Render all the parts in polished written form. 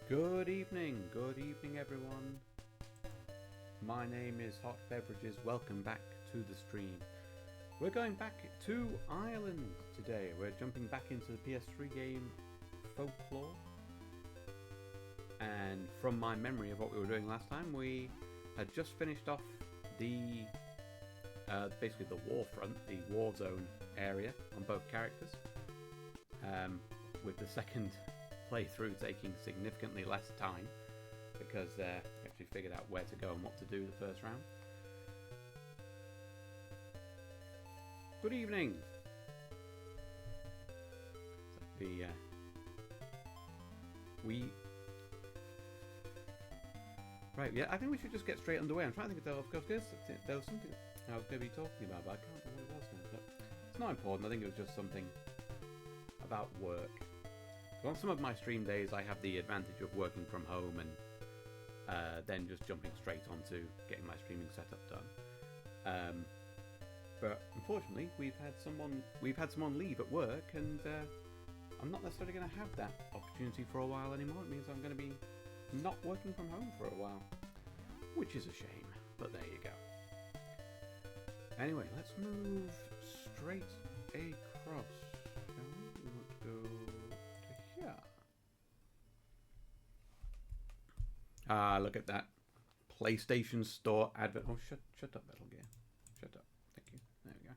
Good evening everyone. My name is Hot Beverages. Welcome back to the stream. We're going back to Ireland today. We're jumping back into the PS3 game Folklore. And from my memory of what we were doing last time, we had just finished off the basically the war front, the war zone area on both characters. With the second playthrough taking significantly less time because we actually figured out where to go and what to do the first round. Good evening. Right, yeah, I think we should just get straight underway. I'm trying to think of there was something I was going to be talking about, but I can't remember what it was now. But it's not important. I think it was just something about work. On some of my stream days, I have the advantage of working from home and then just jumping straight onto getting my streaming setup done. But unfortunately, we've had someone leave at work, and I'm not necessarily going to have that opportunity for a while anymore. It means I'm going to be not working from home for a while, which is a shame. But there you go. Anyway, let's move straight across. We want to go to here. Ah, look at that PlayStation Store advert. Oh, shut up, Metal Gear. Shut up. Thank you. There we go.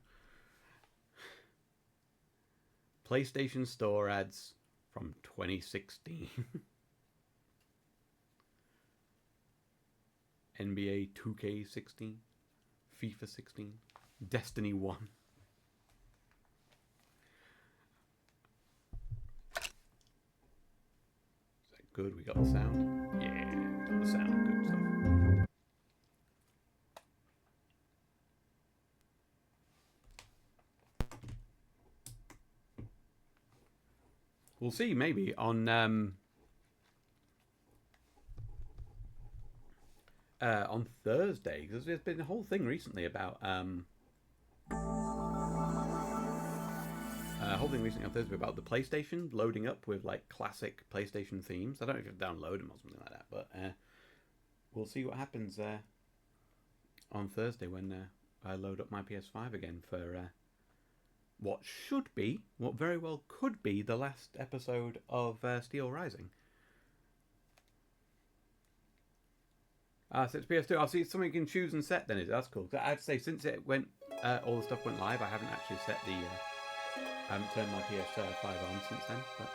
PlayStation Store ads from 2016. NBA 2K16, FIFA 16, Destiny 1. Is that good? We got the sound? Yeah, got the sound. Good stuff. We'll see maybe on Thursday, because there's been a whole thing recently about on Thursday about the PlayStation loading up with like classic PlayStation themes. I don't know if you have to download them or something like that, but we'll see what happens on Thursday when I load up my PS5 again for what very well could be the last episode of Steel Rising. So it's PS2. I'll see something you can choose and set then. That's cool. I have to say, since it went, all the stuff went live, I haven't actually set the. I haven't turned my PS5 on since then. But.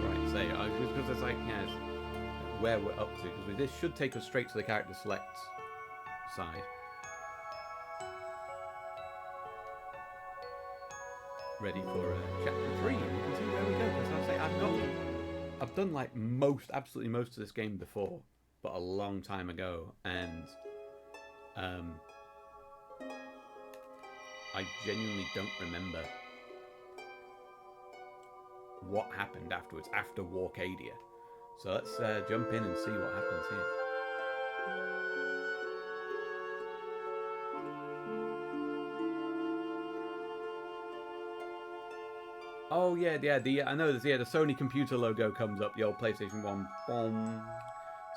Right. So because there's like where we're up to, because this should take us straight to the character select side. Ready for chapter 3, and you can see where we go. Because I say I've done like absolutely most of this game before, but a long time ago, and I genuinely don't remember what happened afterwards after Warcadia. So let's jump in and see what happens here. Oh yeah. I know there's the Sony computer logo comes up. The old PlayStation 1, boom,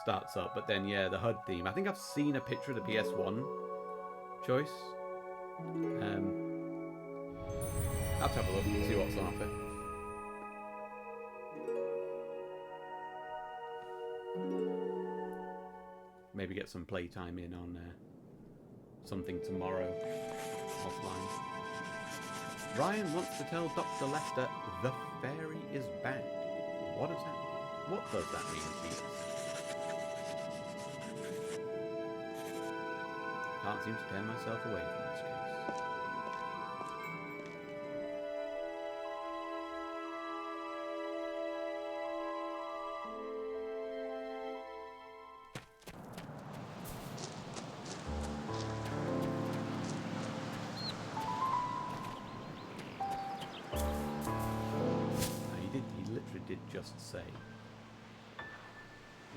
starts up. But then the HUD theme. I think I've seen a picture of the PS1 choice. I'll have a look and see what's on offer. Maybe get some playtime in on something tomorrow offline. Ryan wants to tell Dr. Lester the fairy is back. What does that mean? What does that mean, Phoenix? Can't seem to tear myself away from this case. He literally did just say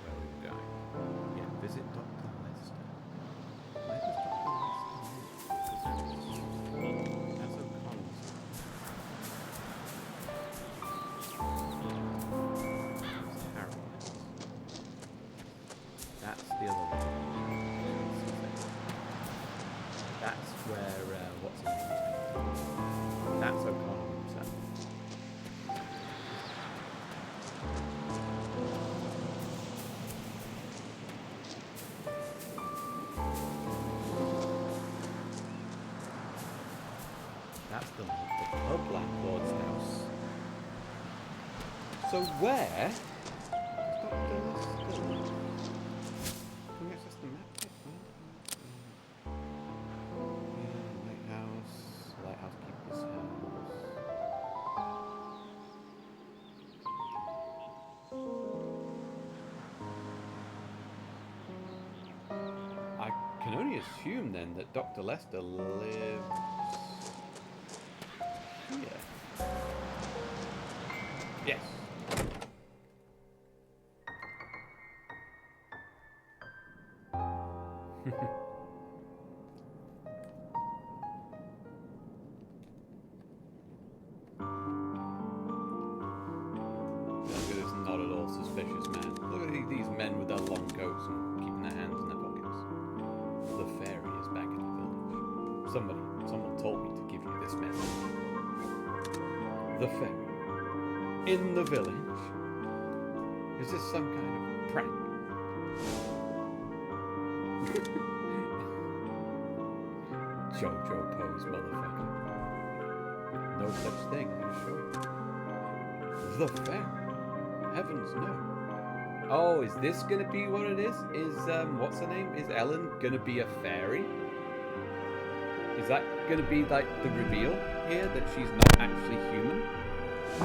where we were going. Yeah, visit Dr. Lester. Where does Dr. Lester live? That's O'Connell's. Harry. That's the other one. That's where, what's his name? That's O'Connell himself. That's the pub landlord's house. So where? Dr. Lester. Can we access the map yet? Lighthouse keeper's house. I can only assume then that Dr. Lester lives here. Yes. It's not at all suspicious, man. Look at these men with their long coats and keeping their hands in their pockets. The fairy is back in the village. Someone told me to give you this message. The fairy in the village? Is this some kind of prank? Jojo pose, motherfucker. No such thing, I'm sure. The fairy? Heavens no. Oh, is this gonna be what it is? Is, what's her name? Is Ellen gonna be a fairy? Is that gonna be, like, the reveal here? That she's not actually human? I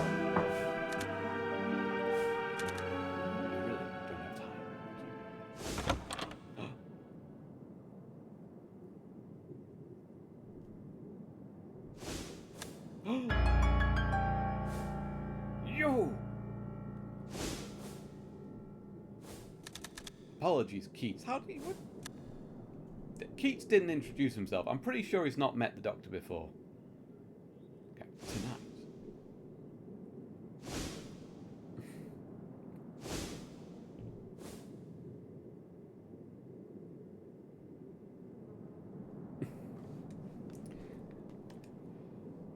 really don't have time. Yo! Apologies, Keats. How did he... What? Keats didn't introduce himself. I'm pretty sure he's not met the Doctor before. Okay, tonight.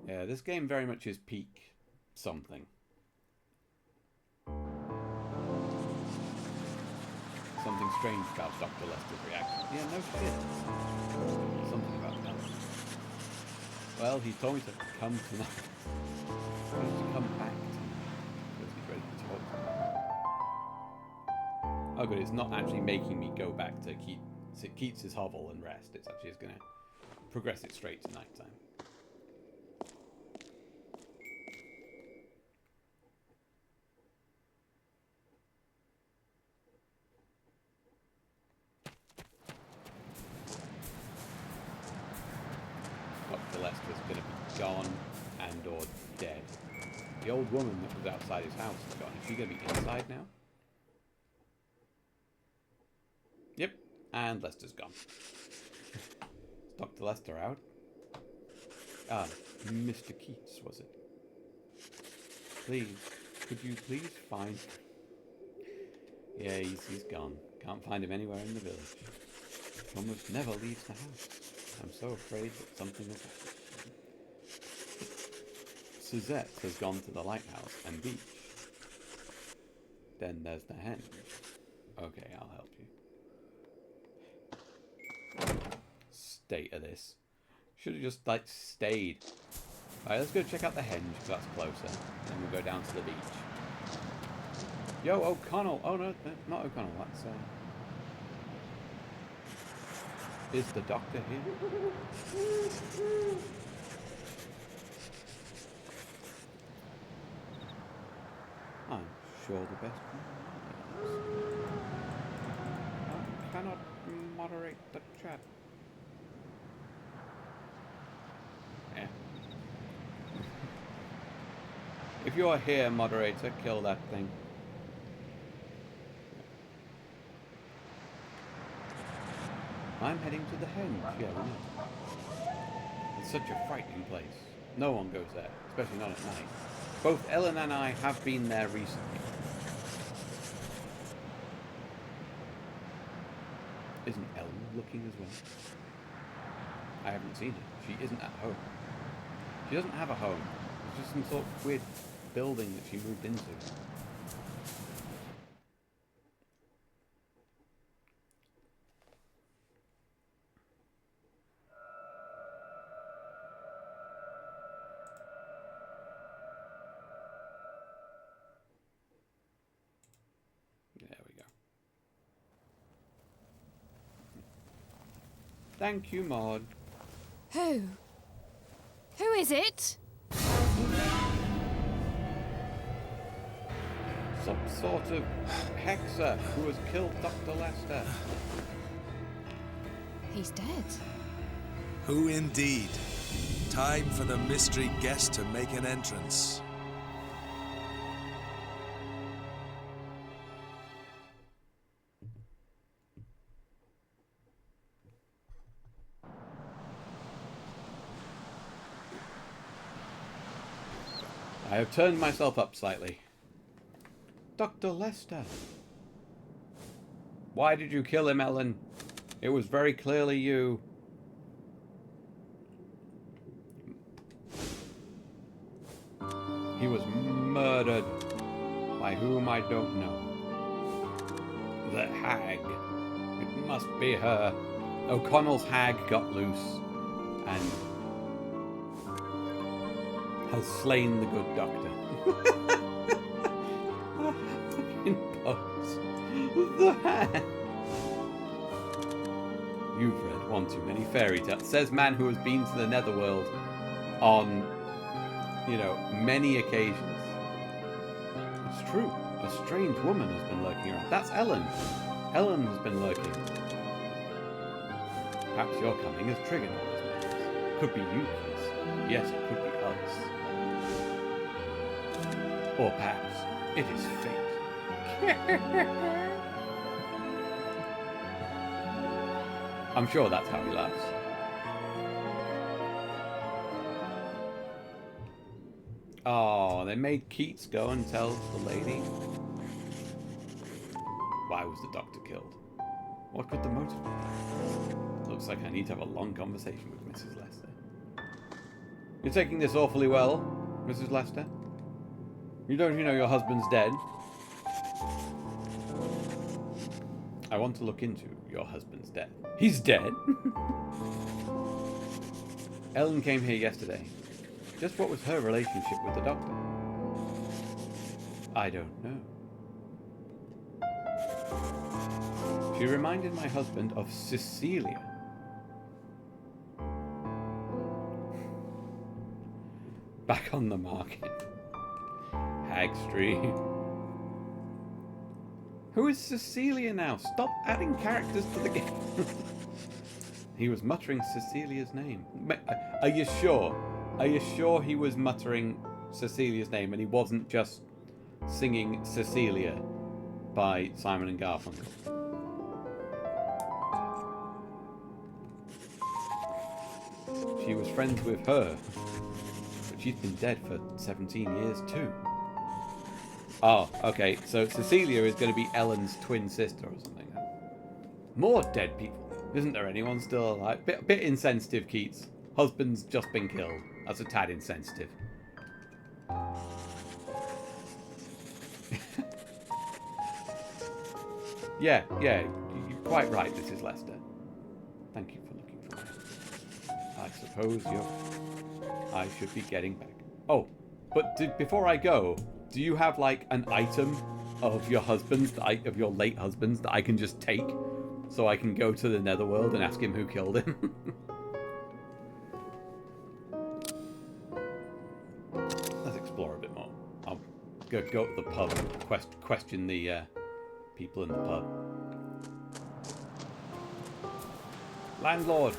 Yeah, this game very much is peak something. Something strange about Dr. Lester's reaction. Yeah, no shit. Something about that. Well, he told me to come tonight. He told me to come back tonight. Because he's ready to talk. Oh good, it's not actually making me go back to Keats's hovel and rest. It's actually just going to progress it straight to nighttime. Dr. Lester's going to be gone and or dead. The old woman that was outside his house is gone. Is she going to be inside now? Yep, and Lester's gone. Is Dr. Lester out? Ah, Mr. Keats, was it? Please, could you please find... Yeah, he's gone. Can't find him anywhere in the village. He almost never leaves the house. I'm so afraid that something has happened. Suzette has gone to the lighthouse and beach. Then there's the hen. Okay, I'll help you. State of this. Should have just, like, stayed. Alright, let's go check out the henge, because that's closer. Then we'll go down to the beach. Yo, O'Connell! Oh, no, not O'Connell. That's, Is the doctor here? I'm sure the best one. I cannot moderate the chat. Yeah. If you're here, moderator, kill that thing. I'm heading to the henge. Yeah, we know. It's such a frightening place. No one goes there, especially not at night. Both Ellen and I have been there recently. Isn't Ellen looking as well? I haven't seen her. She isn't at home. She doesn't have a home. It's just some sort of weird building that she moved into. There we go. Thank you, Maud. Who? Who is it? Some sort of hexer who has killed Dr. Lester. He's dead. Who indeed? Time for the mystery guest to make an entrance. I have turned myself up slightly. Dr. Lester. Why did you kill him, Ellen? It was very clearly you. He was murdered. By whom I don't know. The hag. It must be her. O'Connell's hag got loose and has slain the good doctor. The hag. You've read one too many fairy tales. Says man who has been to the Netherworld on, many occasions. It's true. A strange woman has been lurking around. That's Ellen. Ellen has been lurking. Perhaps your coming has triggered all these memories. Could be you, kids. Yes, it could be us. Or perhaps it is fate. I'm sure that's how he laughs. Oh, they made Keats go and tell the lady. Why was the doctor killed? What could the motive be? Looks like I need to have a long conversation with Mrs. Lester. You're taking this awfully well, Mrs. Lester. You know your husband's dead? I want to look into your husband's death. He's dead? Ellen came here yesterday. Just what was her relationship with the doctor? I don't know. She reminded my husband of Cecilia. Back on the market. Hag Street. Who is Cecilia now? Stop adding characters to the game. He was muttering Cecilia's name. Are you sure? Are you sure he was muttering Cecilia's name and he wasn't just singing Cecilia by Simon and Garfunkel? She was friends with her, but she's been dead for 17 years too. Oh, okay, so Cecilia is going to be Ellen's twin sister or something. More dead people. Isn't there anyone still alive? Bit insensitive, Keats. Husband's just been killed. That's a tad insensitive. Yeah, you're quite right, Mrs. Lester. Thank you for looking for me. I suppose I should be getting back. Oh, but before I go, do you have like an item of your husband's, of your late husband's, that I can just take so I can go to the Netherworld and ask him who killed him? Let's explore a bit more. I'll go to the pub and question the people in the pub. Landlord.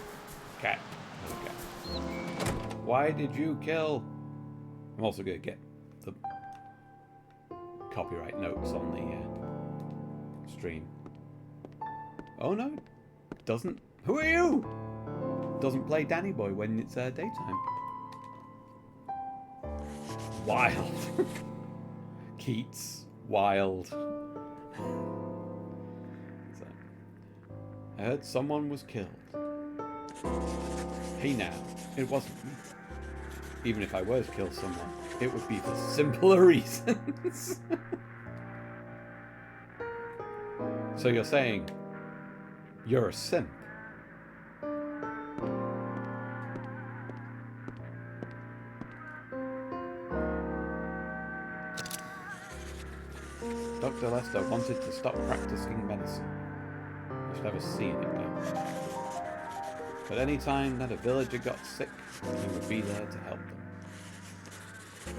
Cat. Okay. Why did you kill? I'm also going to get the copyright notes on the stream. Oh no, it doesn't Who are you? Doesn't play Danny Boy when it's daytime. Wild. Keats. Wild. So, I heard someone was killed. Hey now, it wasn't me. Even if I were to kill someone, it would be for simpler reasons. So you're saying you're a simp? Dr. Lester wanted to stop practicing medicine. I should never seen it though. But any time that a villager got sick, he would be there to help them.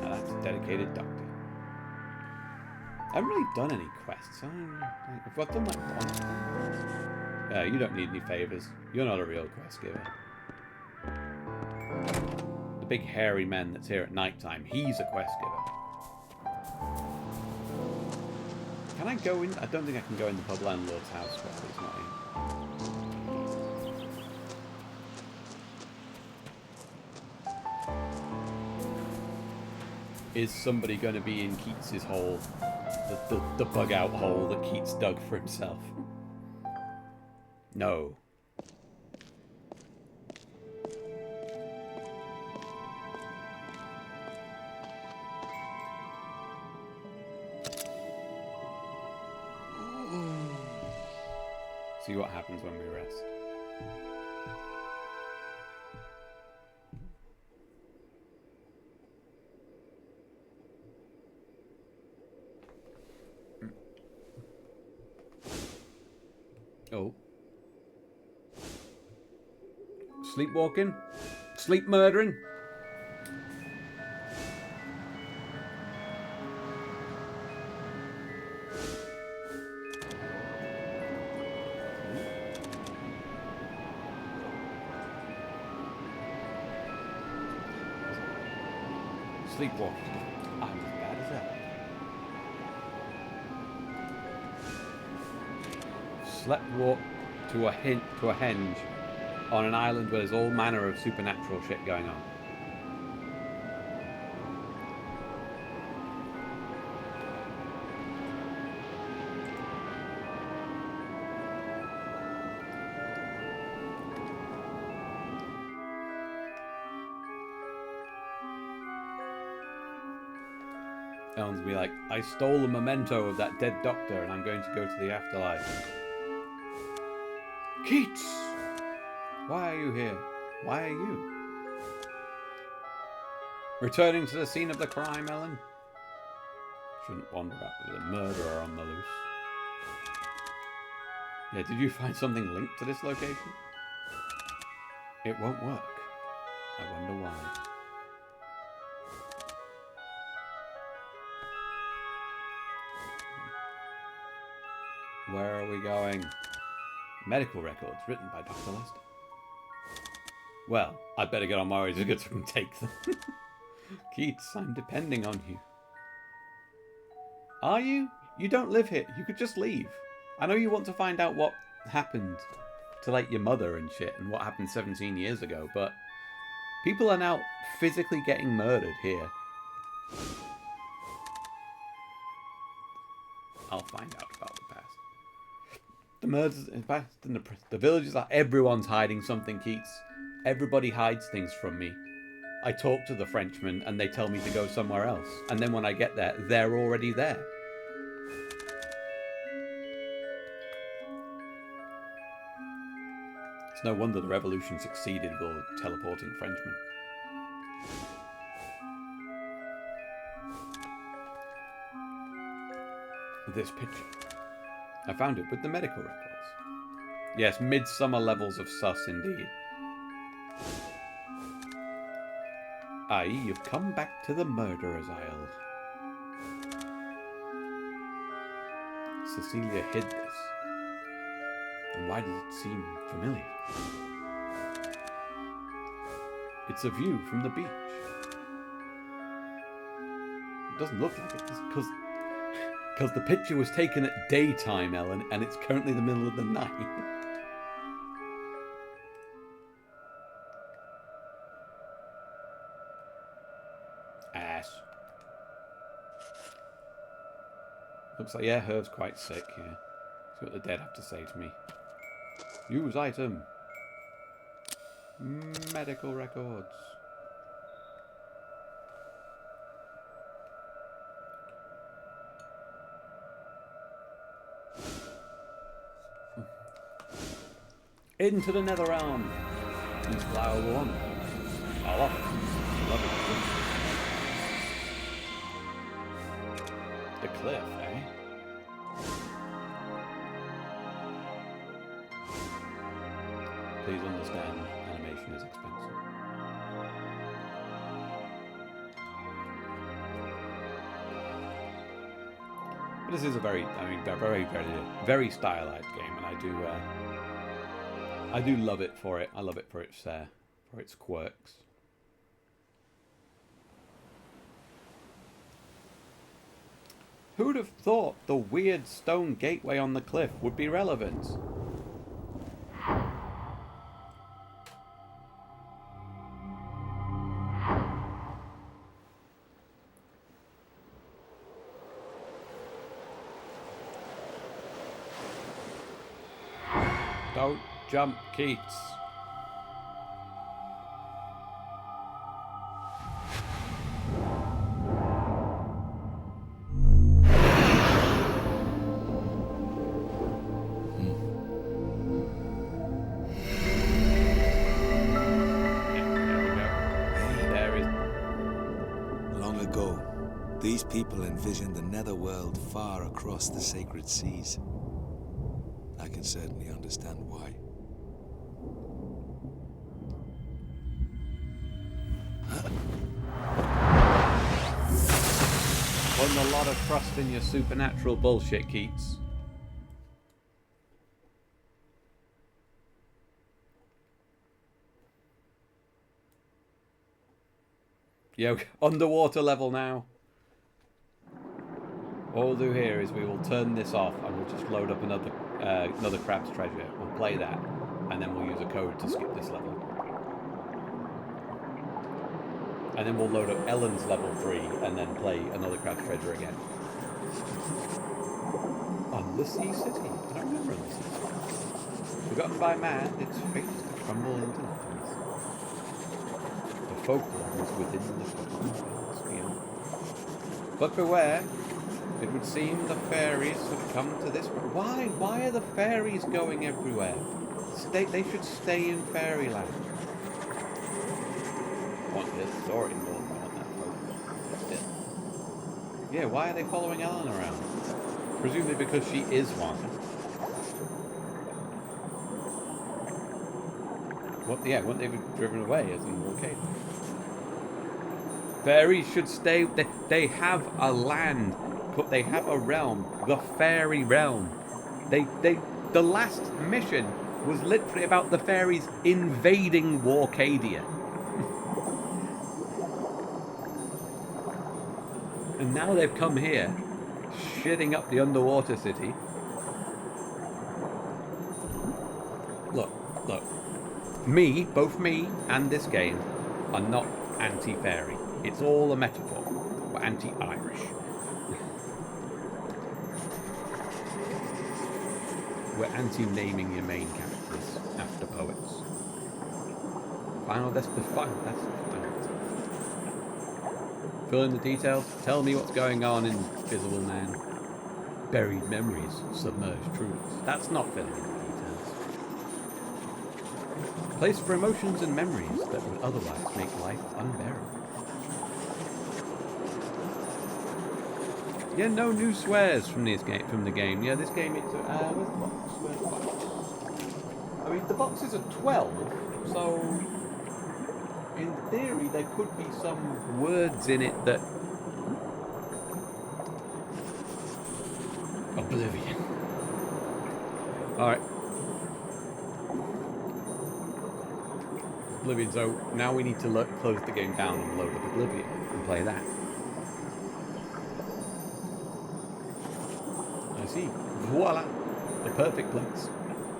Now that's a dedicated doctor. I haven't really done any quests. I've done like one. Yeah, you don't need any favours. You're not a real quest giver. The big hairy man that's here at night time, he's a quest giver. Can I go in? I don't think I can go in the pub landlord's house while he's not in. Is somebody going to be in Keats's hole? The bug out hole that Keats dug for himself? No. See what happens when we rest. Oh. Sleepwalking? Sleep murdering? Sleepwalking. I'm as bad as that. Sleptwalk to a henge on an island where there's all manner of supernatural shit going on. Ellen's be like, I stole a memento of that dead doctor and I'm going to go to the afterlife. Keats! Why are you here? Why are you? Returning to the scene of the crime, Ellen? Shouldn't wander out with a murderer on the loose. Yeah, did you find something linked to this location? It won't work. I wonder why. Where are we going? Medical records written by Dr. Lester. Well, I'd better get on my way to get some take them. Keats, I'm depending on you. Are you? You don't live here. You could just leave. I know you want to find out what happened to like your mother and shit and what happened 17 years ago, but people are now physically getting murdered here. I'll find out about the past. The murders, in fact, the villages are everyone's hiding something, Keats. Everybody hides things from me. I talk to the Frenchmen and they tell me to go somewhere else. And then when I get there, they're already there. It's no wonder the revolution succeeded with all the teleporting Frenchmen. This picture. I found it with the medical records. Yes, midsummer levels of sus indeed. I.e., you've come back to the murderer's isle. Cecilia hid this. And why does it seem familiar? It's a view from the beach. It doesn't look like it, because the picture was taken at daytime, Ellen, and it's currently the middle of the night. Looks like, yeah, Herb's quite sick, yeah. See what the dead have to say to me. Use item. Medical records. Into the nether realm. Use flower one. I love it. Love it. The cliff, eh? Please understand, animation is expensive. But this is a very stylized game, and I do love it for it. I love it for its quirks. Who'd have thought the weird stone gateway on the cliff would be relevant? Don't jump, Keats. These people envisioned the Netherworld far across the sacred seas. I can certainly understand why. Putting a lot of trust in your supernatural bullshit, Keats. Yo, underwater level now. What we'll do here is we will turn this off and we'll just load up another crab's treasure. We'll play that and then we'll use a code to skip this level. And then we'll load up Ellen's level 3 and then play another crab's treasure again. On the Sea City. I don't remember on the Sea City. Forgotten by man, its fate to crumble into nothingness. The folklore is within the folklore beyond. But beware. It would seem the fairies have come to this. Why? Why are the fairies going everywhere? They should stay in fairyland. I want this story more than I want that folklore. Yeah, why are they following Ellen around? Presumably because she is one. What? Yeah, wouldn't they be driven away as in okay? Fairies should stay. They have a land. They have a realm, the fairy realm. The last mission was literally about the fairies invading Warcadia. And now they've come here, shitting up the underwater city. Look. Both me and this game are not anti-fairy. It's all a metaphor. We're anti-Irish. We're anti-naming your main characters after poets. That's the final. Fill in the details. Tell me what's going on in Visible Man. Buried memories, submerged truths. That's not filling in the details. Place for emotions and memories that would otherwise make life unbearable. Yeah, no new swears from the game. Yeah, this game, it's... where's the box? I mean, the box is a 12, so... In theory, there could be some words in it that... Oblivion. Alright. Oblivion, so now we need to close the game down and load up Oblivion and play that. See, voila, the perfect place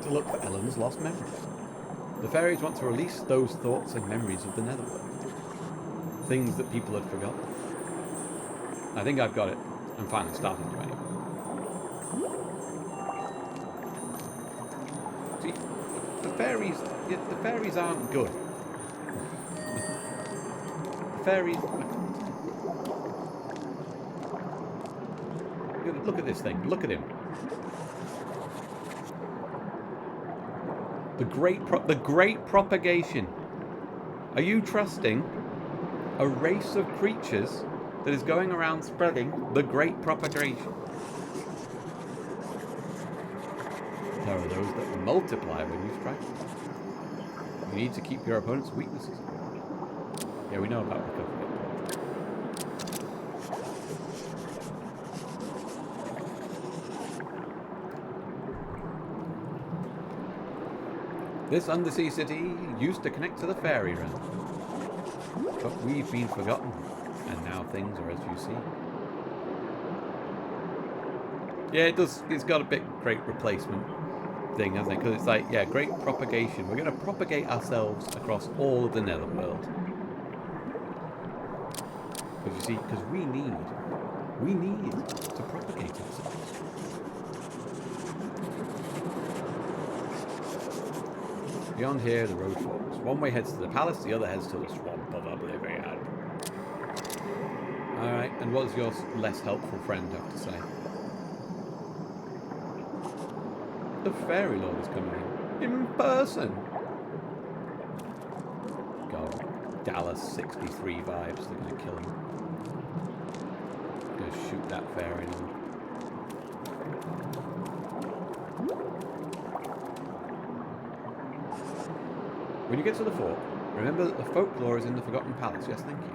to look for Ellen's lost memories. The fairies want to release those thoughts and memories of the Netherworld. Things that people had forgotten. I think I've got it. I'm finally starting to anyway. See, the fairies aren't good. The fairies. Look at this thing. Look at him. The great propagation. Are you trusting a race of creatures that is going around spreading the great propagation? There are those that multiply when you strike. You need to keep your opponent's weaknesses. Yeah, we know about recovery. This undersea city used to connect to the fairy realm, but we've been forgotten, and now things are as you see. Yeah, it does. It's got a bit great replacement thing, hasn't it? Because it's like, yeah, great propagation. We're going to propagate ourselves across all of the Netherworld. Because you see, because we need to propagate ourselves. Beyond here, the road forks. One way heads to the palace, the other heads to the swamp of oblivion. Alright, and what does your less helpful friend have to say? The Fairy Lord is coming in person. God, Dallas 63 vibes, they're going to kill him. Going to shoot that Fairy Lord. When you get to the fort, remember that the folklore is in the Forgotten Palace. Yes, thank you.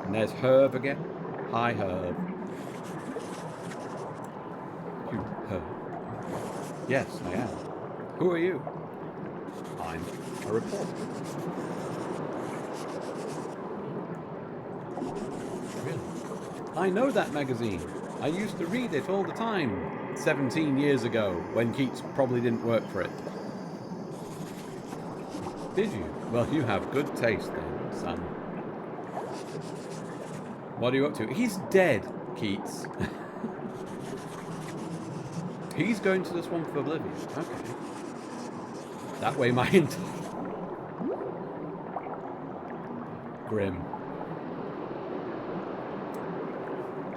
And there's Herb again. Hi, Herb. You, Herb? Yes, I am. Who are you? I'm a reporter. Really? I know that magazine. I used to read it all the time. 17 years ago, when Keats probably didn't work for it. Did you? Well, you have good taste then, son. What are you up to? He's dead, Keats. He's going to the Swamp of Oblivion. Okay. That way my Grim.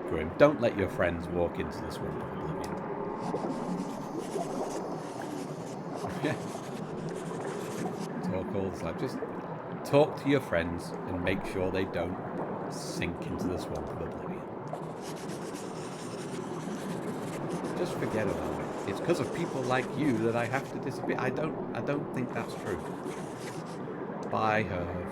Grim, don't let your friends walk into the Swamp of Oblivion. Yeah. Talk all the time. Just talk to your friends and make sure they don't sink into the Swamp of Oblivion. Just forget about it. It's because of people like you that I have to disappear. I don't think that's true. Bye, Herb.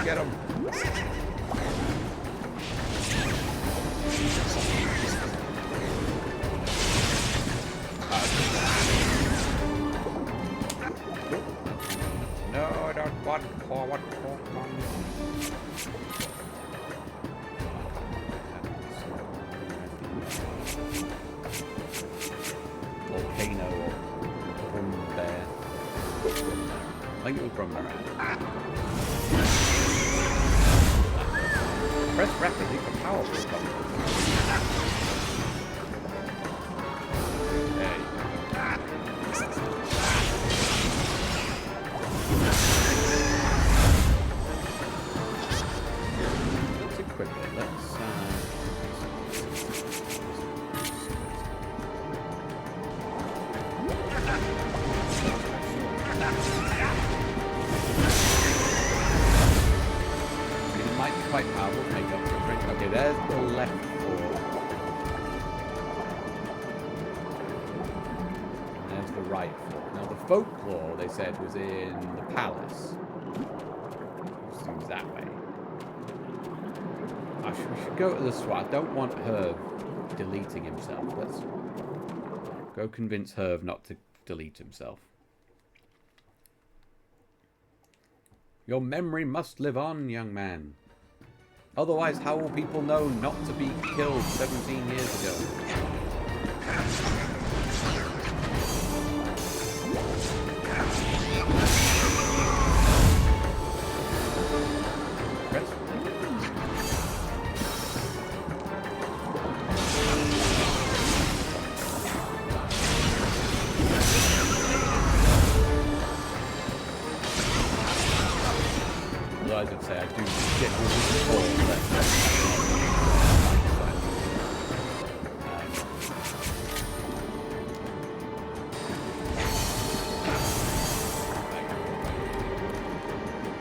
Get him. No, I don't want forward Pokemon. Volcano or Brim Bear. I think it was Brim Bear. Press rapidly for powerful combos. There you go. Let's equip it. Let's it might be quite powerful to make up for drink. Okay, there's the left four. And there's the right four. Now the folklore, they said, was in the palace. Seems that way. We should go to the swamp. I don't want Herb deleting himself. Let's go convince Herb not to delete himself. Your memory must live on, young man. Otherwise, how will people know not to be killed 17 years ago? I would say I do genuinely support that.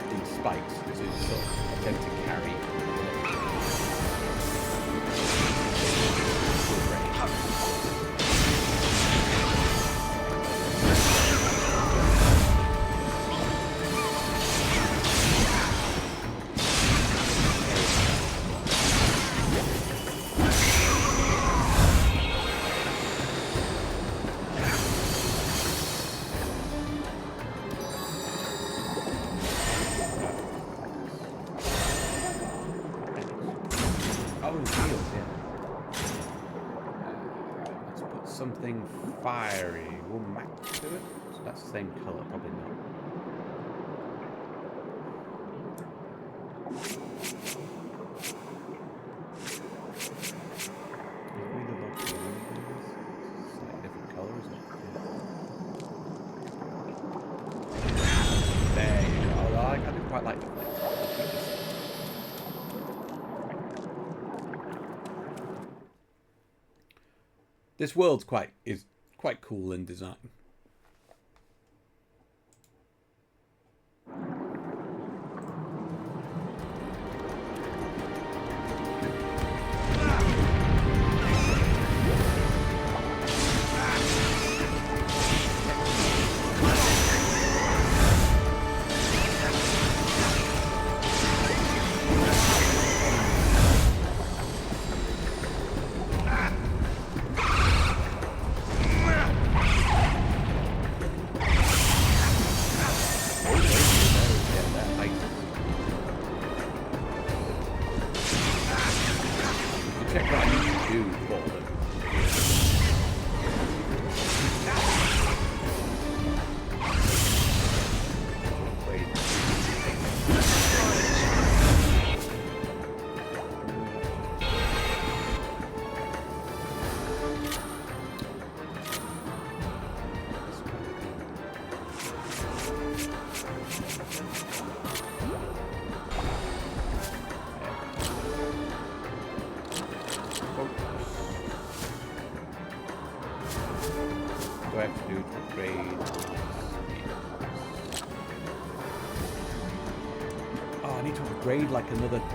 These spikes to sort of attempt to carry. Something fiery. Will match to it? So that's the same colour, probably not. Slightly different colour, isn't it? There you go. I do quite like the flame. This world's quite cool in design. Check what I need to do for them. What do I have to do to upgrade? Oh, I need to upgrade like another 5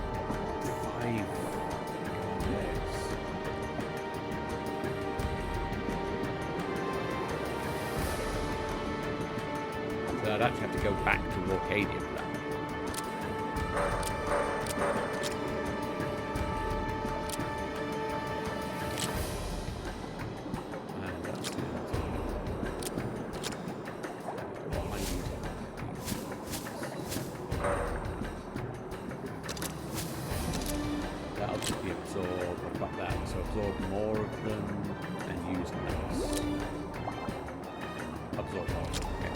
legs. So I'd actually have to go back to Arcadia for that. That'll just be absorbed like that, so absorb more of them and use less. Absorb more. Okay.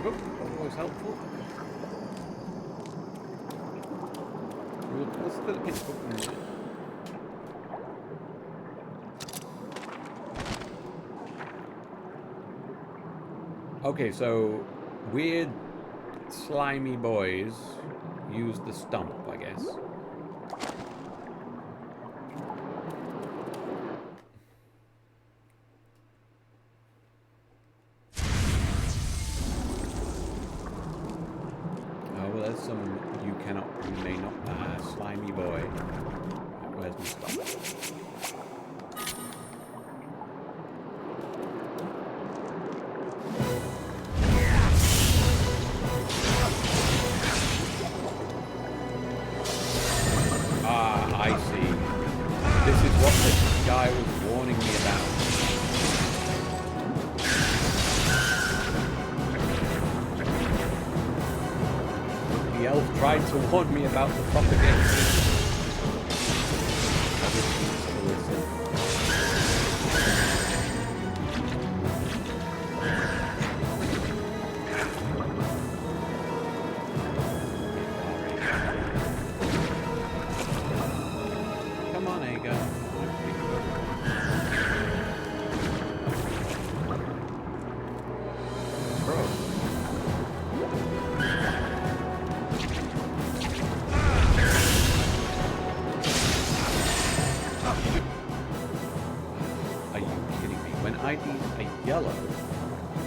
book, always helpful. Let's put a picture book in there. Okay, so weird, slimy boys use the stump, I guess. Oh, well, there's some you may not, slimy boy. Where's my stump? I see. This is what the guy was warning me about. The elf tried to warn me about the propagation. I refuse to listen.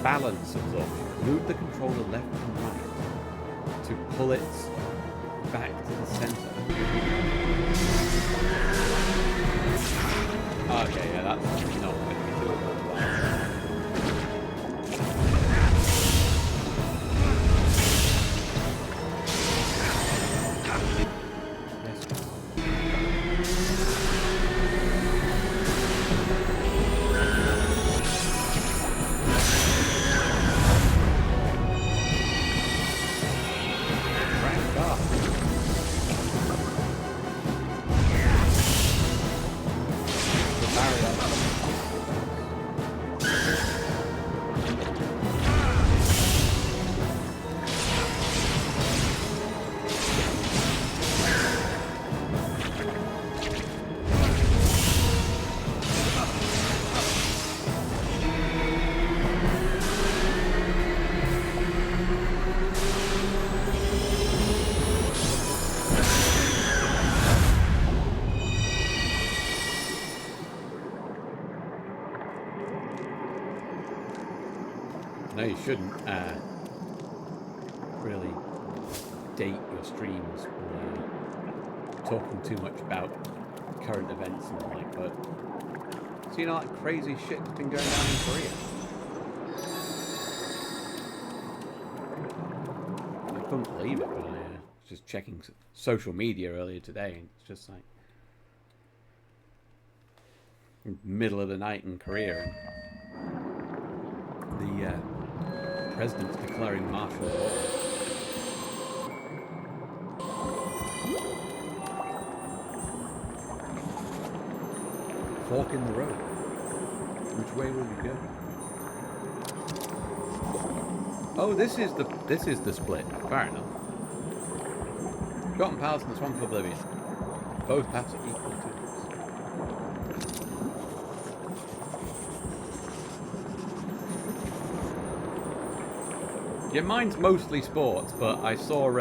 Balance absorption. Move the controller left and right to pull it back to the center. Okay, yeah, that's not going to be doable. No, you shouldn't really date your streams by talking too much about current events and the like, but so you know, like crazy shit that's been going down in Korea. I couldn't believe it when I was just checking social media earlier today, and it's just like middle of the night in Korea, and the president's declaring martial law. Fork in the road. Which way will we go? Oh, this is the split. Fair enough. Forgotten Palace and the Swamp of Oblivion. Both paths are equal to us. Yeah, mine's mostly sports, but I saw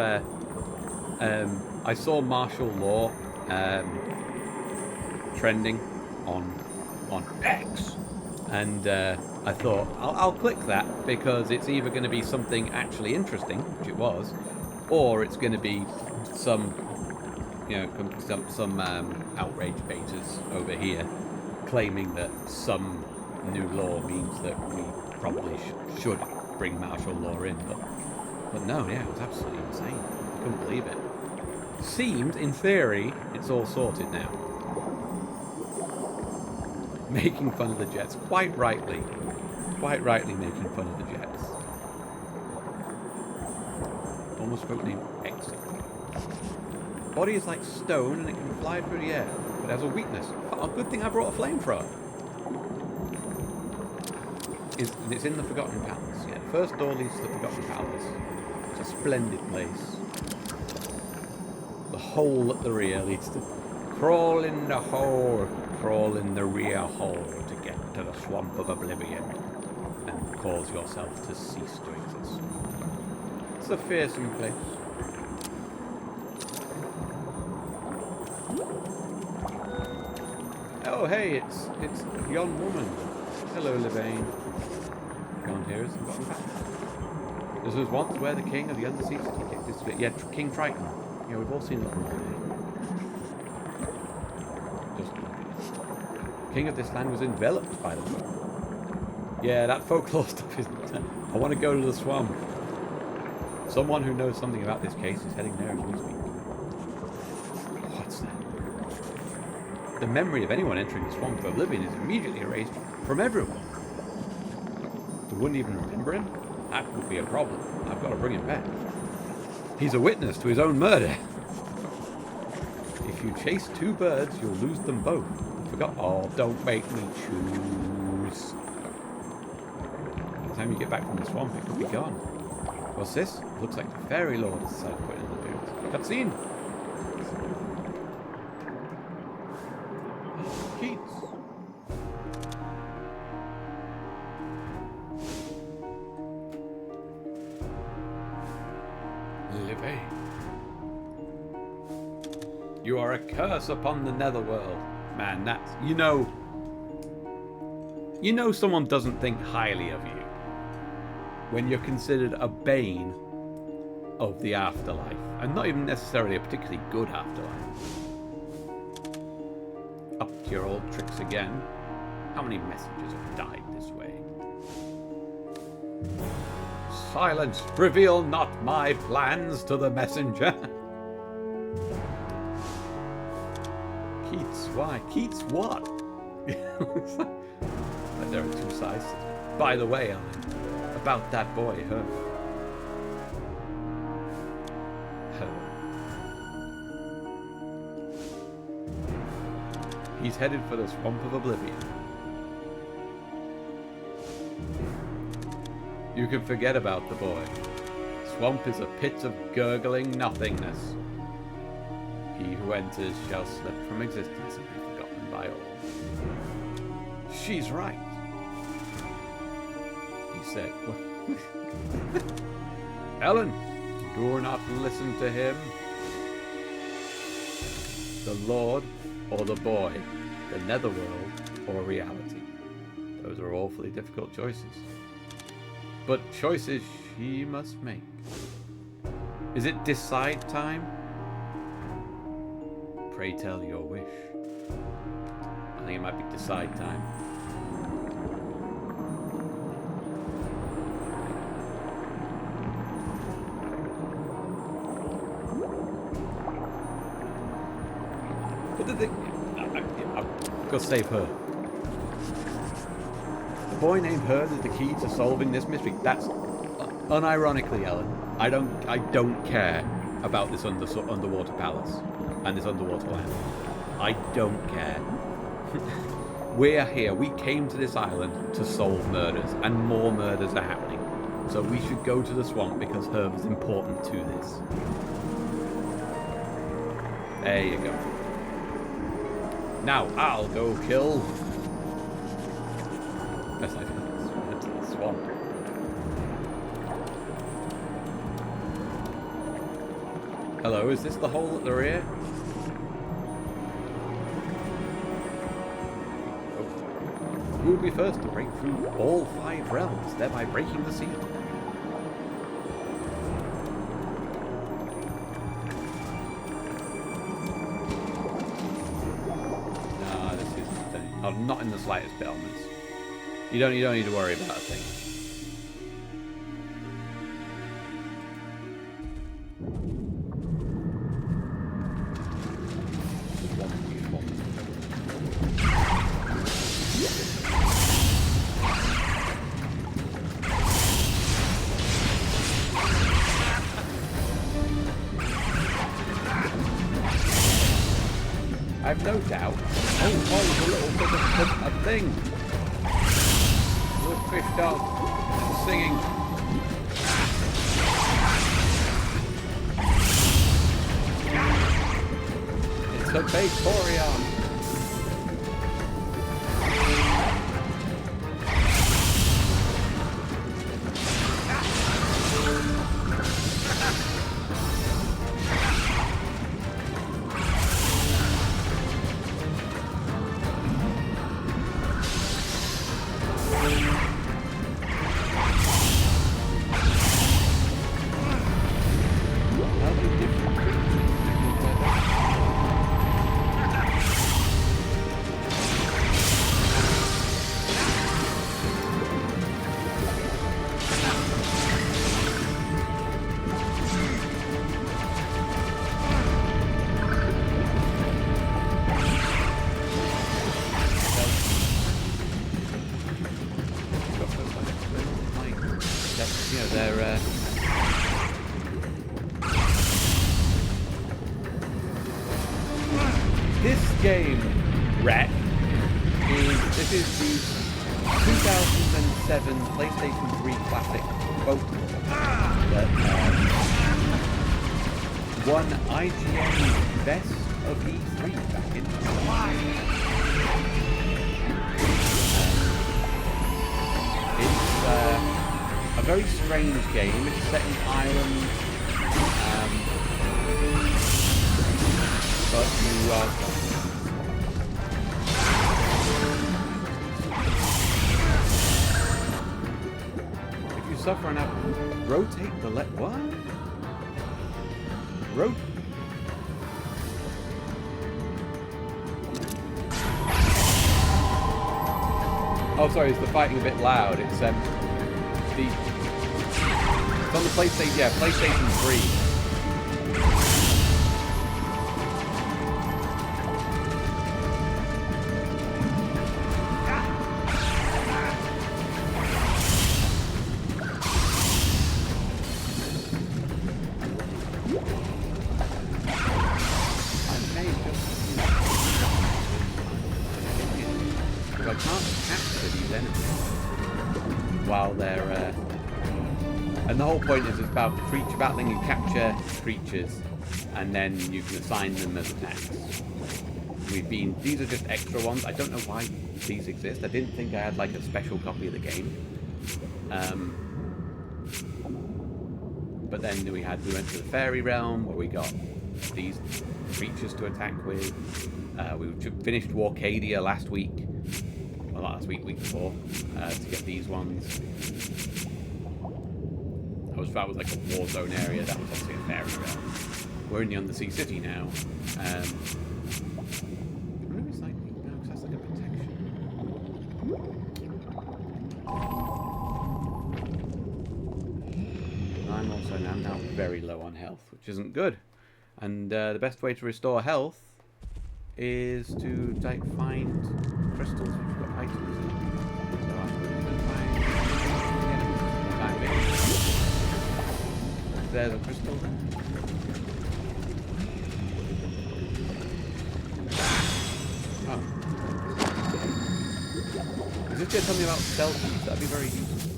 martial law trending on X, and I thought I'll click that because it's either going to be something actually interesting, which it was, or it's going to be some outrage baiters over here claiming that some new law means that we probably should bring martial law in, but no, yeah, it was absolutely insane. I couldn't believe it. Seemed, in theory, it's all sorted now. Making fun of the Jets, quite rightly making fun of the Jets. Almost spoke name Exit. Body is like stone and it can fly through the air, but has a weakness. Oh, good thing I brought a flamethrower. It's in the Forgotten Palace. Yeah, first door leads to the Forgotten Palace. It's a splendid place. The hole at the rear leads to... Crawl in the hole, crawl in the rear hole to get to the Swamp of Oblivion and cause yourself to cease to exist. It's a fearsome place. Oh hey, it's yon woman. Hello, Levain. Beyond here is the Forgotten Palace. This was once where the king of the Undersea City kicked his split. Yeah, King Triton. Yeah, we've all seen that movie. The king of this land was enveloped by the swamp. Yeah, that folklore stuff isn't... I want to go to the swamp. Someone who knows something about this case is heading there as we speak. What's that? The memory of anyone entering the Swamp of Oblivion is immediately erased from everyone. They wouldn't even remember him? That would be a problem. I've got to bring him back. He's a witness to his own murder. If you chase two birds, you'll lose them both. Forgot. Oh, don't make me choose. By the time you get back from the swamp, it could be gone. What's this? Looks like the fairy lord has decided to put it in the fields. Cutscene. Keats. Livy. You are a curse upon the Netherworld. Man, that's... You know someone doesn't think highly of you when you're considered a bane of the afterlife. And not even necessarily a particularly good afterlife. Up to your old tricks again. How many messengers have died this way? Silence! Reveal not my plans to the messenger! Keats, why? Keats what? But there are two sides to it. By the way, Alan, about that boy, her. He's headed for the Swamp of Oblivion. You can forget about the boy. Swamp is a pit of gurgling nothingness. He who enters shall slip from existence and be forgotten by all. She's right, he said. Ellen, do not listen to him. The Lord or the boy, the Netherworld or reality. Those are awfully difficult choices. But choices she must make. Is it decide time? Pray tell your wish. I think it might be decide time. But the thing... I've got to save her. The boy named Hearn is the key to solving this mystery. That's unironically, Ellen. I don't care about this underwater palace and this underwater land. I don't care. We're here. We came to this island to solve murders, and more murders are happening. So we should go to the swamp because Herb is important to this. There you go. Now I'll go kill. Yes, I went to the swamp. Hello, is this the hole at the rear? Oh. Who will be first to break through all 5 realms, thereby breaking the seal? Nah, this isn't the thing. I'm not in the slightest bit on this. You don't need to worry about a thing. I've no doubt. Oh, the little bit of a thing. Little fish dog singing. to Vaporeon. This game, Rec, this is the 2007 PlayStation 3 classic Folklore that won IGN's Best of E3 back in July. It's a very strange game. It's set in Ireland, but you are. Suffer and rotate the what? Oh, sorry, is the fighting a bit loud? It's on the PlayStation, yeah, PlayStation 3. I can't capture these enemies while they're and the whole point is it's about creature battling. You capture creatures and then you can assign them as attacks. These are just extra ones. I don't know why these exist. I didn't think I had like a special copy of the game. But then we went to the fairy realm where we got these creatures to attack with. We finished Warcadia last week. Well, not last week, week before, to get these ones. That was like a war zone area. That was obviously a fairy realm. We're in the Undersea City now. I wonder if it's like, no, because that's like a protection. I'm now very low on health, which isn't good. And the best way to restore health is to find crystals which have got items in them. So I'm going to find there's a crystal there. Oh. Is this going to tell me about selfies? That'd be very useful.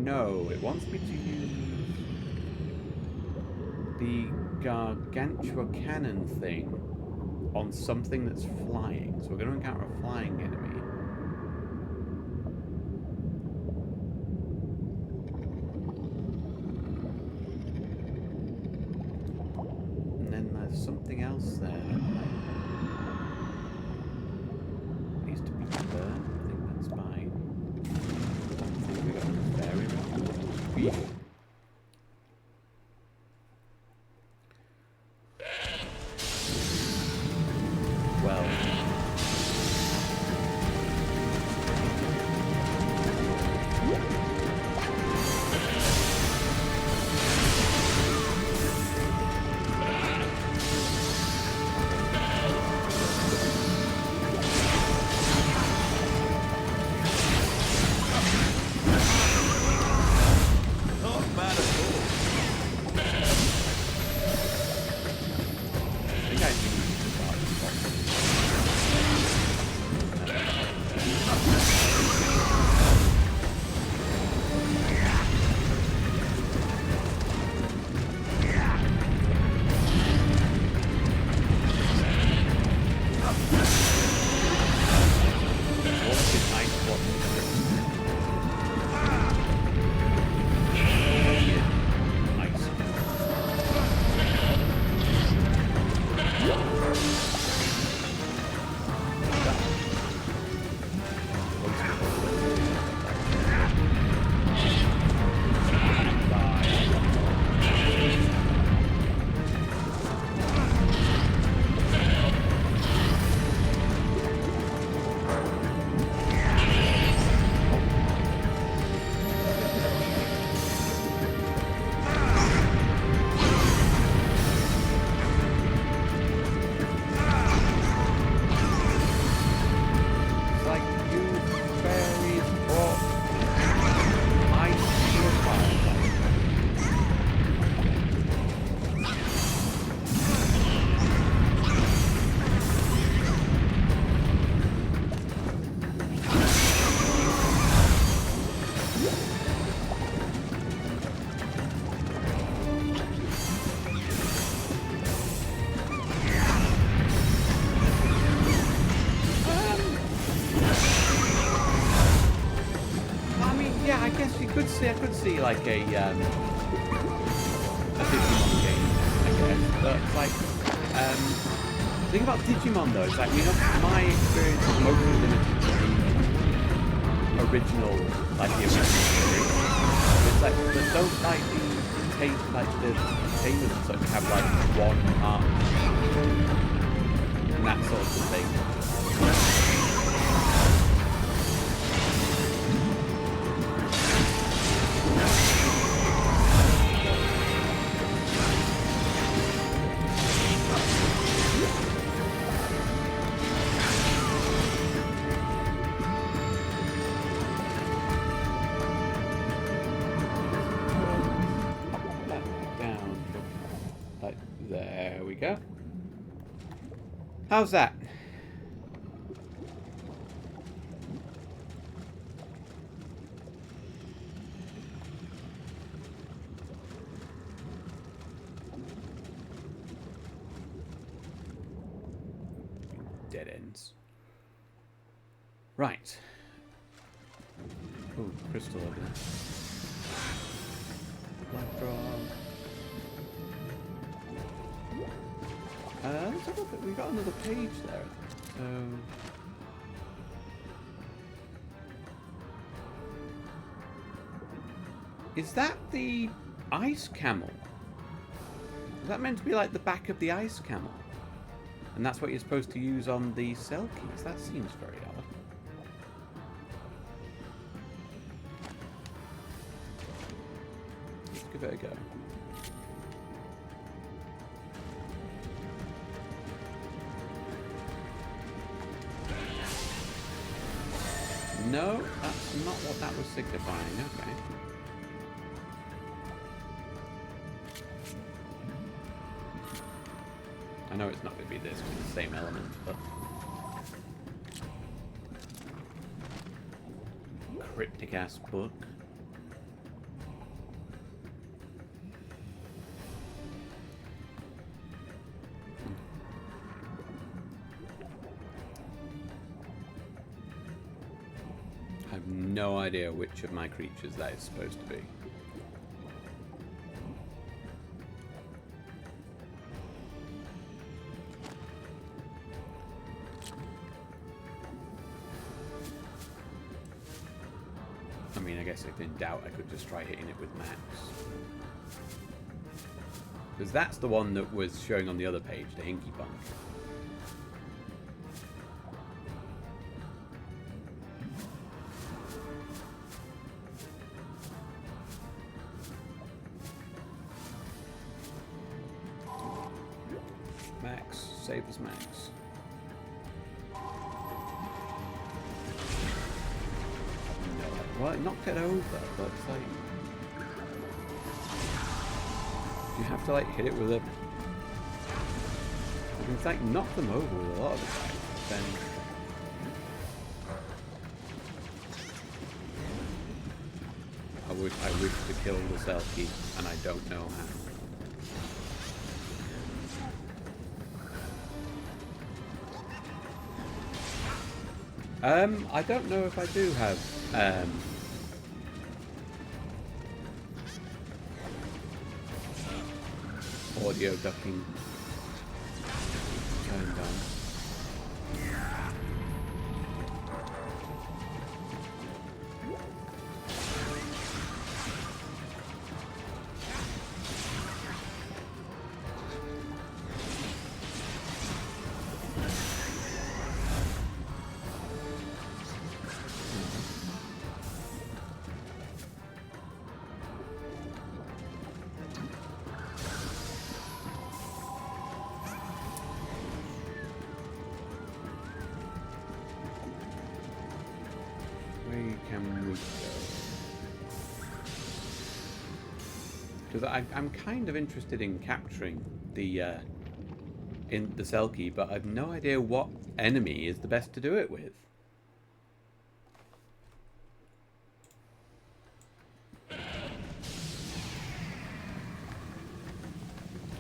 No, it wants me to use the gargantua cannon thing on something that's flying. So we're going to encounter a flying enemy. And then there's something else there. It needs to be burned. I think that's fine. We got a fairy realm. Well, Honestly, I could see like a Digimon game, I guess. But it's like, the thing about Digimon though is like, you know, my experience is mostly limited to the original, like the original series. It's like, but don't like the tamers and such have like one arc and that sort of thing. There we go. How's that? Dead ends. Right. Ooh, crystal over there. Black frog. Let's have a look. We got another page there. So, is that the ice camel? Is that meant to be like the back of the ice camel? And that's what you're supposed to use on the Selkies? That seems very odd. Let's give it a go. No, that's not what that was signifying. Okay. I know it's not going to be this with the same element, but... Cryptic-ass book. I have no idea which of my creatures that is supposed to be. I mean, I guess if in doubt, I could just try hitting it with Max. Because that's the one that was showing on the other page, the Hinky Punk. Max, save us, Max. Well, it knocked it over, but it's like... You have to, like, hit it with a... You can, like, knock them over with a lot of attacks, then... I wish to kill the Selkie, and I don't know how. I don't know if I do have, audio ducking turned on. Because I'm kind of interested in capturing the in the Selkie, but I've no idea what enemy is the best to do it with.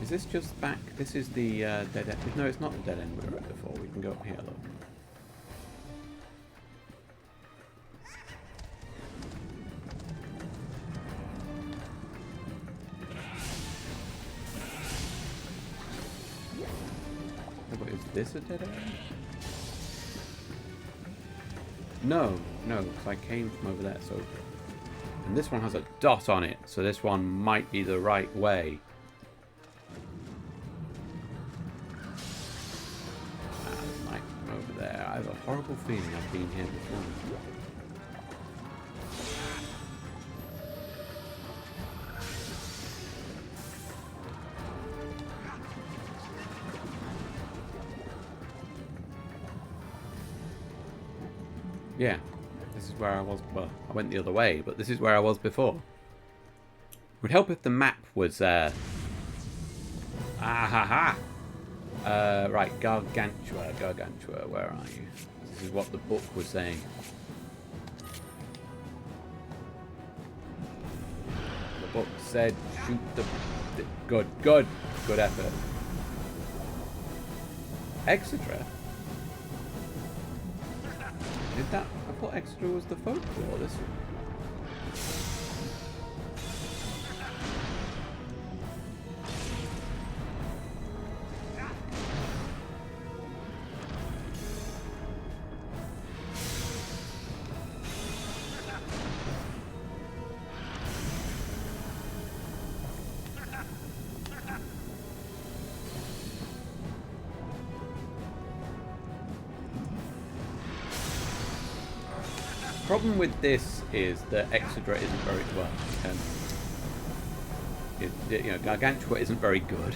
Is this just back? This is the dead end. No, it's not the dead end we were at before. We can go up here, look. this a dead end? No, because I came from over there, so... And this one has a dot on it, so this one might be the right way. And might come over there. I have a horrible feeling I've been here before. Yeah, this is where I was. Well, I went the other way, but this is where I was before. It would help if the map was. Right, Gargantua, where are you? This is what the book was saying. The book said, shoot the. Good effort. Exeter. Did that? I thought Exeter was the folklore. This one. Problem with this is that Exeter isn't very well. Gargantua isn't very good.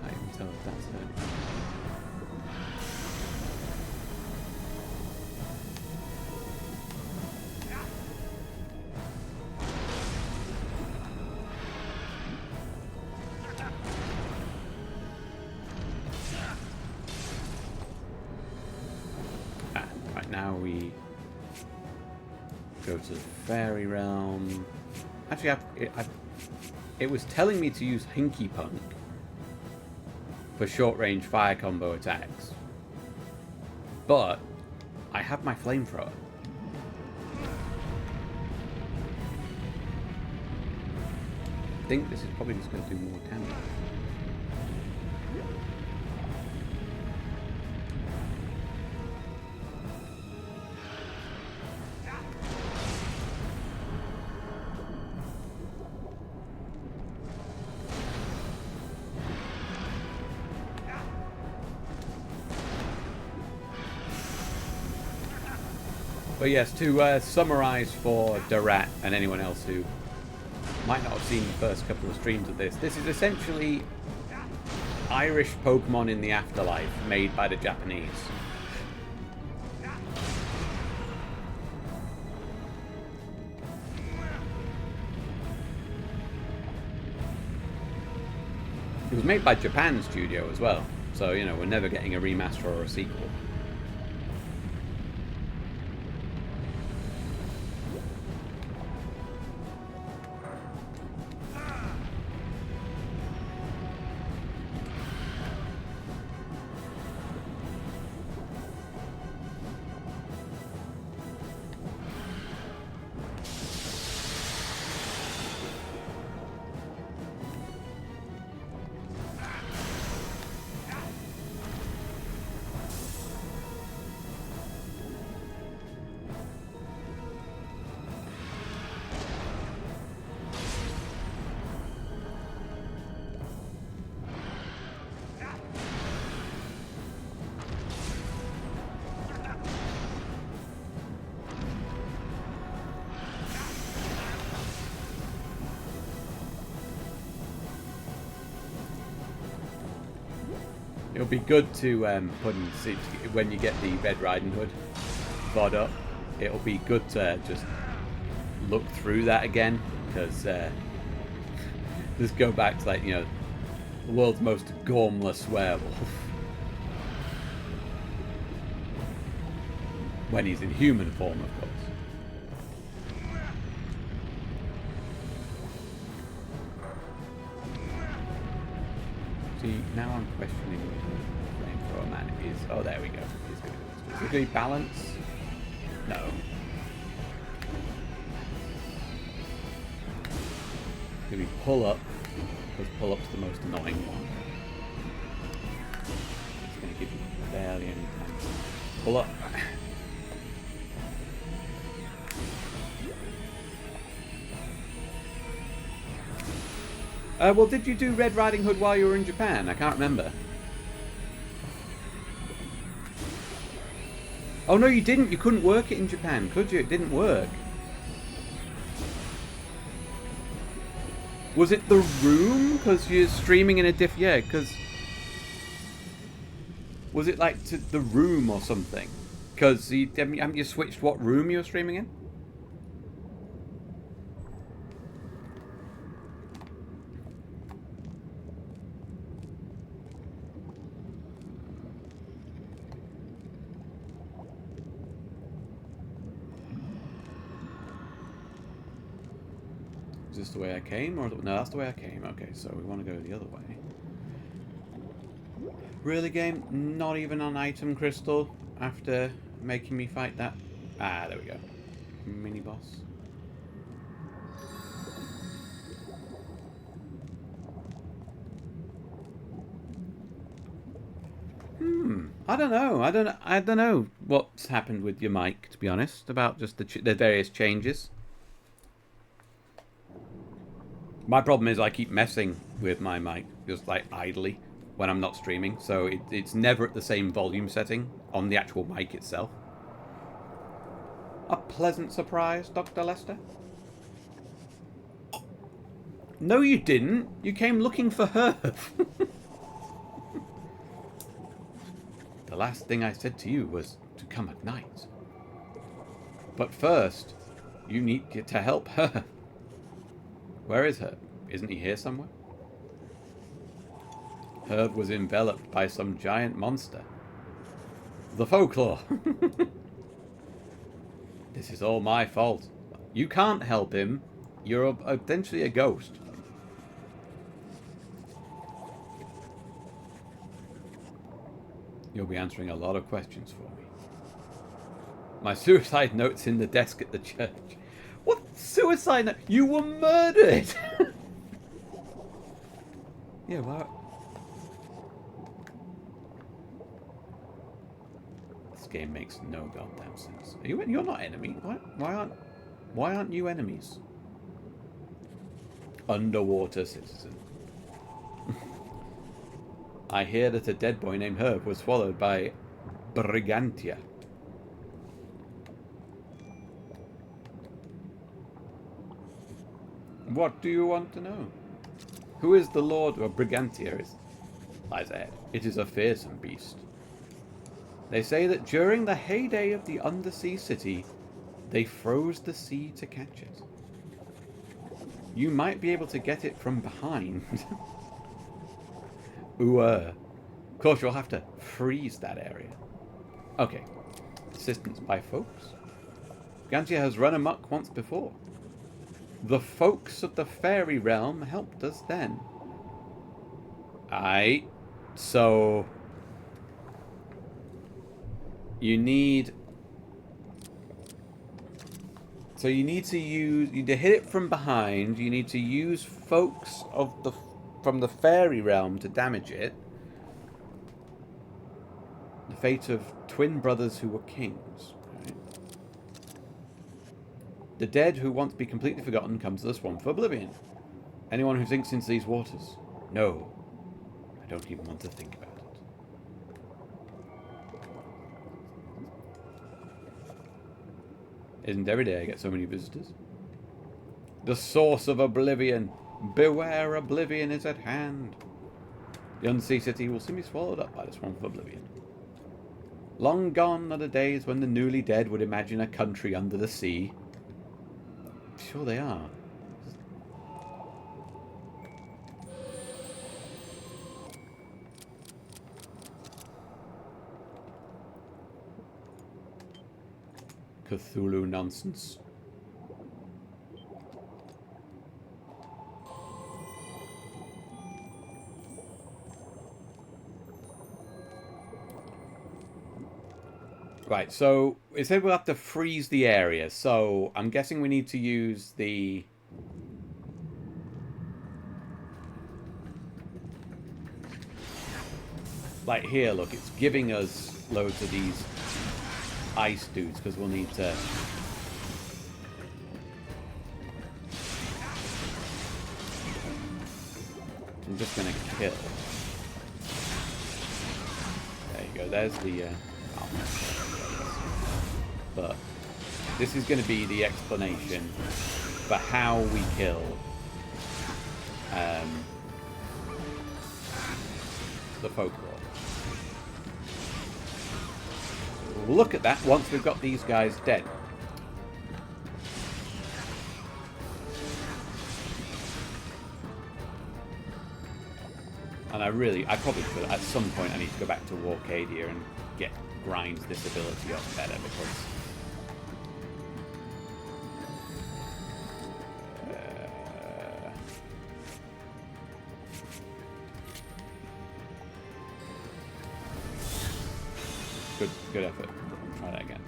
I can't even tell if that's it. Now we go to the fairy realm. Actually, it was telling me to use Hinky Punk for short-range fire combo attacks, but I have my flamethrower. I think this is probably just going to do more damage. But yes, to summarise for Durat and anyone else who might not have seen the first couple of streams of this, this is essentially Irish Pokemon in the afterlife made by the Japanese. It was made by Japan Studio as well, so you know we're never getting a remaster or a sequel. It'll be good to put in, when you get the Red Riding Hood VOD up, it'll be good to just look through that again, because just go back to, like, you know, the world's most gormless werewolf. When he's in human form, of course. See, now I'm questioning where the flamethrower man is. Oh, there we go. He's going to go. Is it going to be balance? No. Maybe pull up, because pull up's the most annoying one. It's going to give you barely any time. Pull up. Well, did you do Red Riding Hood while you were in Japan? I can't remember. Oh, no, you didn't. You couldn't work it in Japan, could you? It didn't work. Was it the room? Because you're streaming in a diff... Yeah, because... Was it like to the room or something? Because haven't you switched what room you're streaming in? Is this the way I came? Or no, that's the way I came. Okay, so we want to go the other way. Really, game? Not even an item crystal after making me fight that? Ah, there we go. Mini boss. I don't know. I don't know what's happened with your mic, to be honest, about just the various changes. My problem is I keep messing with my mic, just like idly, when I'm not streaming, so it's never at the same volume setting on the actual mic itself. A pleasant surprise, Dr. Lester? No, you didn't. You came looking for her. The last thing I said to you was to come at night. But first, you need to help her. Where is Herb? Isn't he here somewhere? Herb was enveloped by some giant monster. The Folklore. This is all my fault. You can't help him. You're potentially a ghost. You'll be answering a lot of questions for me. My suicide note's in the desk at the church. What suicide note? You were murdered! Yeah, well... This game makes no goddamn sense. You're not enemy. Why aren't you enemies? Underwater citizen. I hear that a dead boy named Herb was swallowed by Brigantia. What do you want to know? Who is the Lord of Brigantia? Lies ahead. It is a fearsome beast. They say that during the heyday of the undersea city, they froze the sea to catch it. You might be able to get it from behind. Ooh, of course, you'll have to freeze that area. Okay. Assistance by folks. Brigantia has run amok once before. The folks of the fairy realm helped us then. Aye. So... You need to use... You need to hit it from behind. You need to use folks from the fairy realm to damage it. The fate of twin brothers who were kings. Right? The dead who want to be completely forgotten come to the swamp of oblivion. Anyone who sinks into these waters. No. I don't even want to think about it. Isn't every day I get so many visitors? The source of oblivion. Beware, oblivion is at hand. The undersea city will soon be swallowed up by the swamp of oblivion. Long gone are the days when the newly dead would imagine a country under the sea. Sure they are. Cthulhu nonsense. Right, so it said we'll have to freeze the area, so I'm guessing we need to use the like here, look, it's giving us loads of these ice dudes because we'll need to. I'm just gonna kill. There you go. There's the. But this is going to be the explanation for how we kill. The folklore. We'll look at that once we've got these guys dead. And I probably could, at some point I need to go back to Warcadia and grind this ability up better because good effort. Try that again.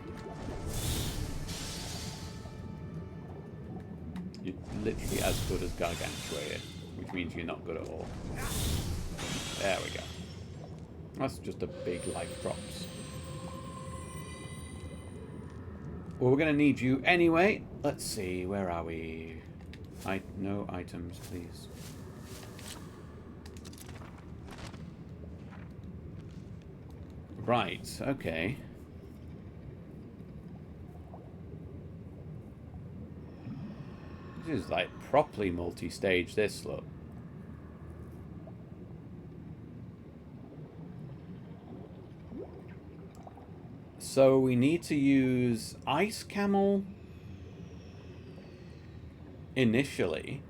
You're literally as good as Gargantua here, which means you're not good at all. There we go. That's just a big life drops. Well, we're going to need you anyway. Let's see, where are we? No items, please. Right, okay. This is like properly multi-stage, this, look. So we need to use Ice Camel initially.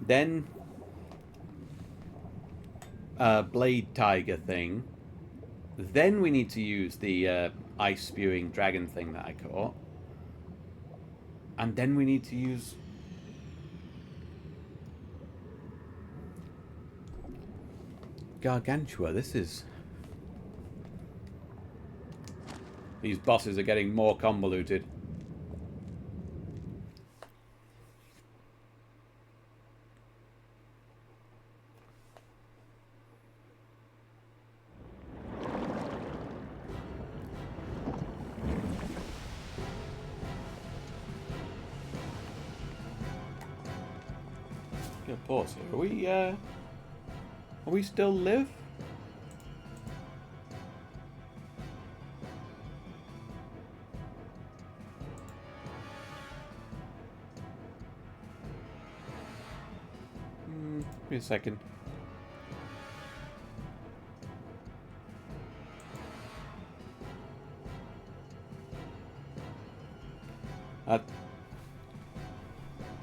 Then Blade Tiger thing. Then we need to use the ice spewing dragon thing that I caught. And then we need to use Gargantua. These bosses are getting more convoluted. Pause here. Are we still live? Give me a second.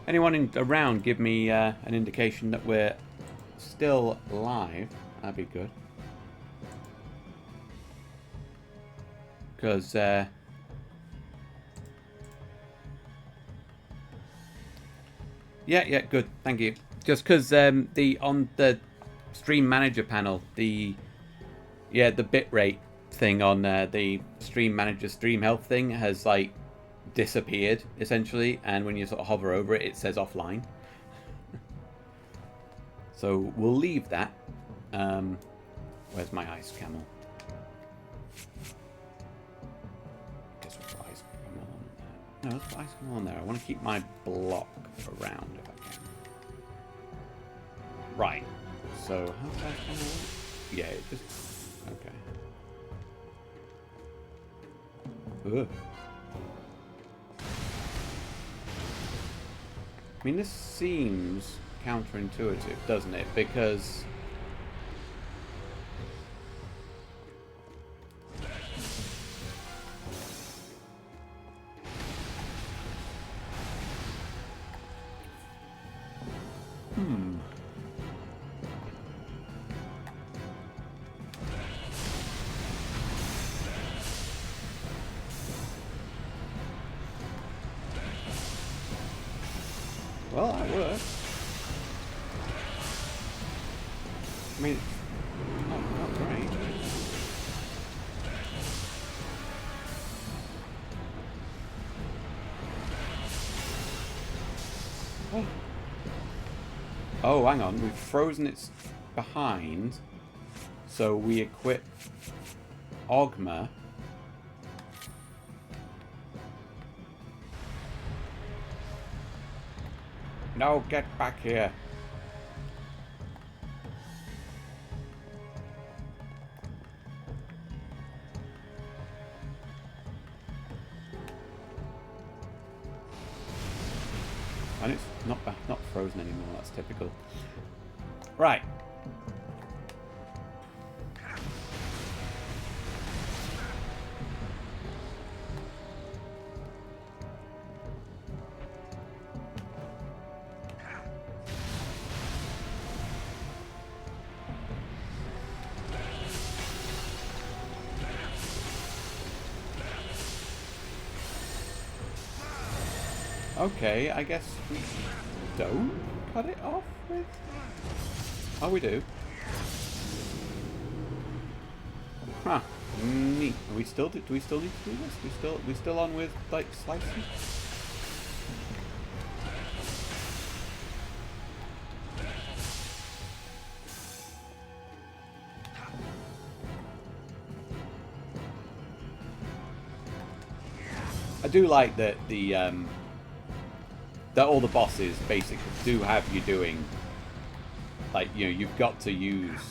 Anyone around give me an indication that we're still live? That'd be good. Because yeah, good. Thank you. Just because on the stream manager panel, the bitrate thing on the stream manager stream health thing has like disappeared essentially, and when you sort of hover over it, it says offline. So we'll leave that. Where's my ice camel? Guess we'll put ice camel on there. No, let's put ice camel on there. I want to keep my block around if I can. Right. So how's ice camel work? Yeah, it just okay. Ugh. I mean, this seems counterintuitive, doesn't it? Because well, that worked. I mean, not great. Oh, hang on. We've frozen its behind. So we equip Ogma. No, get back here. And it's not frozen anymore, that's typical. Right. Okay, I guess we don't cut it off with... Oh, we do. Huh. Neat. Do we still need to do this? We still on with, like, slicing? I do like that that all the bosses basically do have you doing, like, you know, you've got to use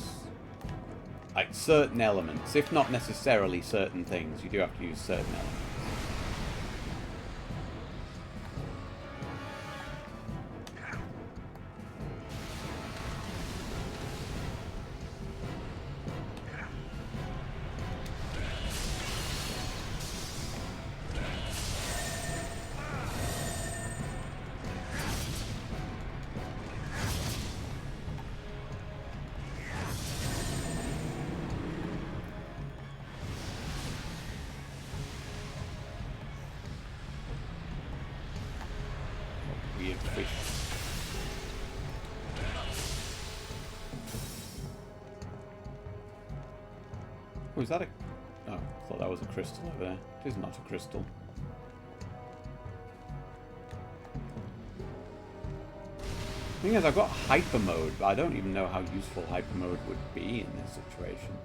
like certain elements, if not necessarily certain things, you do have to use certain elements. Weird fish. Oh, is that a... Oh, I thought that was a crystal over there. It is not a crystal. The thing is, I've got hyper mode, but I don't even know how useful hyper mode would be in this situation.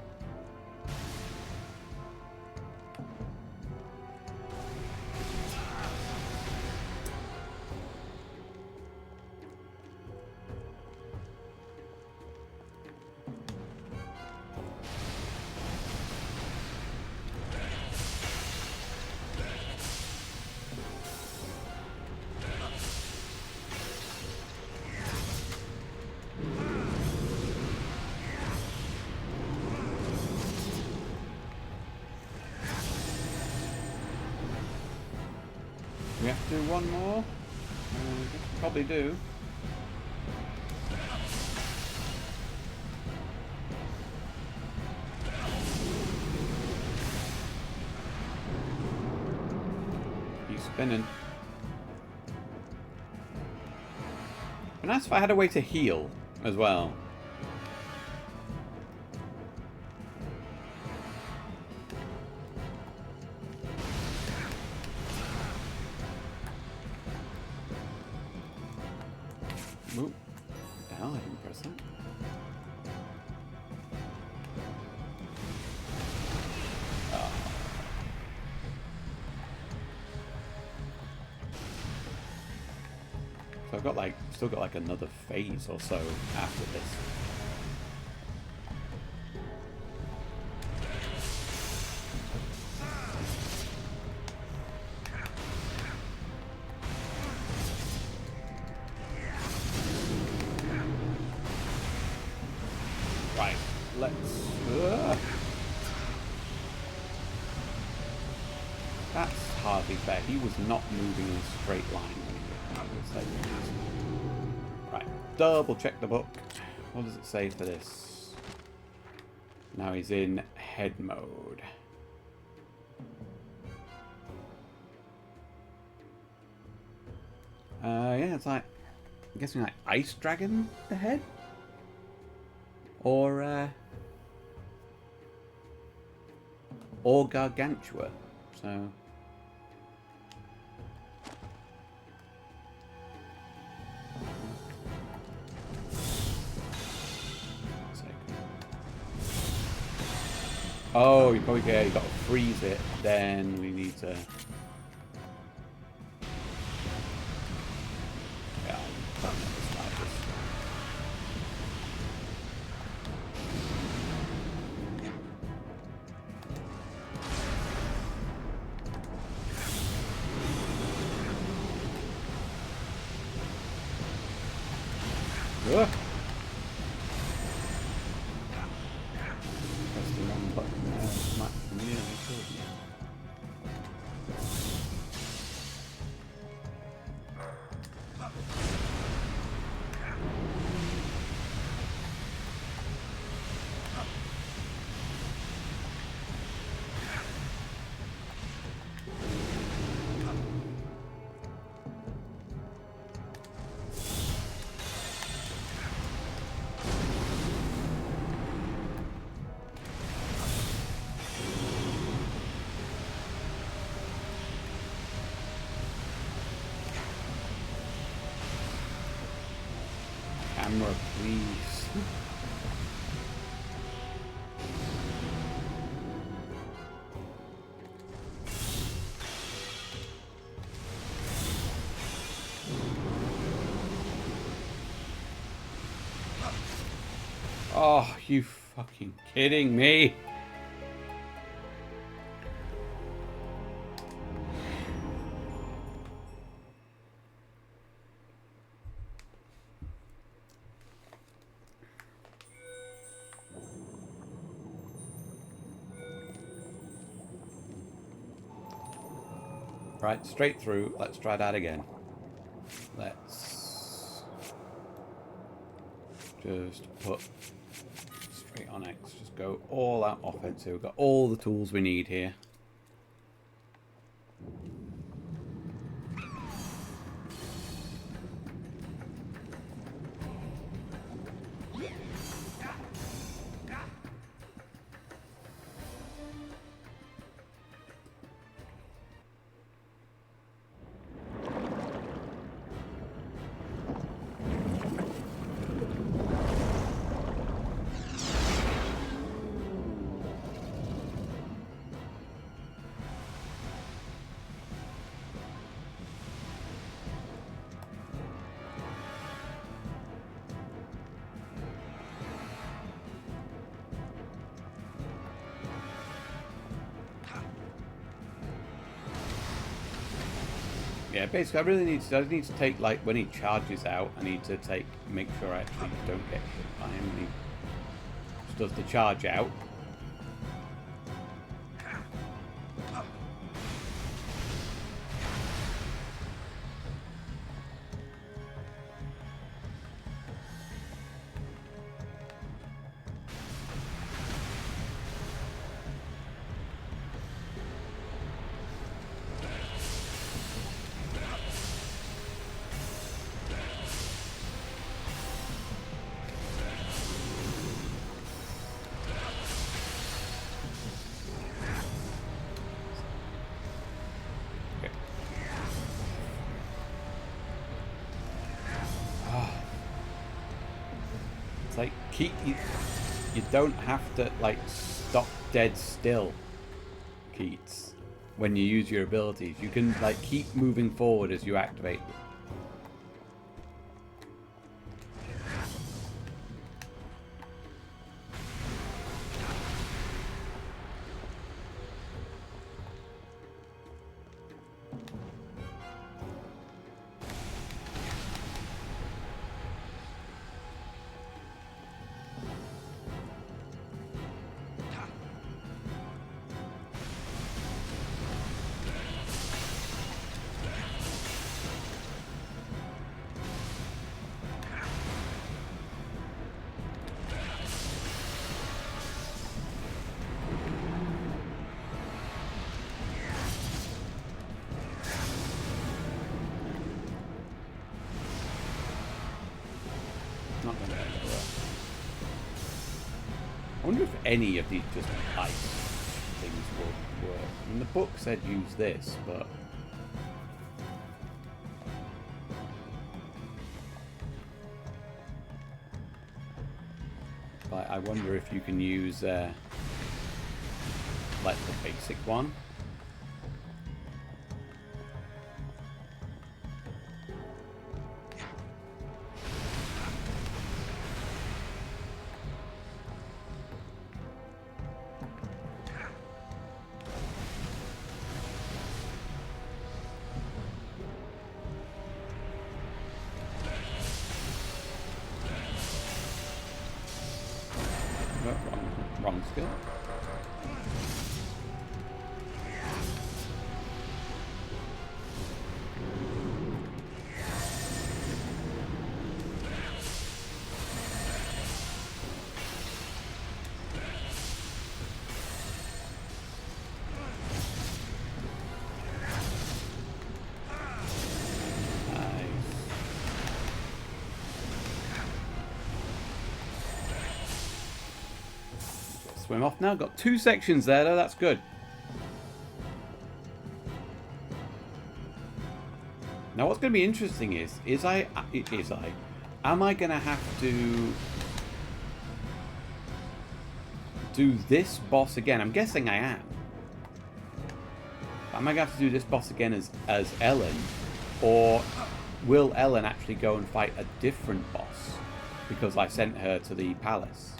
We have to do one more? Probably do. He's spinning. But nice if I had a way to heal as well. Ooh. The hell, I didn't press that. Oh. So I've got like, still got like another phase or so after this. Right, let's... That's hardly fair. He was not moving in a straight line when he was right, double check the book. What does it say for this? Now he's in head mode. Yeah, it's like, I'm guessing like Ice Dragon the head? Or Gargantua. So Oh, you probably you got to freeze it. Then we need to. Yeah, I don't know this like this. Ugh. Press the wrong button there. Might nearly killed me. Camera, please. Oh, you fucking kidding me? Right, straight through. Let's try that again. Let's just put straight on X. Just go all out offensive. We've got all the tools we need here. Yeah, basically, I need to take, like, when he charges out, I need to make sure I actually don't get hit by him when he just does the charge out. Like, you don't have to, like, stop dead still, Keats, when you use your abilities. You can, like, keep moving forward as you activate them. Not gonna work. I wonder if any of these just ice things will work. I mean, the book said use this, but I wonder if you can use like the basic one. Wrong skill. Swim off now. Got 2 sections there, though. That's good. Now, what's going to be interesting is am I going to have to do this boss again? I'm guessing I am. Am I going to have to do this boss again as Ellen, or will Ellen actually go and fight a different boss because I sent her to the palace?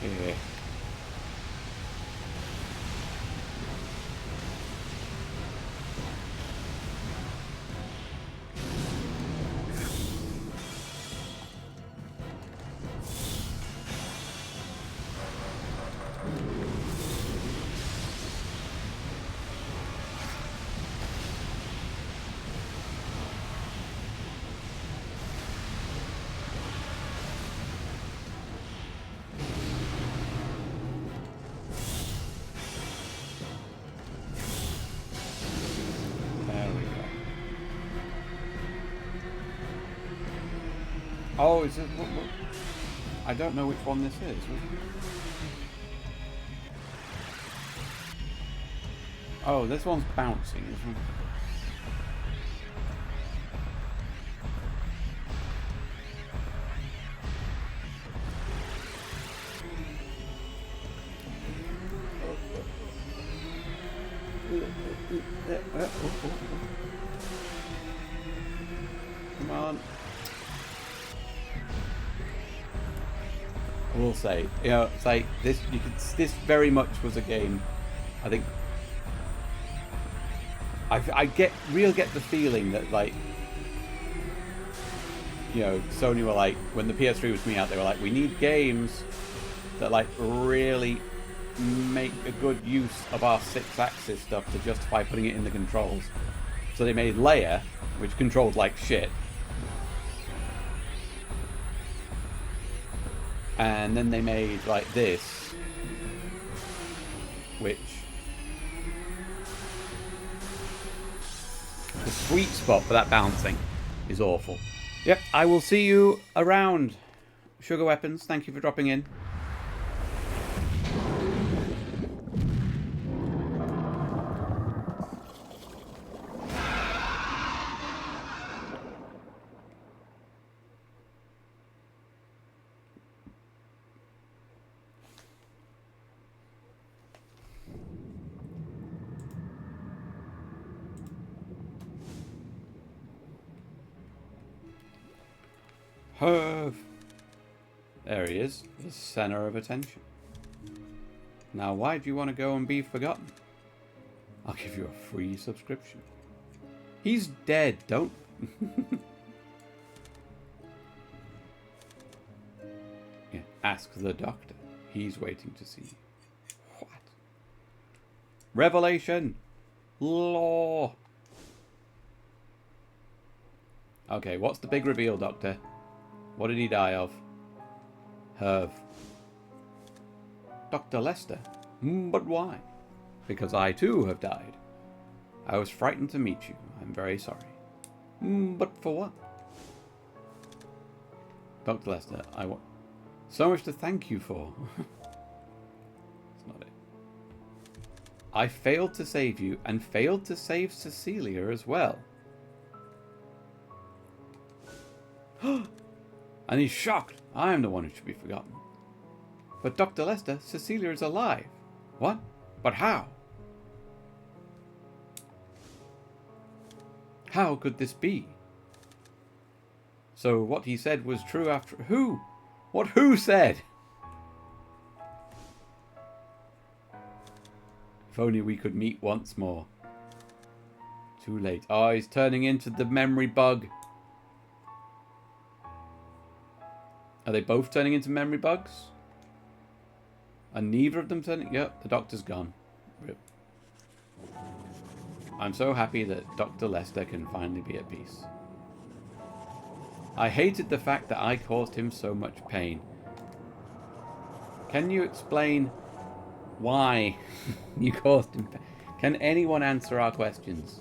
Yeah. Oh, is it? What? I don't know which one this is. Oh, this one's bouncing. This one... Come on. I will say, you know, it's like this. This very much was a game. I think I get the feeling that, like, you know, Sony were like, when the PS3 was coming out, they were like, we need games that like really make a good use of our 6-axis stuff to justify putting it in the controls. So they made Leia, which controlled like shit. And then they made like this, which the sweet spot for that bouncing is awful. Yep, I will see you around. Sugar Weapons, thank you for dropping in. Herv. There he is, the center of attention. Now, why do you want to go and be forgotten? I'll give you a free subscription. He's dead, don't... Yeah, ask the doctor. He's waiting to see you. What? Revelation! Law! Okay, what's the big reveal, Doctor? What did he die of? Herv. Dr. Lester? But why? Because I too have died. I was frightened to meet you. I'm very sorry. But for what? Dr. Lester, I want so much to thank you for. That's not it. I failed to save you and failed to save Cecilia as well. And he's shocked. I am the one who should be forgotten. But Dr. Lester, Cecilia is alive. What? But how? How could this be? So what he said was true after... Who? What who said? If only we could meet once more. Too late. Oh, he's turning into the memory bug. Are they both turning into memory bugs? Are neither of them turning... Yep, the doctor's gone. Rip. I'm so happy that Dr. Lester can finally be at peace. I hated the fact that I caused him so much pain. Can you explain why you caused him pain? Can anyone answer our questions?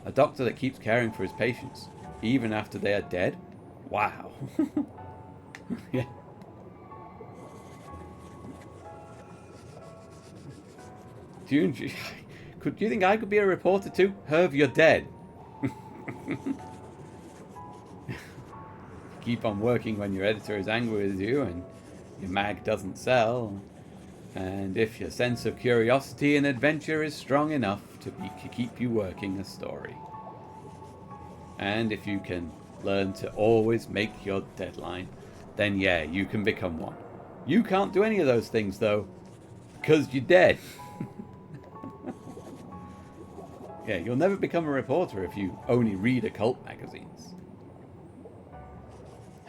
A doctor that keeps caring for his patients, even after they are dead? Wow. Yeah. Do you think I could be a reporter too? Herv, you're dead. Keep on working when your editor is angry with you and your mag doesn't sell. And if your sense of curiosity and adventure is strong enough to keep you working a story. And if you can learn to always make your deadline, then yeah, you can become one. You can't do any of those things though, because you're dead. Yeah, you'll never become a reporter if you only read occult magazines.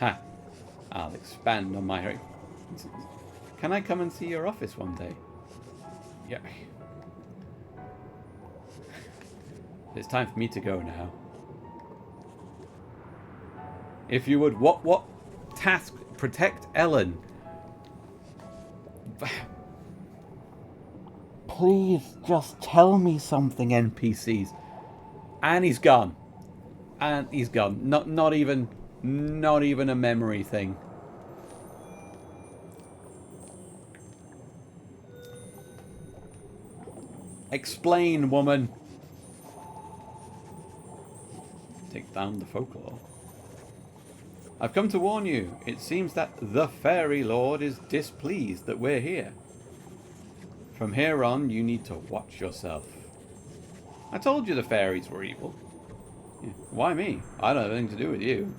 Ha! I'll expand on my... Can I come and see your office one day? Yeah. It's time for me to go now. If you would, what task? Protect Ellen. Please just tell me something, NPCs. And he's gone. And he's gone. Not even a memory thing. Explain, woman. Take down the folklore. I've come to warn you. It seems that the Fairy Lord is displeased that we're here. From here on, you need to watch yourself. I told you the fairies were evil. Yeah. Why me? I don't have anything to do with you.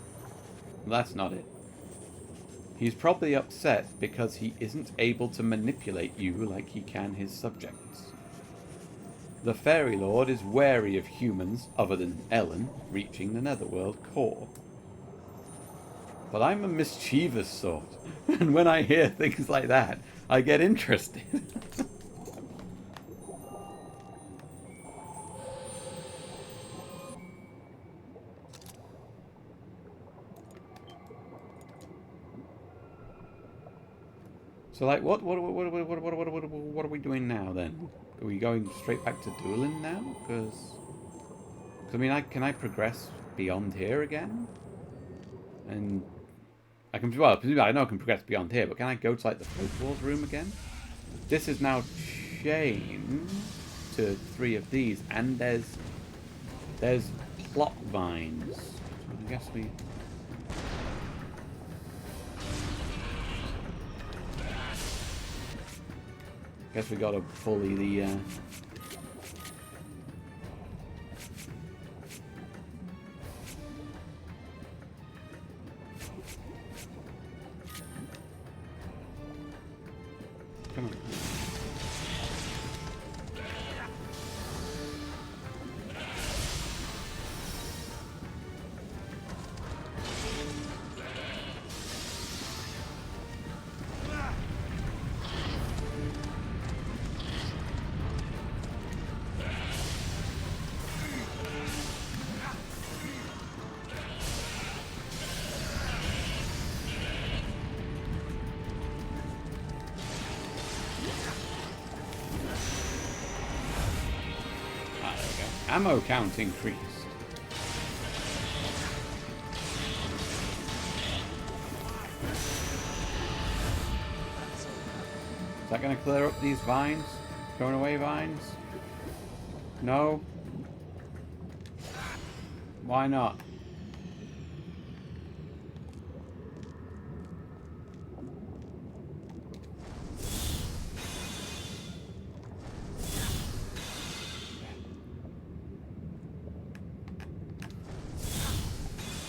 That's not it. He's probably upset because he isn't able to manipulate you like he can his subjects. The Fairy Lord is wary of humans, other than Ellen, reaching the Netherworld core. But I'm a mischievous sort, and when I hear things like that, I get interested. So, like, what are we doing now then? Are we going straight back to dueling now? Because I mean, can I progress beyond here again? And I can, well, I know I can progress beyond here, but can I go to like the Folklore's room again? This is now chained to 3 of these, and there's plot vines. I guess we. Guess we gotta fully the Come on. Ammo count increased. Is that going to clear up these vines? Going away vines? No? Why not?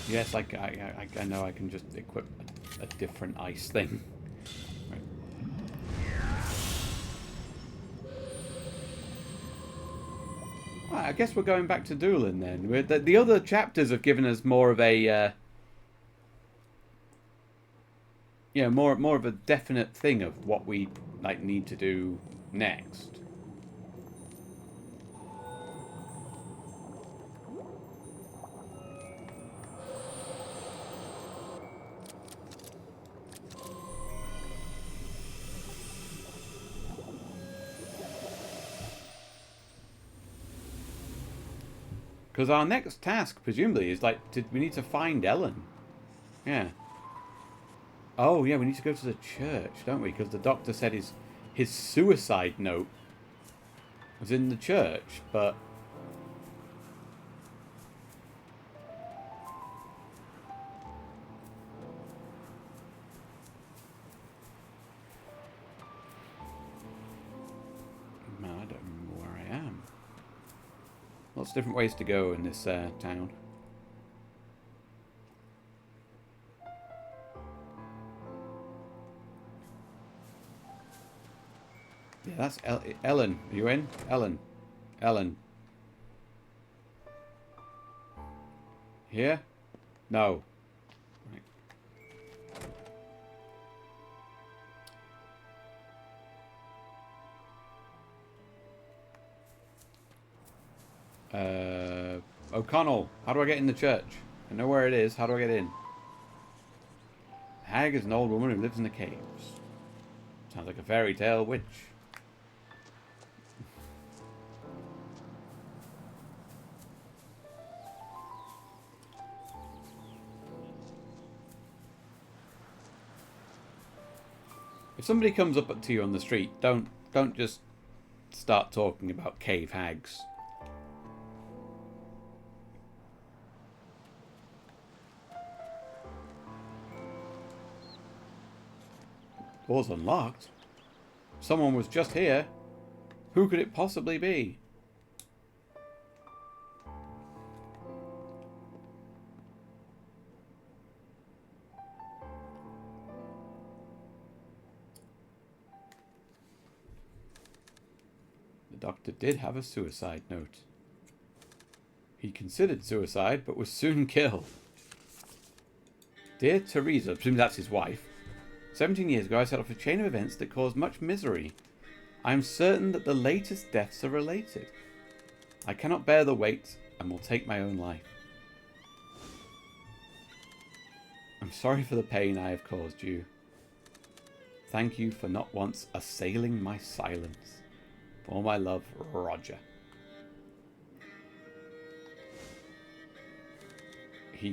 Yes, like I know I can just equip a different ice thing. Right. Right, I guess we're going back to Doolin then. The other chapters have given us more of a, more of a definite thing of what we like need to do next. Because our next task, presumably, is like, we need to find Ellen. Yeah. Oh, yeah, we need to go to the church, don't we? Because the doctor said his suicide note was in the church, but... Man, I don't remember where I am. Lots of different ways to go in this town. Yeah, that's Ellen. Are you in? Ellen. Ellen. Here? No. Right. O'Connell. How do I get in the church? I know where it is. How do I get in? Hag is an old woman who lives in the caves. Sounds like a fairy tale witch. If somebody comes up to you on the street, don't just start talking about cave hags. Door's unlocked. Someone was just here. Who could it possibly be? The doctor did have a suicide note. He considered suicide, but was soon killed. Dear Teresa, I presume that's his wife. 17 years ago, I set off a chain of events that caused much misery. I am certain that the latest deaths are related. I cannot bear the weight and will take my own life. I'm sorry for the pain I have caused you. Thank you for not once assailing my silence. For my love, Roger. He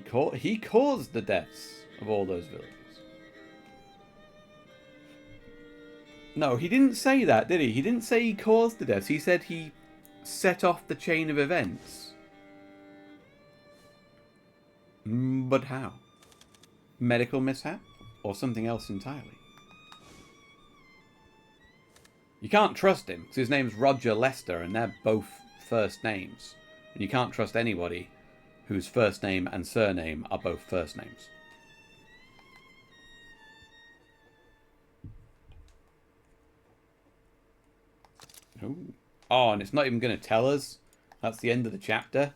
caused the deaths of all those villagers. No, he didn't say that, did he? He didn't say he caused the deaths. He said he set off the chain of events. But how? Medical mishap? Or something else entirely? You can't trust him, because his name's Roger Lester, and they're both first names. And you can't trust anybody whose first name and surname are both first names. Ooh. Oh, and it's not even going to tell us. That's the end of the chapter.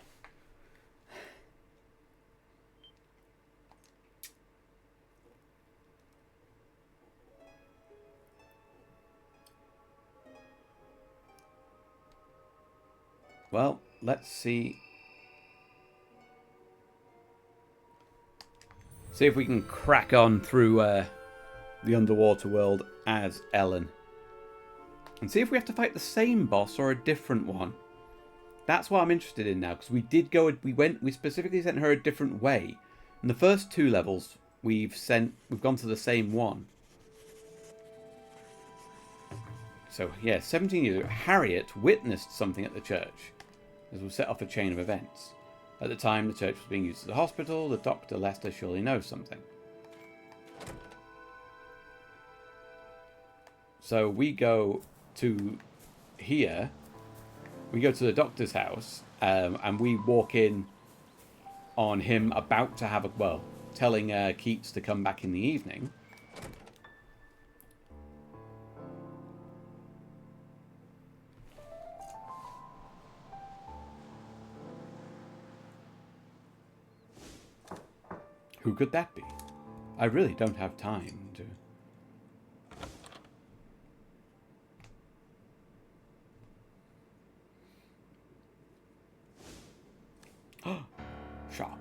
Well, let's see. See if we can crack on through the underwater world as Ellen. And see if we have to fight the same boss or a different one. That's what I'm interested in now, because we specifically sent her a different way. In the first 2 levels, we've gone to the same one. So yeah, 17 years ago, Harriet witnessed something at the church, as will set off a chain of events. At the time, the church was being used as a hospital. The Dr. Lester surely knows something. So we go to here. We go to the doctor's house, and we walk in on him about to have telling Keats to come back in the evening. Who could that be? I really don't have time to... Shock.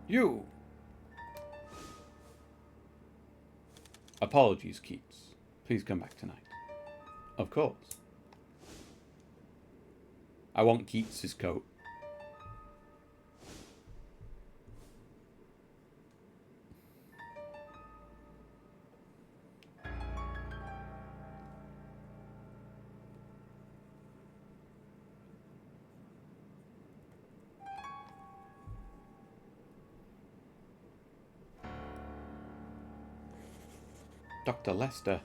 You! Apologies, Keats. Please come back tonight. Of course. I want Keats's coat. Dr. Lester.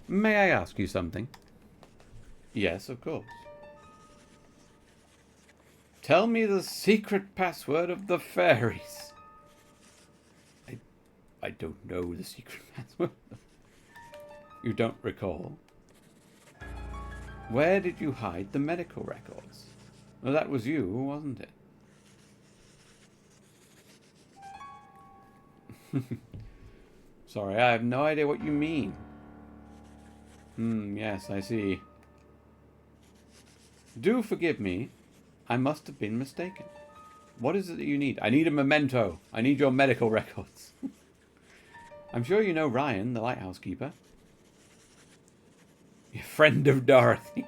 May I ask you something? Yes, of course. Tell me the secret password of the fairies. I don't know the secret password. You don't recall? Where did you hide the medical records? Well, that was you, wasn't it? Sorry, I have no idea what you mean. Yes, I see. Do forgive me. I must have been mistaken. What is it that you need? I need a memento. I need your medical records. I'm sure you know Ryan, the lighthouse keeper. Your friend of Dorothy.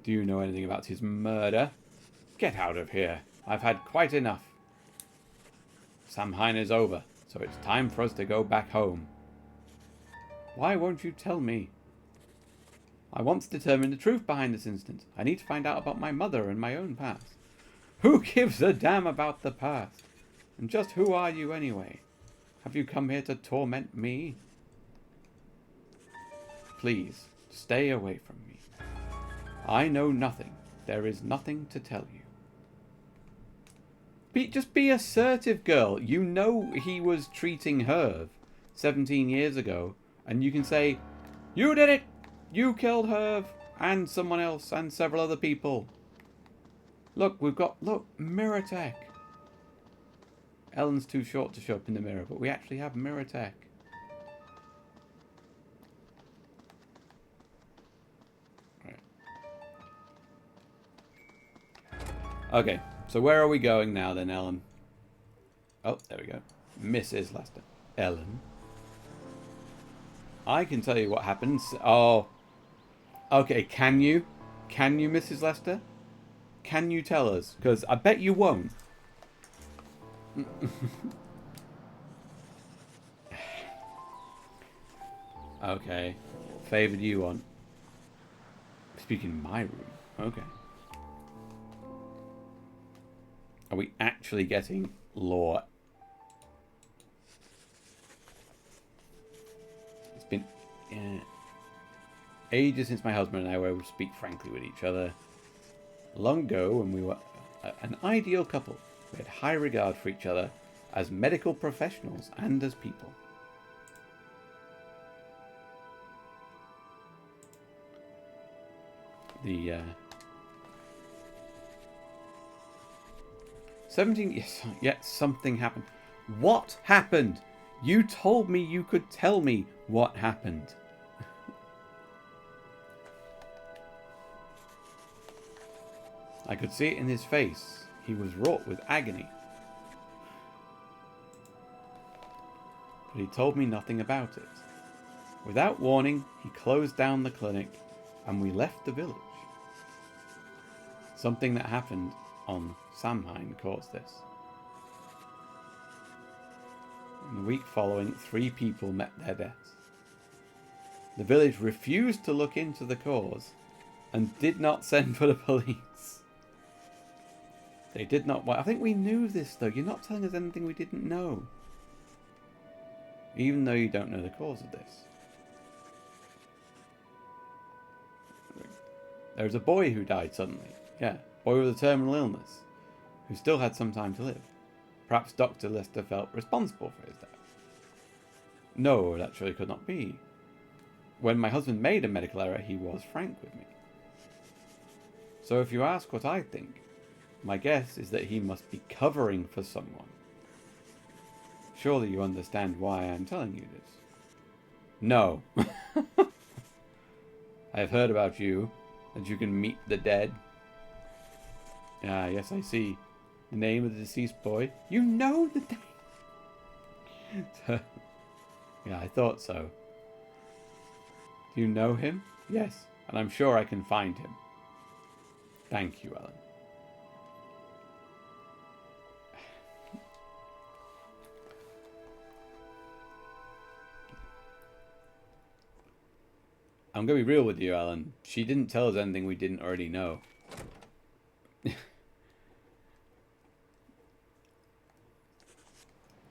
Do you know anything about his murder? Get out of here. I've had quite enough. Samhain is over, so it's time for us to go back home. Why won't you tell me? I want to determine the truth behind this incident. I need to find out about my mother and my own past. Who gives a damn about the past? And just who are you anyway? Have you come here to torment me? Please, stay away from me. I know nothing. There is nothing to tell you. Just be assertive, girl. You know he was treating Herve 17 years ago. And you can say, you did it! You killed Herve! And someone else, and several other people. Look, mirror tech. Ellen's too short to show up in the mirror, but we actually have mirror tech. Right. Okay, so where are we going now then, Ellen? Oh, there we go. Mrs. Lester. Ellen. I can tell you what happens. Oh. Okay, can you? Can you, Mrs. Lester? Can you tell us? Because I bet you won't. Okay. Favor do you want? Speaking in my room. Okay. Are we actually getting lore? It's been ages since my husband and I were able to speak frankly with each other. Long ago, when we were an ideal couple, we had high regard for each other as medical professionals and as people. the 17. Yes, yet something happened. What happened? You told me you could tell me what happened. I could see it in his face. He was wrought with agony. But he told me nothing about it. Without warning, he closed down the clinic, and we left the village. Something that happened on Samhain caused this. In the week following, 3 people met their deaths. The village refused to look into the cause and did not send for the police. They did not. I think we knew this, though. You're not telling us anything we didn't know. Even though you don't know the cause of this. There was a boy who died suddenly. Yeah, boy with a terminal illness, who still had some time to live. Perhaps Dr. Lister felt responsible for his death. No, that surely could not be. When my husband made a medical error, he was frank with me. So if you ask what I think, my guess is that he must be covering for someone. Surely you understand why I'm telling you this. No. I have heard about you, that you can meet the dead. Ah, yes, I see. The name of the deceased boy. You know the name. Yeah, I thought so. Do you know him? Yes, and I'm sure I can find him. Thank you, Ellen. I'm going to be real with you, Alan. She didn't tell us anything we didn't already know.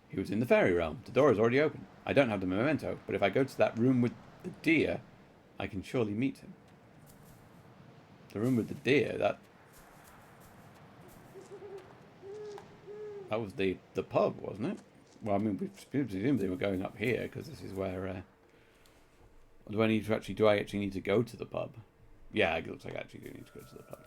He was in the fairy realm. The door is already open. I don't have the memento, but if I go to that room with the deer, I can surely meet him. The room with the deer, that was the pub, wasn't it? Well, I mean, we presumably were going up here, because this is where... do I actually need to go to the pub? Yeah, it looks like I actually do need to go to the pub.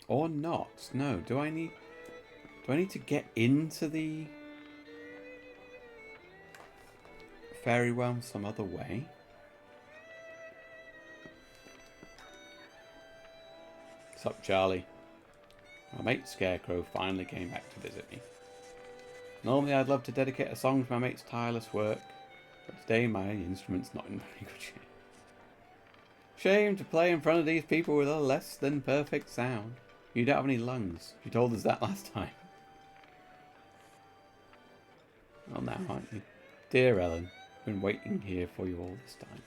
Or not? No. Do I need to get into the fairy realm some other way? What's up, Charlie? My mate Scarecrow finally came back to visit me. Normally I'd love to dedicate a song to my mate's tireless work, but today my instrument's not in very good shape. Shame to play in front of these people with a less than perfect sound. You don't have any lungs. You told us that last time. Well, now, aren't you? Dear Ellen, I've been waiting here for you all this time.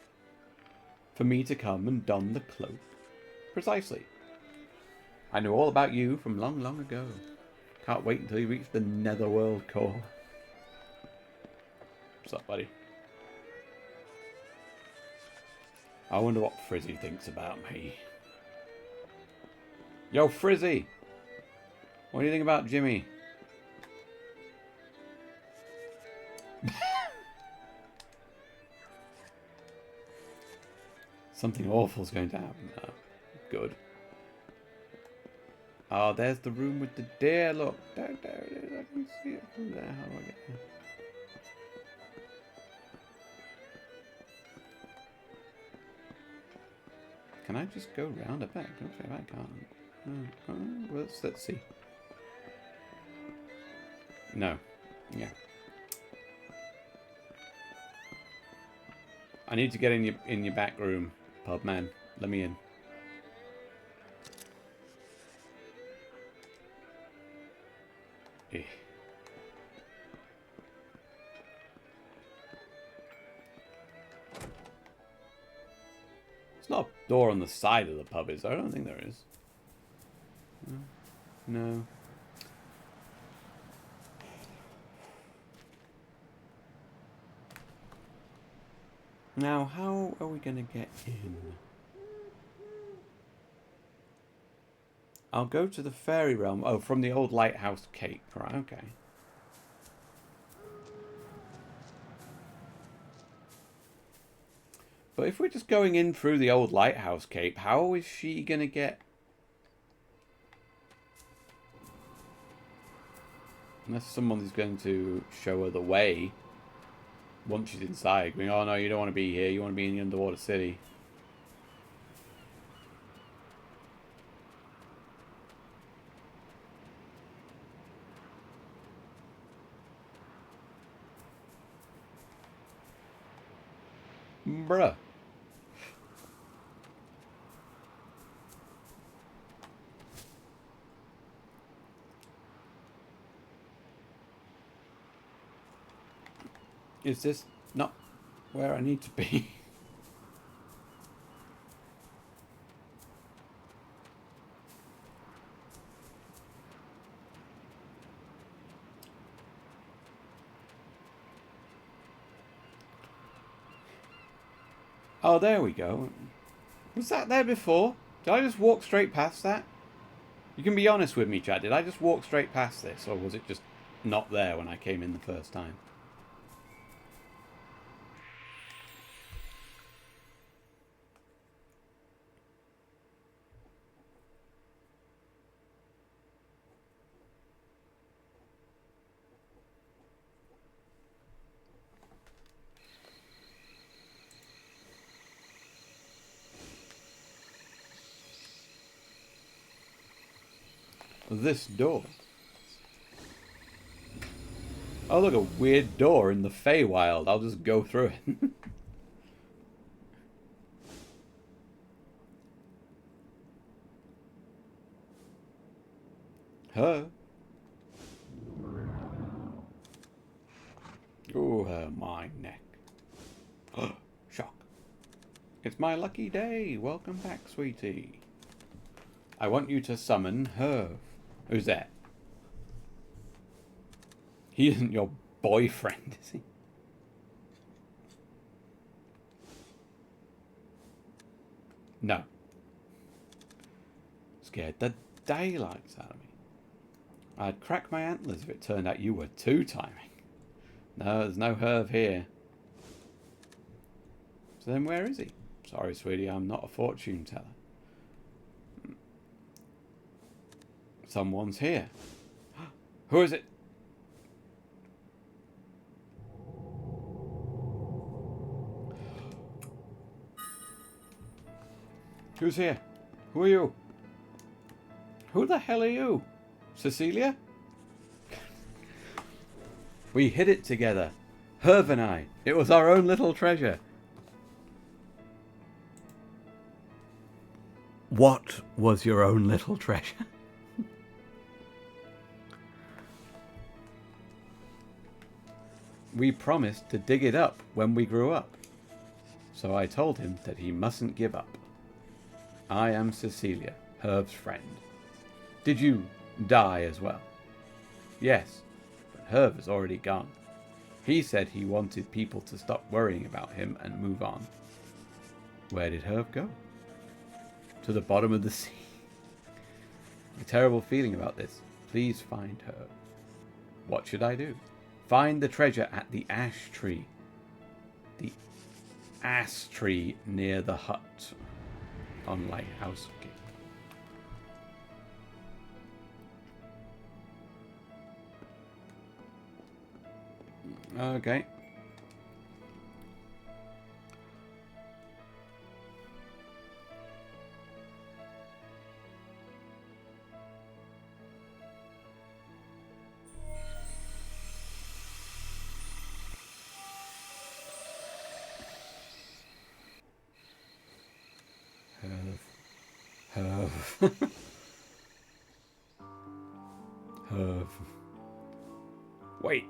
For me to come and don the cloak. Precisely. I knew all about you from long, long ago. Can't wait until you reach the Netherworld core. What's up, buddy? I wonder what Frizzy thinks about me. Yo, Frizzy! What do you think about Jimmy? Something awful's going to happen now. Good. Oh, there's the room with the deer. Look, there it is. I can see it from there. How do I get there? Can I just go round it back? Okay, I can't. Well, let's see. No. Yeah. I need to get in your back room, pub man. Let me in. Eh. It's not a door on the side of the pub, is there? I don't think there is. No. Now, how are we going to get in? I'll go to the fairy realm. Oh, from the old lighthouse cape. Right, okay. But if we're just going in through the old lighthouse cape, how is she going to get... Unless someone's going to show her the way once she's inside. Going, oh no, you don't want to be here. You want to be in the underwater city. Bruh. Is this not where I need to be? Oh, there we go. Was that there before? Did I just walk straight past that? You can be honest with me, Chad. Did I just walk straight past this? Or was it just not there when I came in the first time? This door. Oh, look, a weird door in the Feywild. I'll just go through it. Huh? Oh, my neck. Shock. It's my lucky day. Welcome back, sweetie. I want you to summon her. Who's that? He isn't your boyfriend, is he? No. Scared the daylights out of me. I'd crack my antlers if it turned out you were two-timing. No, there's no Herb here. So then where is he? Sorry, sweetie, I'm not a fortune teller. Someone's here. Who is it? Who's here? Who are you? Who the hell are you? Cecilia? We hid it together. Herb and I. It was our own little treasure. What was your own little treasure? We promised to dig it up when we grew up. So I told him that he mustn't give up. I am Cecilia, Herb's friend. Did you die as well? Yes, but Herb is already gone. He said he wanted people to stop worrying about him and move on. Where did Herb go? To the bottom of the sea. A terrible feeling about this. Please find Herb. What should I do? Find the treasure at the ash tree. The ash tree near the hut on Lighthouse Gate. Okay. Herb. Wait.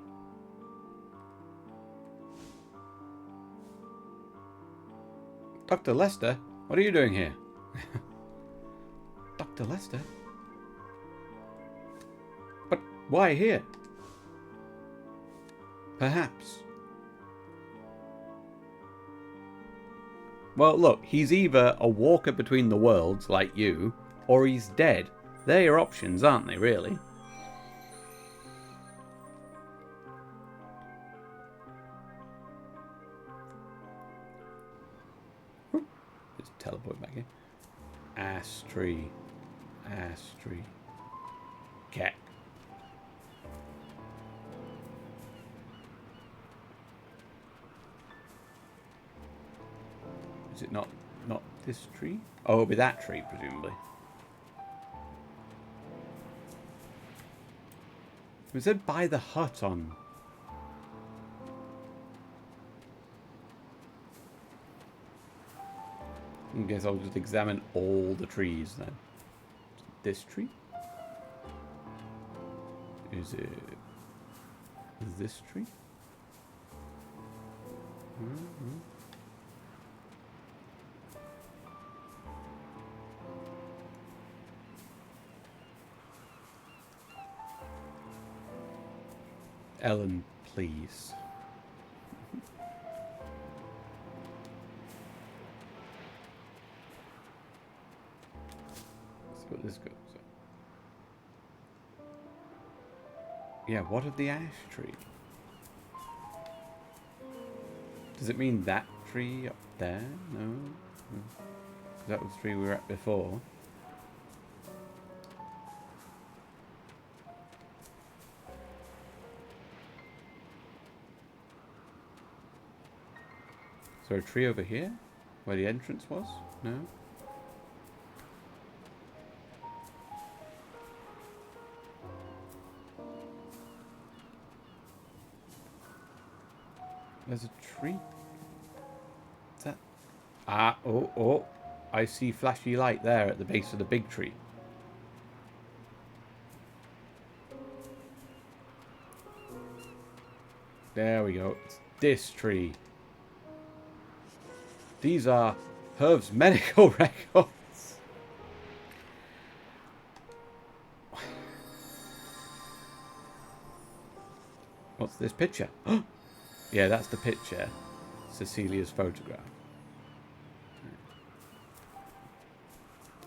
Dr. Lester? What are you doing here? Dr. Lester? Why here? Perhaps. Well, look, he's either a walker between the worlds, like you, or he's dead. They're your options, aren't they, really? Just teleport back here. Ash tree. Ash tree. Cat. Is it not this tree? Oh, it'll be that tree, presumably. It said by the hut on. I guess I'll just examine all the trees then. This tree? Is it this tree? Mm-hmm. Ellen, please. Let's see what this goes. Yeah, what of the ash tree? Does it mean that tree up there? No. No. That was the tree we were at before. Is there a tree over here? Where the entrance was? No? There's a tree. Is that... Ah, oh. I see flashy light there at the base of the big tree. There we go. It's this tree. These are Herv's medical records. What's this picture? Yeah, that's the picture. Cecilia's photograph.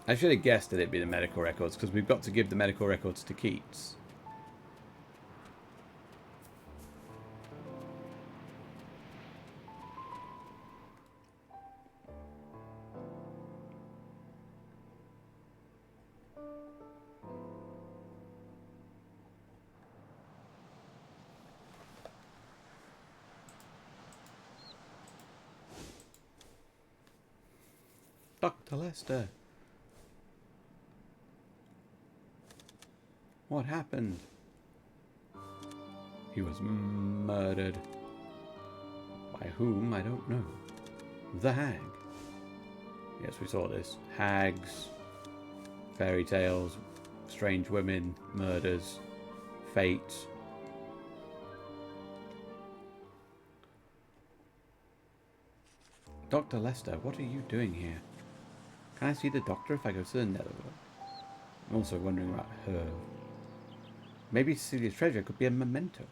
I should have guessed that it'd be the medical records, because we've got to give the medical records to Keats. Dr. Lester. What happened? He was murdered. By whom, I don't know. The hag. Yes, we saw this. Hags, fairy tales, strange women, murders, fate. Dr. Lester, what are you doing here? Can I see the doctor if I go to the Netherworld? I'm also wondering about her. Maybe Cecilia's treasure could be a memento.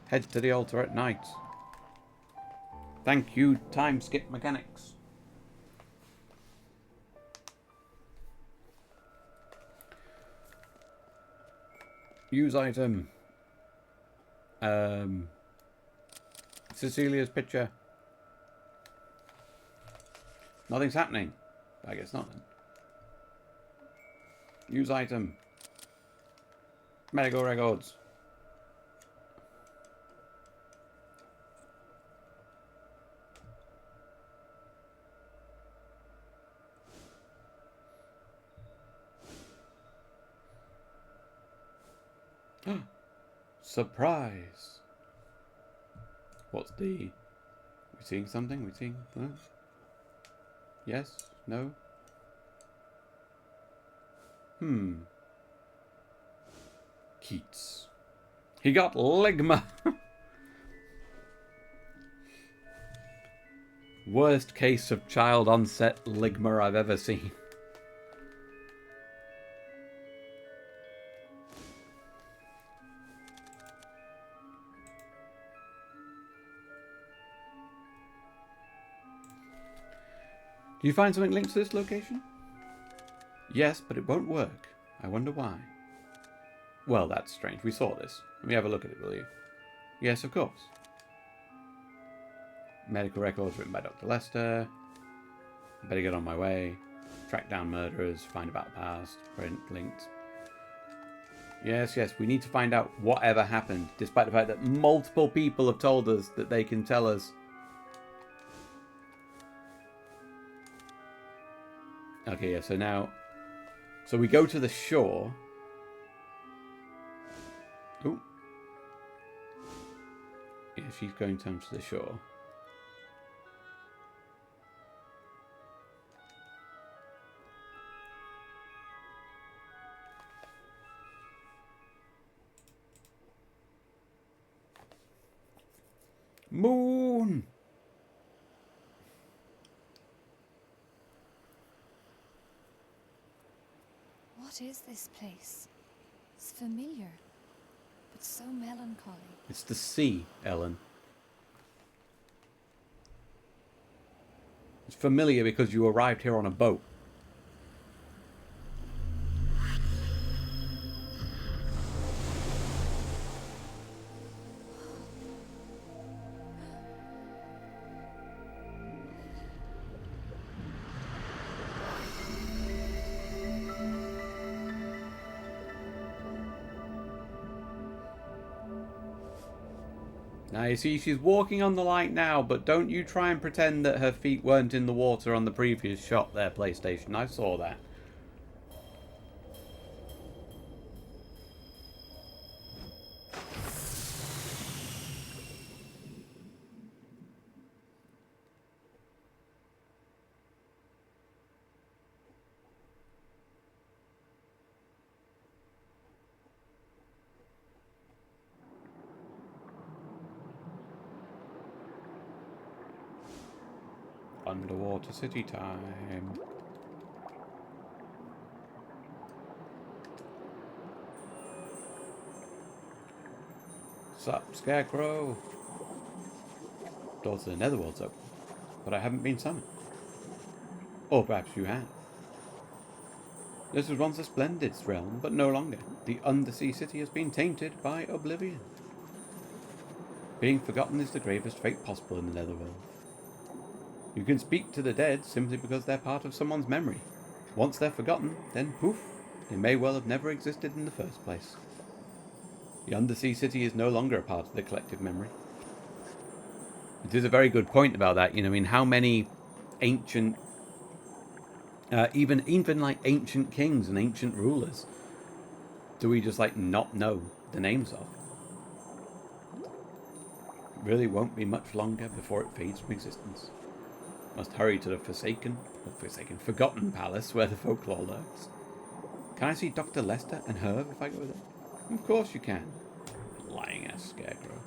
Head to the altar at night. Thank you, time skip mechanics. Use item. Cecilia's picture. Nothing's happening. I guess not then. Use item. Medical records. Surprise. What's the... We seeing something? We seeing... Huh? Yes? No? Keats. He got ligma. Worst case of child onset ligma I've ever seen. Do you find something linked to this location? Yes, but it won't work. I wonder why. Well, that's strange. We saw this. Let me have a look at it, will you? Yes, of course. Medical records written by Dr. Lester. Better get on my way. Track down murderers. Find about the past. Print linked. Yes, we need to find out whatever happened, despite the fact that multiple people have told us that they can tell us. Okay, yeah, so now... So we go to the shore. Ooh. Yeah, she's going down to the shore. Moon! What is this place? It's familiar, but so melancholy. It's the sea, Ellen. It's familiar because you arrived here on a boat. Now you see she's walking on the light now, but don't you try and pretend that her feet weren't in the water on the previous shot there, PlayStation. I saw that. Underwater city time. Sup, Scarecrow? Door to the Netherworld's open, but I haven't been summoned. Or perhaps you have. This was once a splendid realm, but no longer. The undersea city has been tainted by oblivion. Being forgotten is the gravest fate possible in the Netherworld. You can speak to the dead simply because they're part of someone's memory. Once they're forgotten, then poof, they may well have never existed in the first place. The undersea city is no longer a part of the collective memory. It is a very good point about that. You know, I mean, how many ancient, even like ancient kings and ancient rulers, do we just like not know the names of? It really won't be much longer before it fades from existence. Must hurry to the forgotten palace where the folklore lurks. Can I see Dr. Lester and Herb if I go there? Of course you can. Lying ass Scarecrow.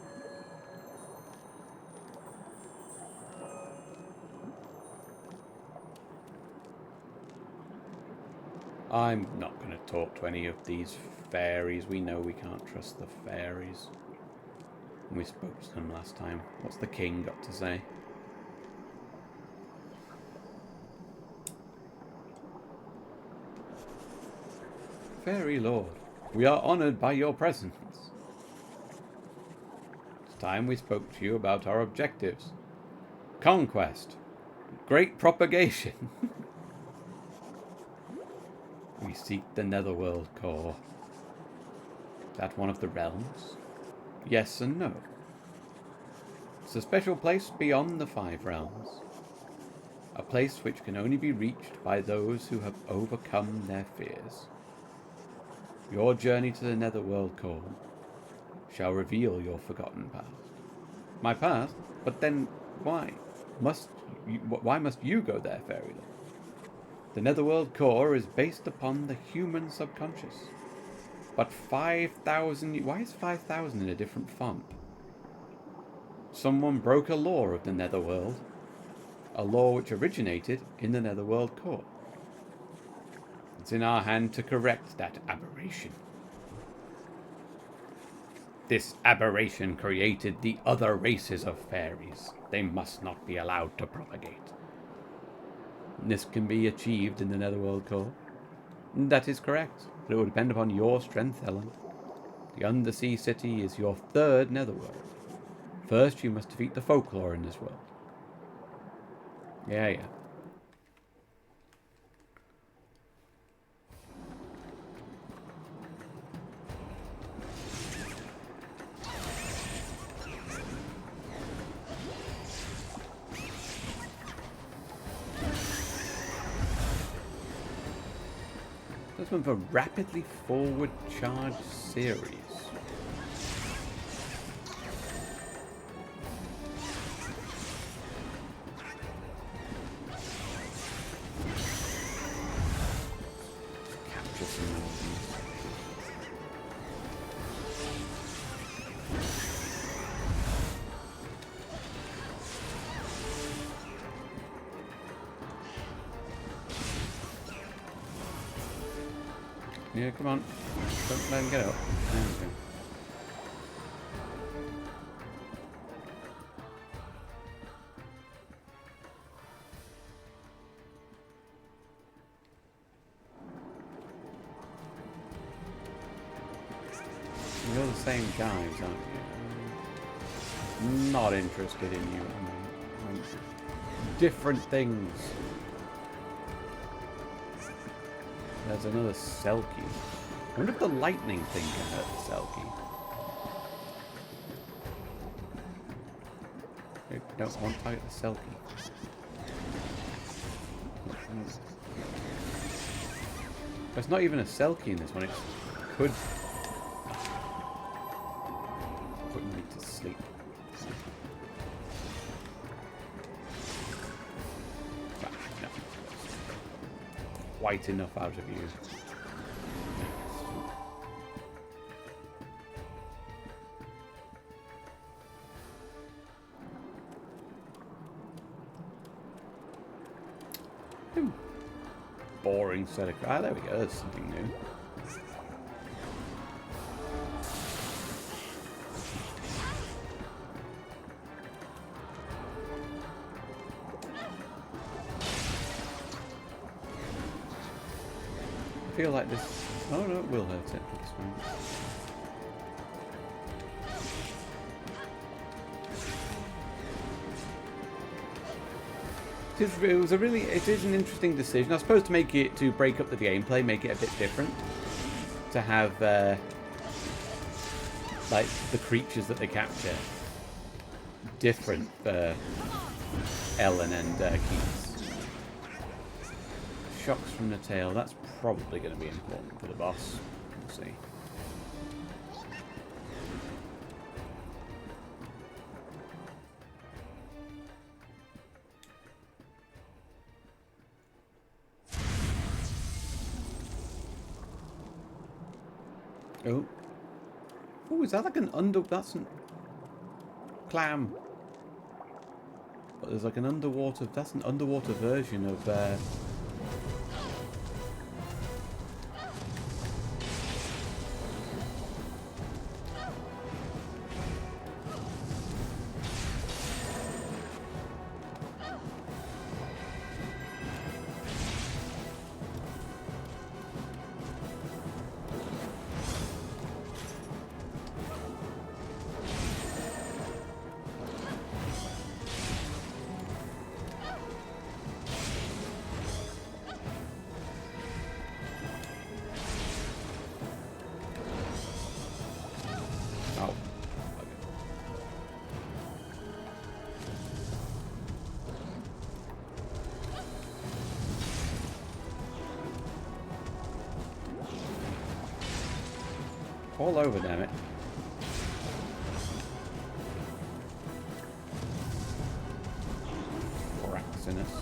I'm not going to talk to any of these fairies. We know we can't trust the fairies. We spoke to them last time. What's the king got to say? Fairy Lord, we are honoured by your presence. It's time we spoke to you about our objectives. Conquest. Great propagation. We seek the Netherworld core. That one of the realms? Yes and no. It's a special place beyond the 5 realms. A place which can only be reached by those who have overcome their fears. Your journey to the Netherworld core shall reveal your forgotten past. My past? But then why? Why must you go there, Fairy Lord? The Netherworld core is based upon the human subconscious. But 5,000... Why is 5,000 in a different font? Someone broke a law of the Netherworld. A law which originated in the Netherworld core. It's in our hand to correct that aberration. This aberration created the other races of fairies. They must not be allowed to propagate. This can be achieved in the Netherworld core. That is correct, but it will depend upon your strength, Helen. The Undersea City is your third Netherworld. First, you must defeat the Folklore in this world. Yeah. This one's a rapidly forward charge series. Capture some more of these. Yeah, come on. Don't let him get up. There we go. You're the same guys, aren't you? Not interested in you. I'm different things. There's another Selkie. I wonder if the lightning thing can hurt the Selkie. I don't want to fight the Selkie. There's not even a Selkie in this one. It could put me to sleep. But no. Quite enough out of you. Boring set of... Ah, there we go. There's something new. I feel like this... Oh no, it will hurt it. That's fine. It is an interesting decision. I suppose to break up the gameplay, make it a bit different. To have like the creatures that they capture different for Ellen and Keith. Shocks from the tail. That's probably going to be important for the boss. We'll see. Oh. Oh, is that like an that's an clam. But there's like an underwater, that's an underwater version of all over, damn it. Fraxinus.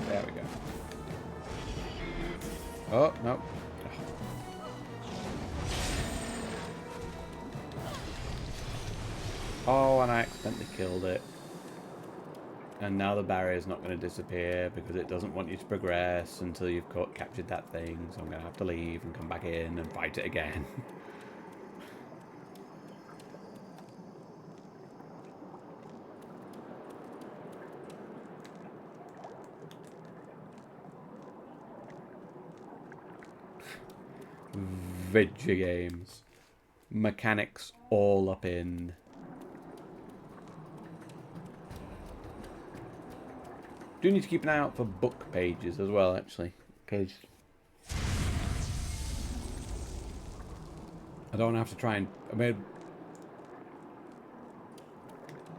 There we go. Oh, no. Oh, and I accidentally killed it. And now the barrier is not going to disappear because it doesn't want you to progress until you've captured that thing. So I'm going to have to leave and come back in and fight it again. Video games. Mechanics all up in. Do need to keep an eye out for book pages as well, actually, because I don't have to try and. I mean,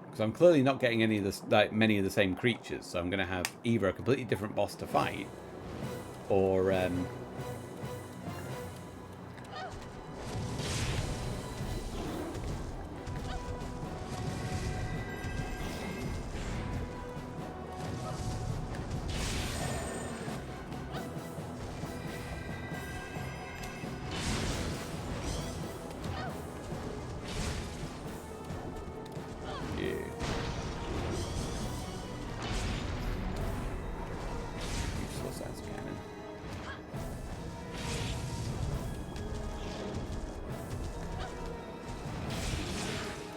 because I'm clearly not getting any of this, like many of the same creatures, so I'm going to have either a completely different boss to fight, or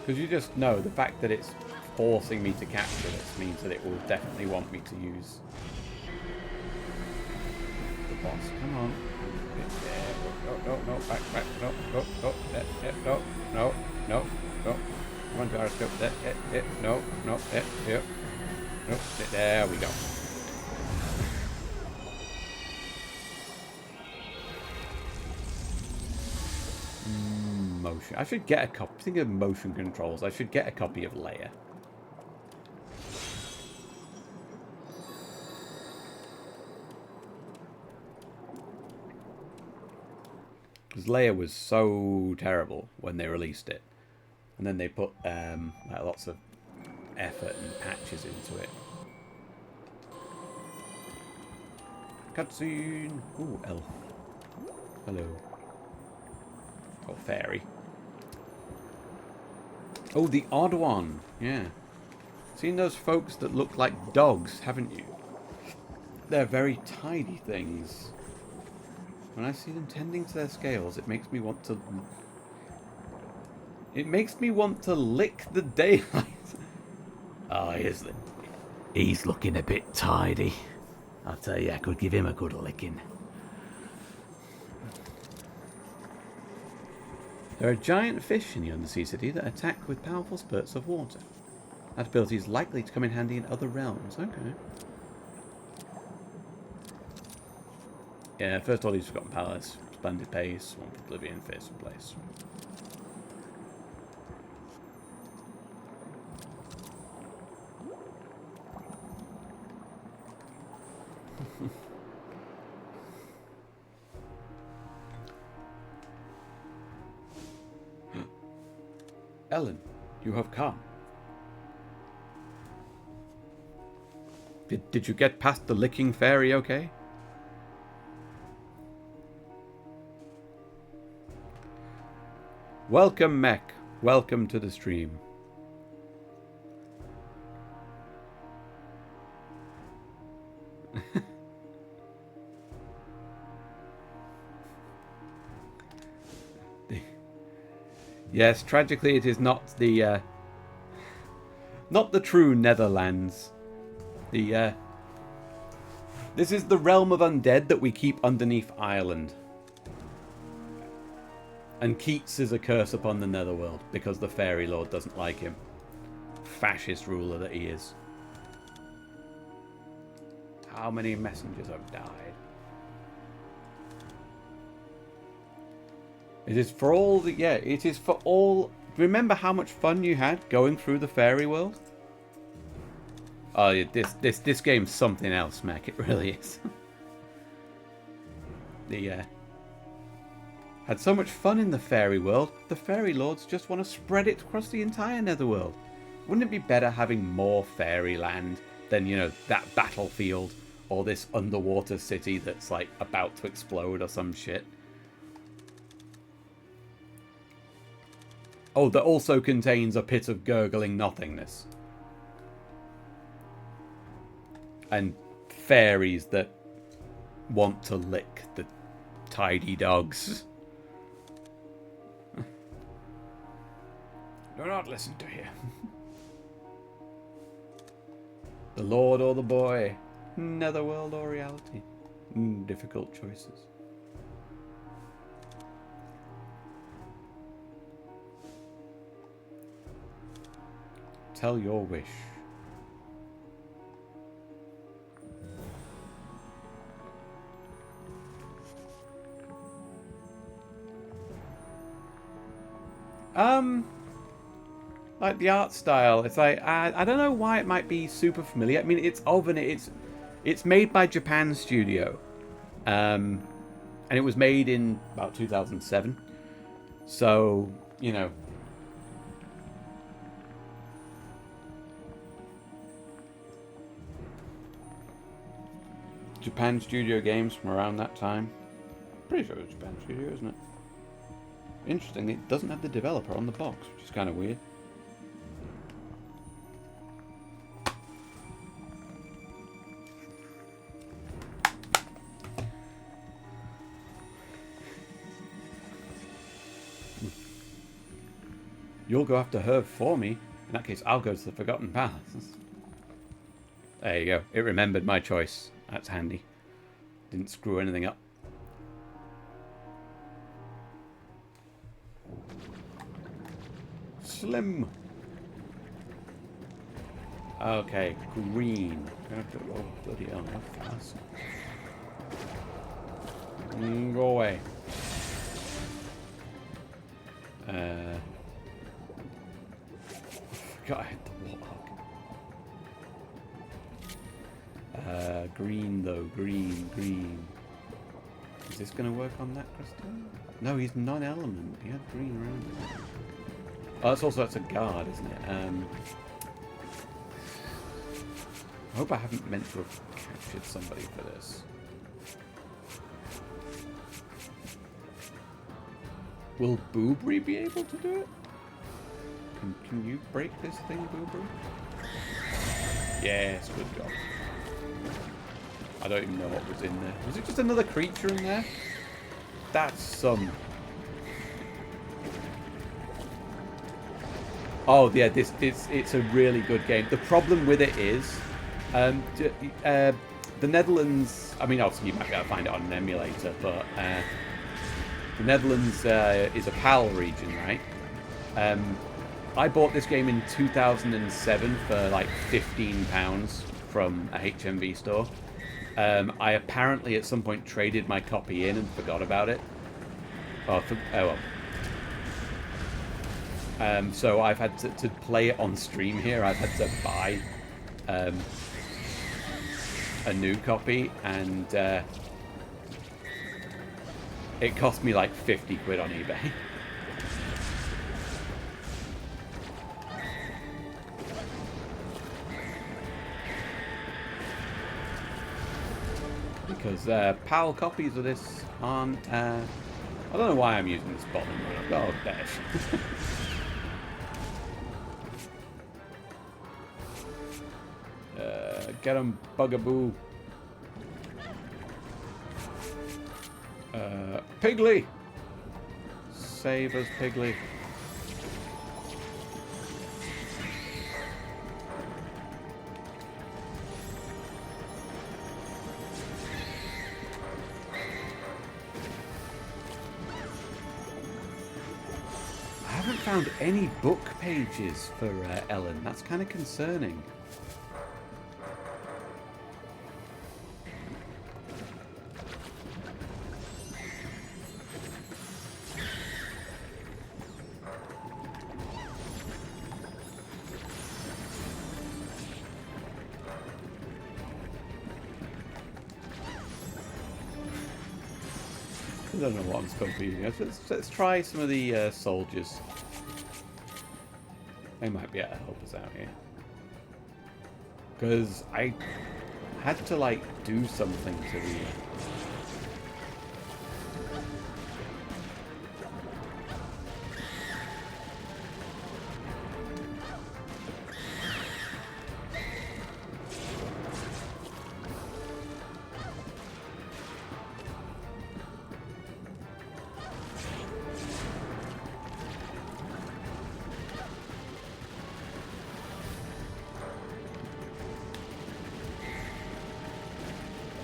because you just know the fact that it's forcing me to capture this means that it will definitely want me to use the boss. Come on. No, back, no, no. Come on, gyroscope. No, there we go. Motion. I should get a copy. Think of motion controls. I should get a copy of Leia. Because Leia was so terrible when they released it, and then they put like lots of effort and patches into it. Cutscene. Ooh, elf. Hello. Oh, fairy. Oh, the odd one. Yeah. Seen those folks that look like dogs, haven't you? They're very tidy things. When I see them tending to their scales, it makes me want to... It makes me want to lick the daylight. Oh, he's looking a bit tidy. I'll tell you, I could give him a good licking. There are giant fish in the undersea city that attack with powerful spurts of water. That ability is likely to come in handy in other realms. Okay. Yeah, First Order's Forgotten Palace, Splendid Pace, Swamp Oblivion, Fearsome Place. Ellen, you have come. Did you get past the licking fairy okay? Welcome, Mech. Welcome to the stream. Yes, tragically it is not the true Netherlands. This is the realm of undead that we keep underneath Ireland. And Keats is a curse upon the Netherworld because the Fairy Lord doesn't like him. Fascist ruler that he is. How many messengers have died? It is for all the... Yeah, it is for all... Remember how much fun you had going through the fairy world? Oh, yeah, this game's something else, Mac. It really is. Had so much fun in the fairy world, the fairy lords just want to spread it across the entire Netherworld. Wouldn't it be better having more fairyland than, you know, that battlefield or this underwater city that's, like, about to explode or some shit? Oh, that also contains a pit of gurgling nothingness. And fairies that want to lick the tidy dogs. Do not listen to him. The Lord or the boy. Netherworld or reality. Difficult choices. tell your wish. Like the art style, it's like I don't know why it might be super familiar. I mean, it's made by Japan Studio, and it was made in about 2007. So you know, Japan Studio games from around that time. Pretty sure it was Japan Studio, isn't it? Interesting, it doesn't have the developer on the box, which is kind of weird. You'll go after her for me. In that case, I'll go to the Forgotten Palace. There you go. It remembered my choice. That's handy. Didn't screw anything up. Slim. Okay, green. Oh, bloody hell, how fast. Go away. God, I hit the warlock. Green though, green. Is this gonna work on that crystal? No, he's non-element. He had green around him. Oh, that's a guard, isn't it? I hope I haven't meant to have captured somebody for this. Will Boobry be able to do it? Can you break this thing, Boobry? Yes, good job. I don't even know what was in there. Was it just another creature in there? That's some... Oh yeah, it's a really good game. The problem with it is, the Netherlands. I mean, obviously you might be able to find it on an emulator, but the Netherlands is a PAL region, right? I bought this game in 2007 for like £15 from a HMV store. I apparently at some point traded my copy in and forgot about it. Oh well. So I've had to play it on stream here. I've had to buy a new copy, and it cost me like 50 quid on eBay. Because PAL copies of this aren't... I don't know why I'm using this bottom one. Oh, dash. Get him, Bugaboo. Piggly! Save us, Piggly. I haven't found any book pages for Ellen. That's kind of concerning. I don't know what I'm supposed to be using. Let's try some of the soldiers. They might be able to help us out here. Because I had to, like, do something to the...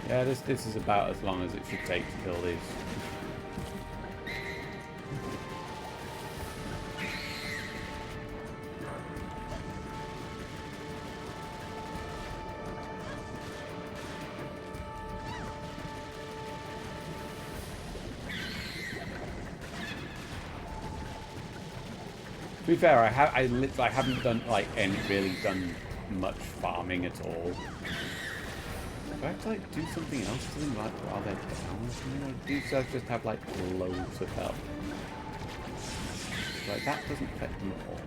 Yeah, this is about as long as it should take to kill these. be fair, I haven't done like really done much farming at all. Do I have to like do something else to them like while they're down or something? Like, do so just have like loads of health. Like that doesn't affect them at all.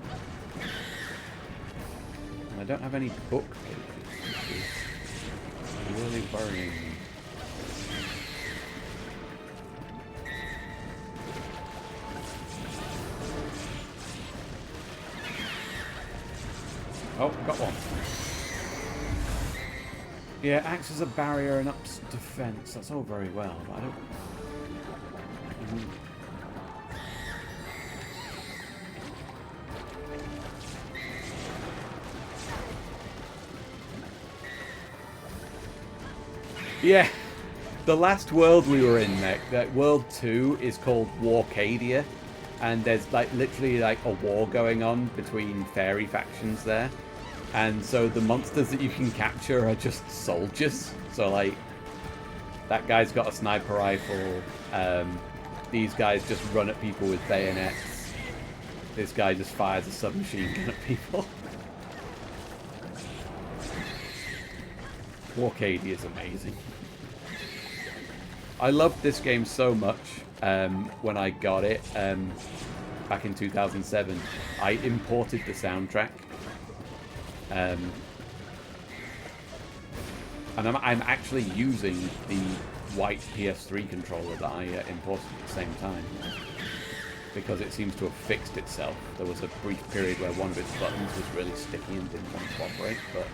And I don't have any book pages, which is really worrying me. Oh, got one. Yeah, acts as a barrier and ups defense. That's all very well, but I don't... Yeah, the last world we were in, that world 2 is called Warcadia, and there's like literally like a war going on between fairy factions there, and so the monsters that you can capture are just soldiers. So like that guy's got a sniper rifle, these guys just run at people with bayonets, this guy just fires a submachine gun at people. Warcadia is amazing. I loved this game so much when I got it back in 2007. I imported the soundtrack. And I'm actually using the white PS3 controller that I imported at the same time. Because it seems to have fixed itself. There was a brief period where one of its buttons was really sticky and didn't want to cooperate, but...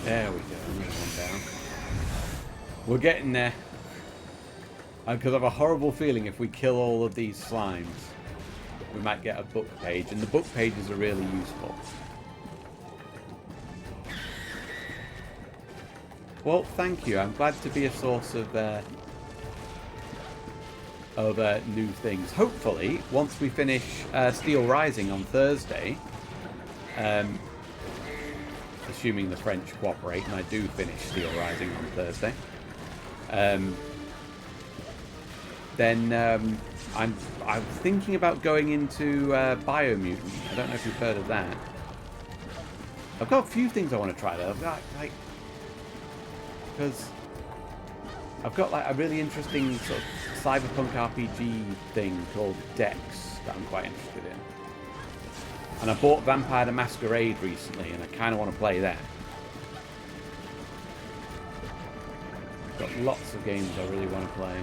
There we go, another one down. We're getting there. Because I have a horrible feeling if we kill all of these slimes, we might get a book page, and the book pages are really useful. Well, thank you. I'm glad to be a source of new things. Hopefully, once we finish Steel Rising on Thursday, assuming the French cooperate, and I do finish Steel Rising on Thursday, then I'm thinking about going into Biomutant. I don't know if you've heard of that. I've got a few things I want to try though. I've got because I've got like a really interesting sort of cyberpunk RPG thing called Dex that I'm quite interested in. And I bought Vampire the Masquerade recently, and I kind of want to play that. Got lots of games I really want to play.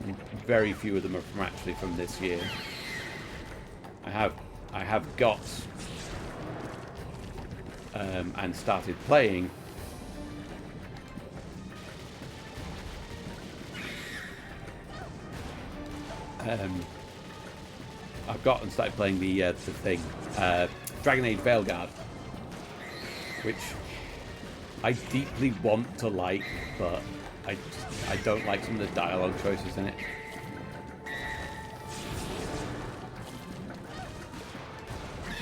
And very few of them are actually from this year. I have got and started playing I've got and started playing the thing, Dragon Age Veilguard, which I deeply want to like, but I don't like some of the dialogue choices in it.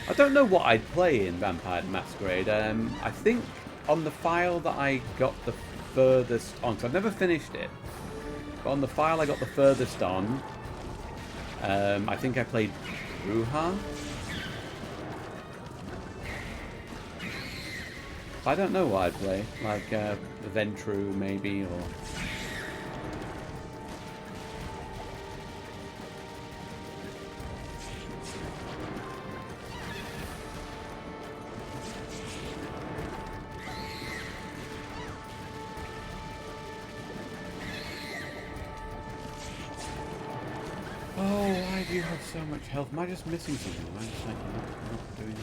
I don't know what I'd play in Vampire the Masquerade. I think on the file that I got the furthest on, so I've never finished it, but on the file I got the furthest on, I think I played Ruha. I don't know what I'd play, like Ventru maybe, or... You have so much health. Am I just missing something? Am I just like not doing it?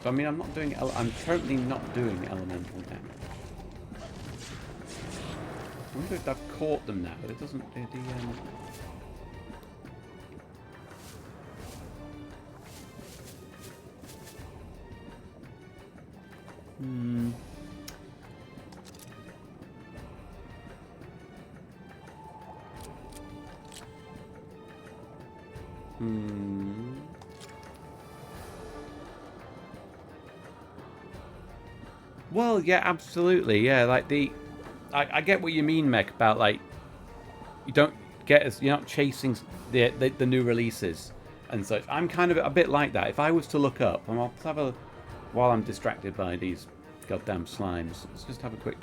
So I mean, I'm not doing. I'm currently not doing elemental damage. I wonder if I've caught them now, but it doesn't. Hmm. Well, yeah, absolutely, yeah. Like I get what you mean, Mech, about like you don't get as you're not chasing the new releases and such. I'm kind of a bit like that. If I was to look up, and I'll have a while I'm distracted by these goddamn slimes. Let's just have a quick.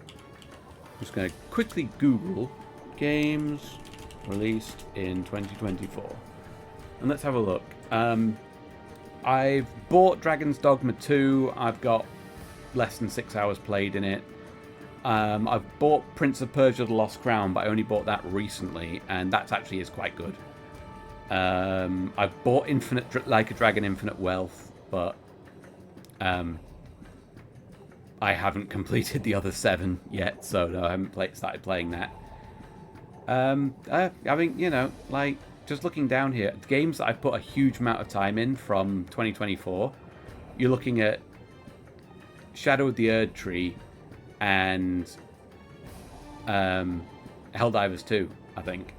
I'm just going to quickly Google games released in 2024. And let's have a look. I've bought Dragon's Dogma 2. I've got less than 6 hours played in it. I've bought Prince of Persia: The Lost Crown, but I only bought that recently, and that actually is quite good. I've bought Like a Dragon Infinite Wealth, but I haven't completed the other 7 yet, so no, I haven't started playing that. I mean, you know, like, just looking down here, games that I've put a huge amount of time in from 2024, you're looking at Shadow of the Erd Tree and Helldivers 2, I think.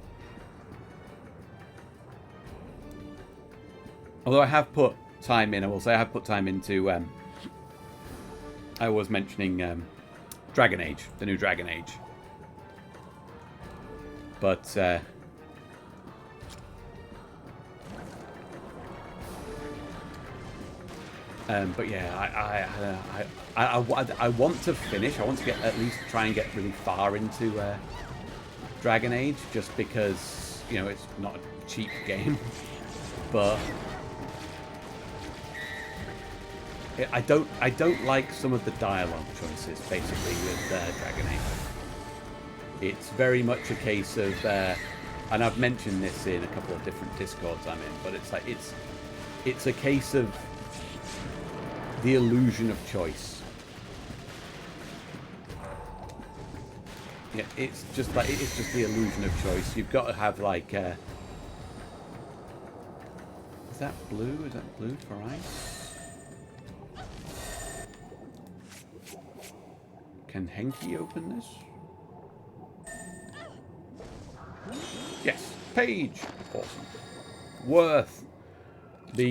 Although I have put time in, I will say I have put time into, I was mentioning Dragon Age, the new Dragon Age. But yeah, I want to finish. I want to get at least try and get really far into Dragon Age, just because, you know, it's not a cheap game, but I don't like some of the dialogue choices basically with Dragon Age. It's very much a case of, and I've mentioned this in a couple of different Discords I'm in, but it's like it's a case of the illusion of choice. Yeah, it's just the illusion of choice. You've got to have like, is that blue? Is that blue for ice? Can Henki open this? Yes, page. Awesome. Worth. But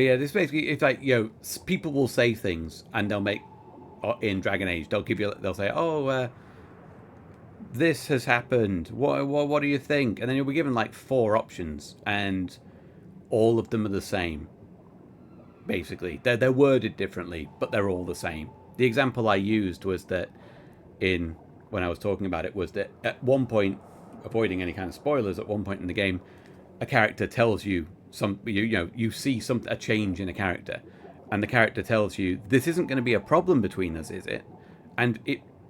yeah, this basically, it's like, you know, people will say things and they'll make, in Dragon Age, they'll say, oh, this has happened. What do you think? And then you'll be given like 4 options, and all of them are the same. Basically, they're worded differently, but they're all the same. The example I used was that when I was talking about it, was that at one point, avoiding any kind of spoilers, at one point in the game, a character tells you you see a change in a character, and the character tells you, this isn't going to be a problem between us, is it? And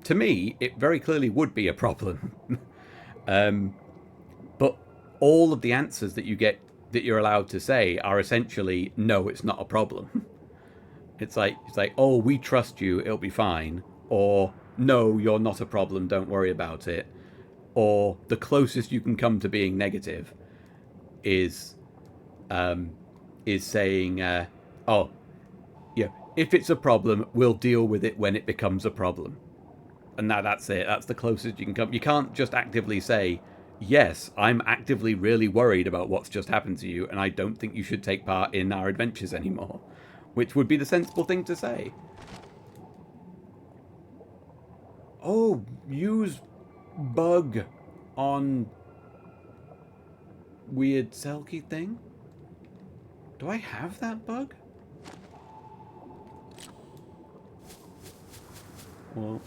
to me, it very clearly would be a problem. But all of the answers that you get, that you're allowed to say, are essentially, no, it's not a problem. It's like, oh, we trust you, it'll be fine, or no, you're not a problem, don't worry about it, or the closest you can come to being negative is saying, oh, yeah, if it's a problem, we'll deal with it when it becomes a problem. And that's it. That's the closest you can come. You can't just actively say, yes, I'm actively really worried about what's just happened to you, and I don't think you should take part in our adventures anymore. Which would be the sensible thing to say. Oh, use bug on weird Selkie thing? Do I have that bug? Well,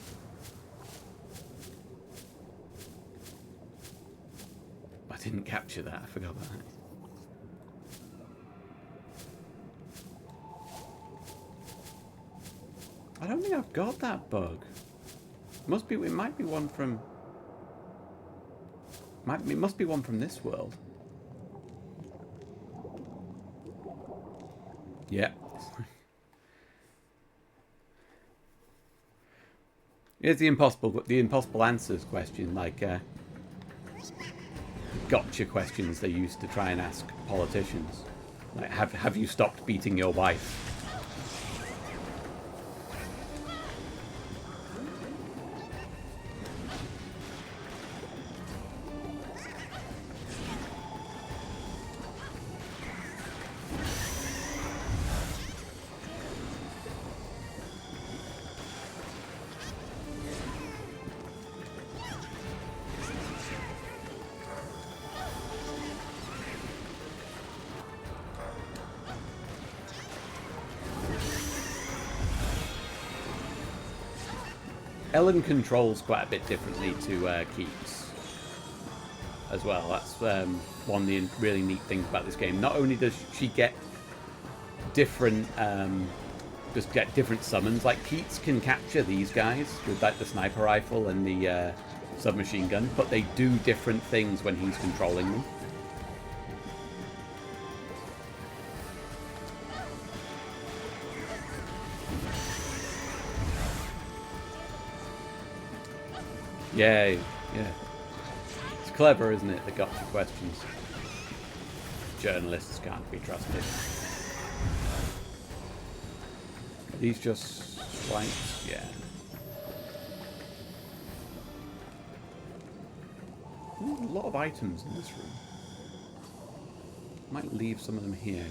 I didn't capture that. I forgot about that. I don't think I've got that bug. It might be one from... It must be one from this world. Yeah. Here's the impossible answers question, like gotcha questions they used to try and ask politicians. Like, have you stopped beating your wife? Ellen controls quite a bit differently to Keats as well. That's one of the really neat things about this game. Not only does she get different, different summons, like Keats can capture these guys with like the sniper rifle and the submachine gun, but they do different things when he's controlling them. Yeah, yeah. It's clever, isn't it? The gotcha questions. Journalists can't be trusted. Are these just swipes? Yeah. Ooh, a lot of items in this room. Might leave some of them here.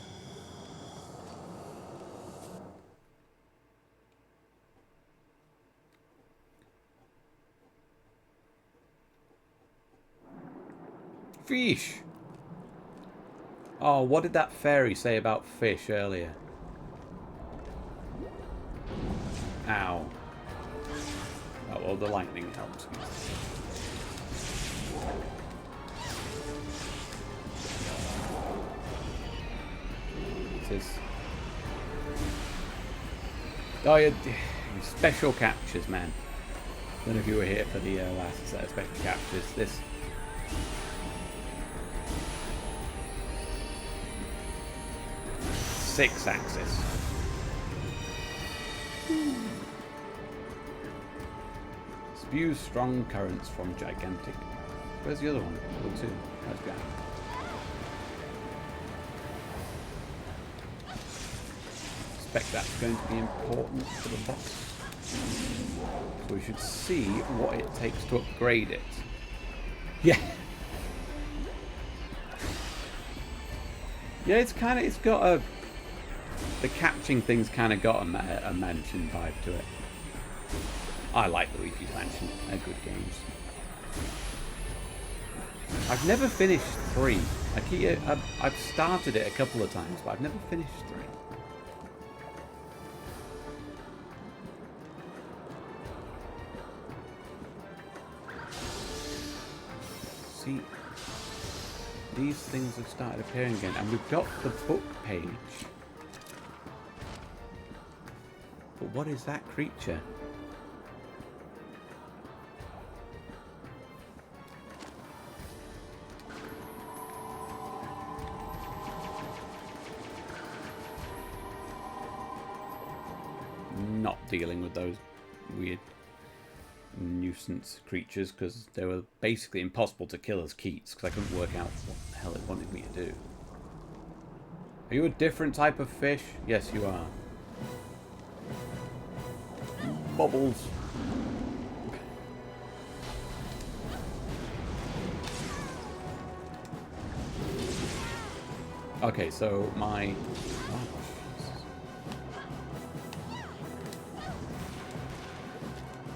Fish! Oh, what did that fairy say about fish earlier? Ow. Oh, well, the lightning helps. What's this? Oh, yeah, special captures, man. I don't know if you were here for the last set of special captures. This... 6-axis. Spews strong currents from gigantic. Where's the other one? Oh, 2. That's behind. Expect that's going to be important for the boss. So we should see what it takes to upgrade it. Yeah. Yeah, it's got a... The catching thing's kind of got a mansion vibe to it. I like Luigi's Mansion. They're good games. I've never finished 3. I've started it a couple of times, but I've never finished 3. See, these things have started appearing again, and we've got the book page. But what is that creature? Not dealing with those weird nuisance creatures because they were basically impossible to kill as Keats because I couldn't work out what the hell it wanted me to do. Are you a different type of fish? Yes, you are. Bubbles. Okay, so my...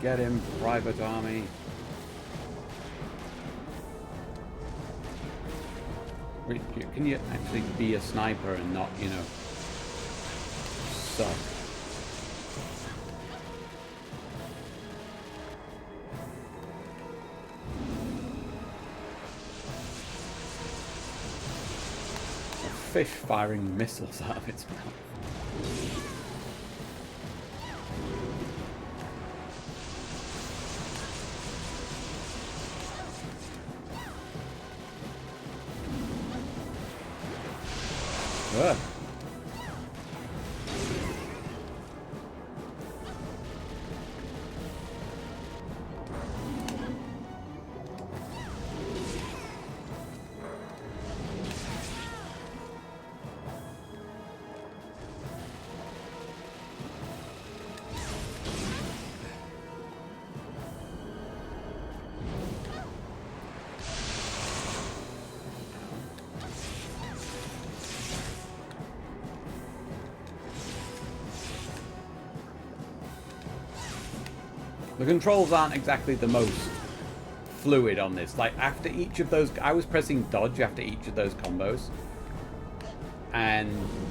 Get him, Private Army. Can you actually be a sniper and not, you know, suck? A fish firing missiles out of its mouth. Ugh. The controls aren't exactly the most fluid on this. Like, after each of those... I was pressing dodge after each of those combos. And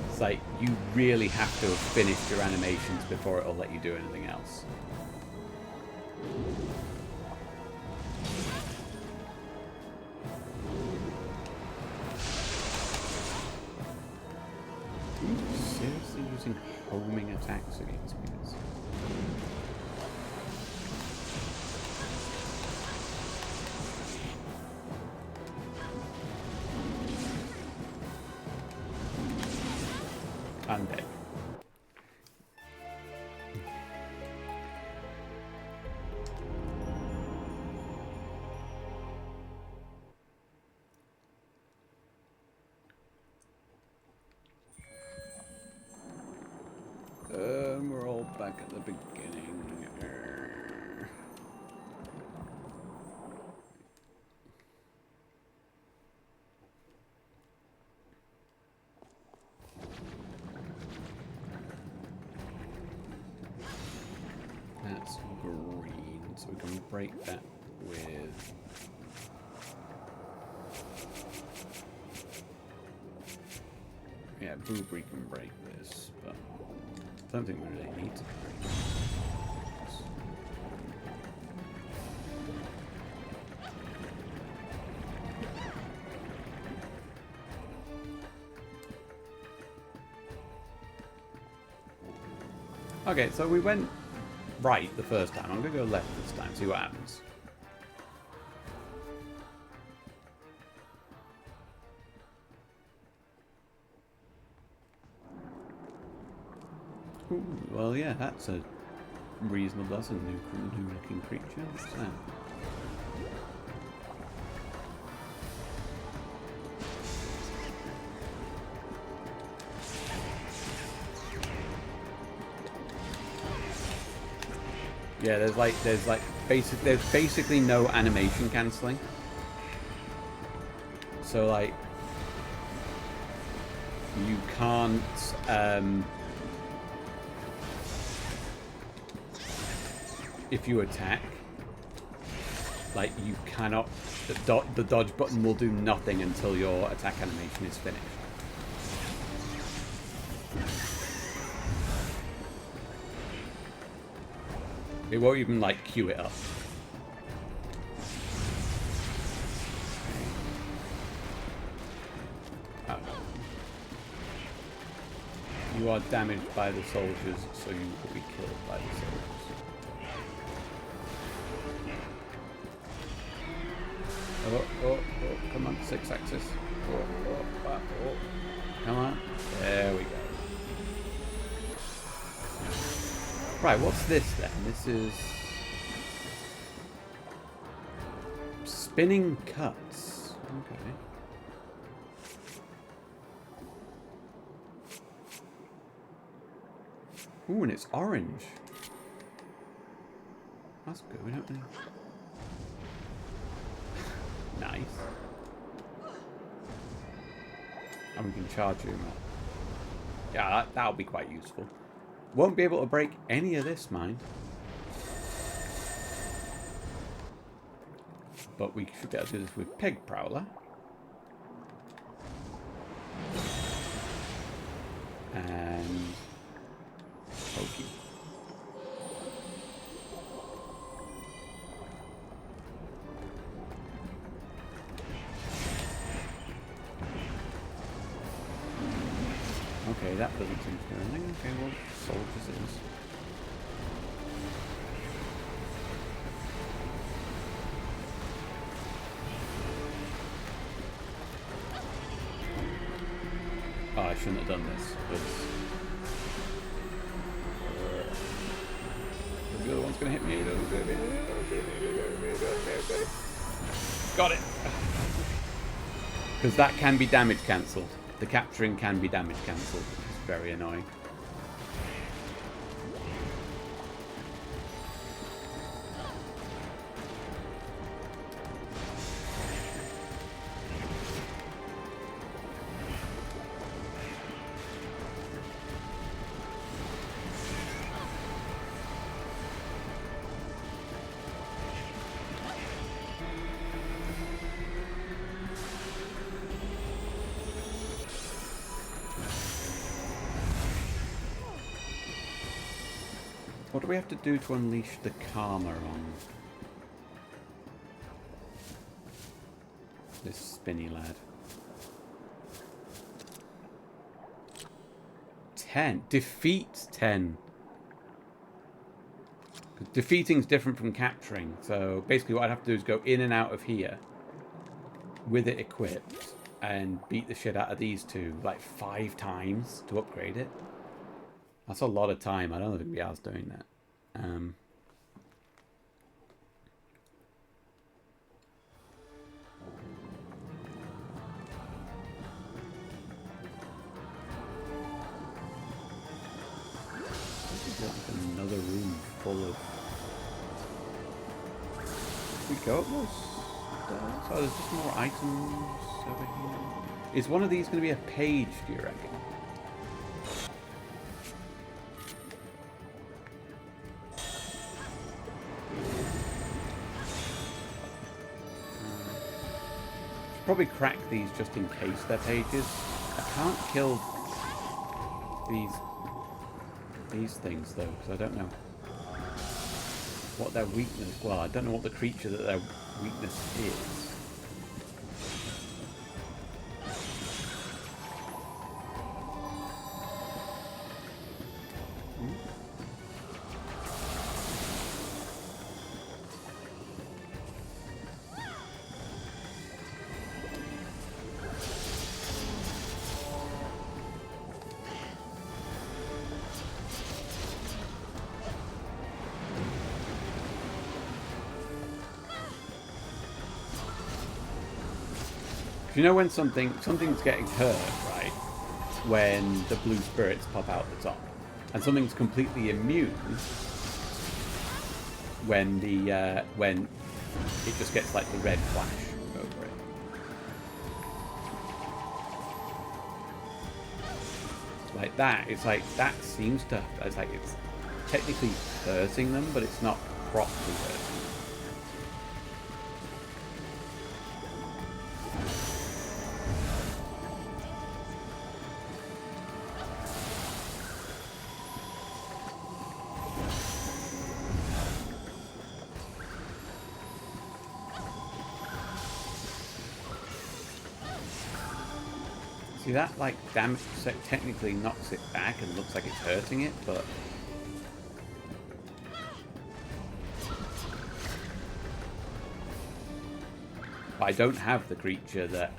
it's like, you really have to have finished your animations before it'll let you do anything else. Seriously using homing attacks against me? I'm dead. We're all back at the beginning. That's green, so we can break that with... Yeah, Booberry can break this, but I don't think we really need to break this. Okay, so we went right the first time. I'm going to go left this time, see what happens. Ooh, well, yeah, that's a reasonable, that's a new looking creature. What's that? Yeah, there's basically no animation cancelling. So like you can't if you attack, like you cannot, the dodge button will do nothing until your attack animation is finished. It won't even like queue it up. Oh. You are damaged by the soldiers, so you will be killed by the soldiers. Oh, come on, 6-axis. Oh. Come on. There we go. Right, what's this then? This is... spinning cuts. Okay. Ooh, and it's orange. That's good, we don't really... Nice. And we can charge him up. Yeah, that'll be quite useful. Won't be able to break any of this, mind. But we should be able to do this with Peg Prowler. And... Pokey. Okay, that doesn't seem to do anything. Okay, well, soldiers it is. Oh, I shouldn't have done this. The other one's going to hit me. Got it. Because that can be damage cancelled. The capturing can be damage cancelled, which is very annoying. What do we have to do to unleash the karma on this spinny lad? 10. Defeat 10. Defeating's different from capturing. So basically what I'd have to do is go in and out of here with it equipped and beat the shit out of these two like 5 times to upgrade it. That's a lot of time. I don't think we are doing that. Another room full of... We go up those stairs? Oh, there's just more items over here. Is one of these going to be a page, do you reckon? Probably crack these just in case they're pages. I can't kill these things though, because I don't know what their weakness. Well, I don't know what the creature that their weakness is. You know when something's getting hurt, right? When the blue spirits pop out the top, and something's completely immune when when it just gets like the red flash over it. Like that, it's like that seems to. It's like it's technically hurting them, but it's not properly hurting. See, that like damage technically knocks it back and looks like it's hurting it, but I don't have the creature that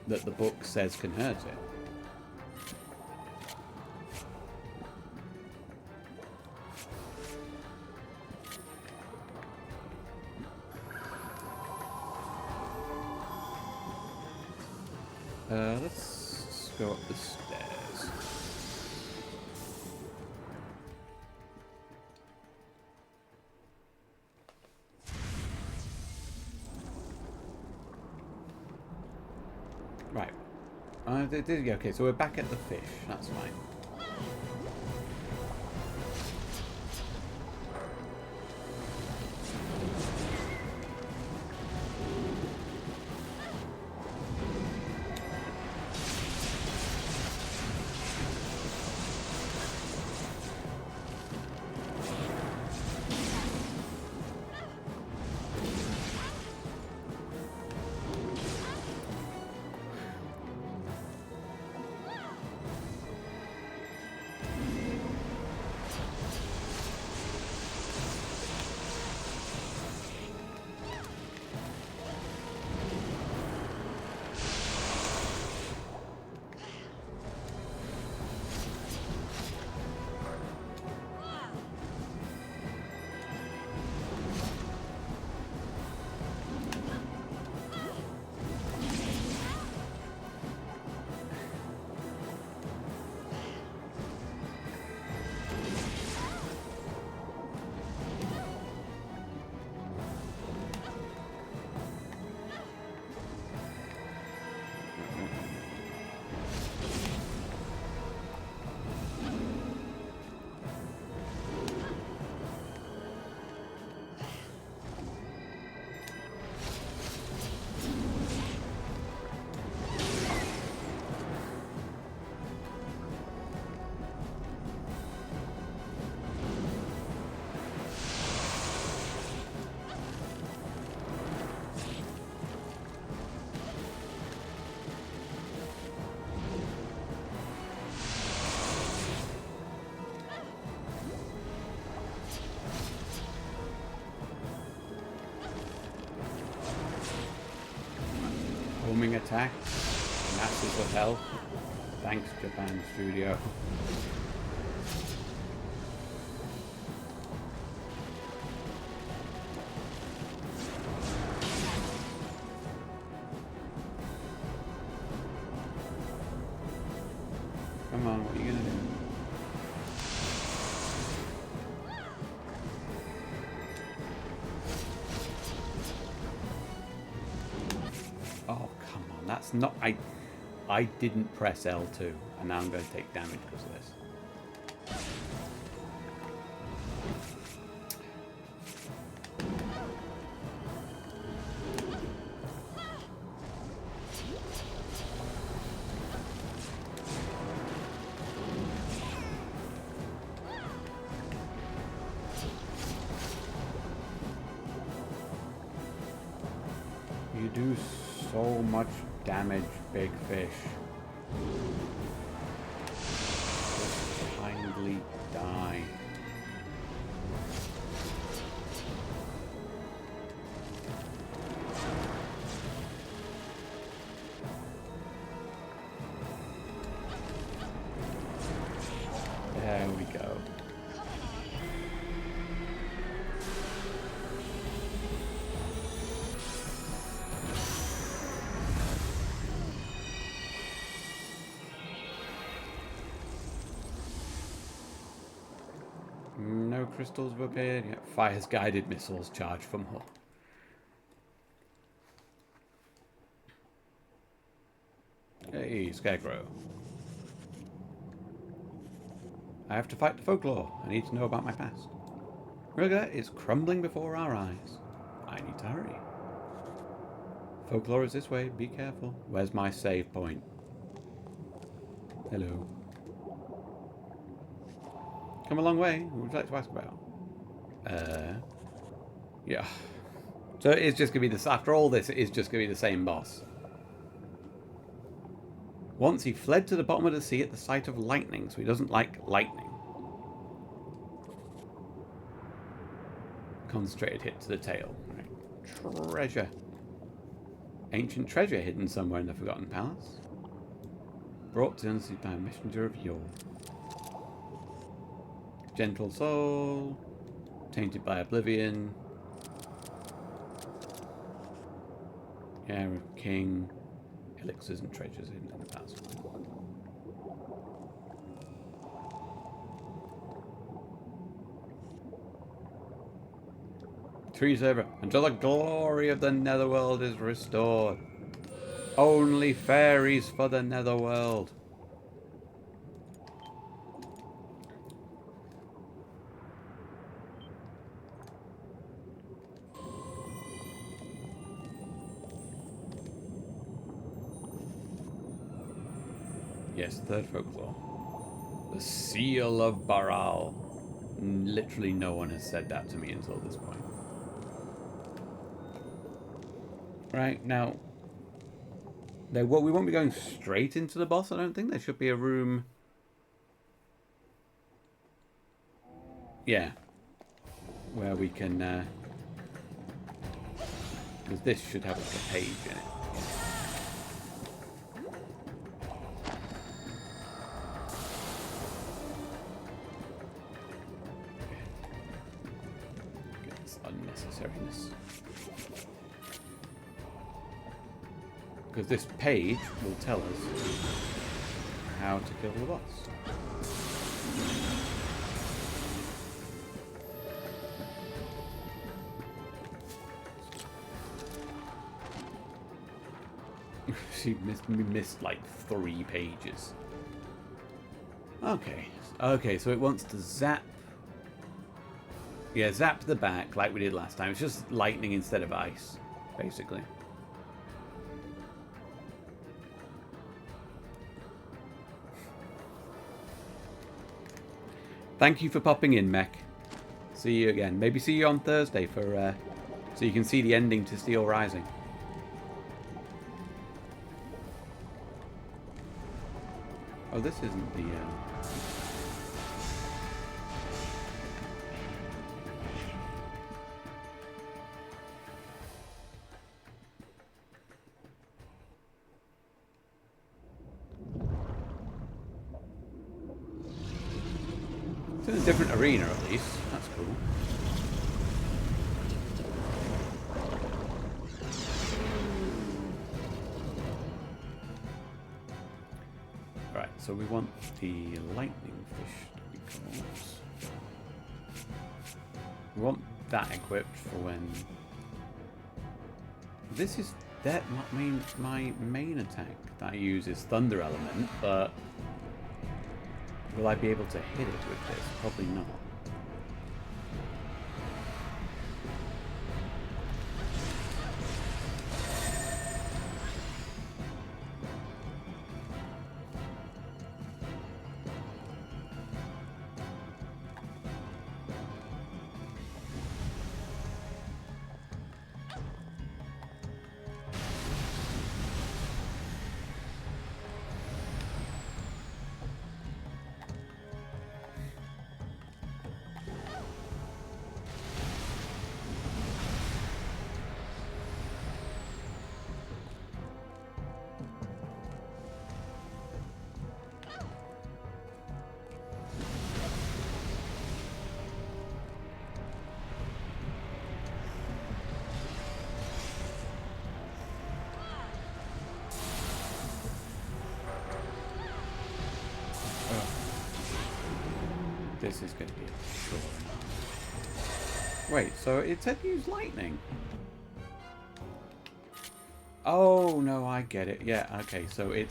that the book says can hurt it. Let's go up the stairs. Right. Okay, so we're back at the fish. That's fine. attack. Masses of hell. Thanks, Japan Studio. Come on, what are you gonna do? Oh, come on, that's not... I didn't press L2, and now I'm going to take damage because of this. You do so much damage, big fish. Just kindly die. There we go. No crystals have appeared yet. Fire's guided missiles charge for more. Hey, Scarecrow. I have to fight the Folklore. I need to know about my past. Rigor is crumbling before our eyes. I need to hurry. Folklore is this way. Be careful. Where's my save point? Hello. Come a long way. What would you like to ask about? Yeah. So it's just going to be this. After all this, it is just going to be the same boss. Once he fled to the bottom of the sea at the sight of lightning, so he doesn't like lightning. Concentrated hit to the tail. Right. Treasure. Ancient treasure hidden somewhere in the Forgotten Palace. Brought to us by a messenger of yore. Gentle soul. Tainted by oblivion. Heir of king. Elixirs and treasures hidden in the past. Trees over until the glory of the Netherworld is restored. Only fairies for the Netherworld. Yes, third folklore. The Seal of Baral. Literally no one has said that to me until this point. Right, now... we won't be going straight into the boss, I don't think. There should be a room... Yeah. Where we can... because this should have a page in it. Unnecessariness. Because this page will tell us how to kill the boss. We missed like 3 pages. Okay, so it wants to zap. Yeah, zap the back like we did last time. It's just lightning instead of ice, basically. Thank you for popping in, Mech. See you again. Maybe see you on Thursday for so you can see the ending to Steel Rising. Oh, this isn't the... in a different arena at least. That's cool. Right, so we want the lightning fish to be caught. We want that equipped for when... This is that my main attack that I use is Thunder Element, but will I be able to hit it with this? Probably not. This is going to be a short one. Wait, so it said use lightning? Oh, no, I get it. Yeah, okay, so it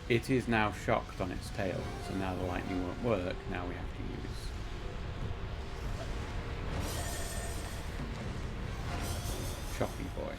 is now shocked on its tail. So now the lightning won't work. Now we have to use... Shocky Boy.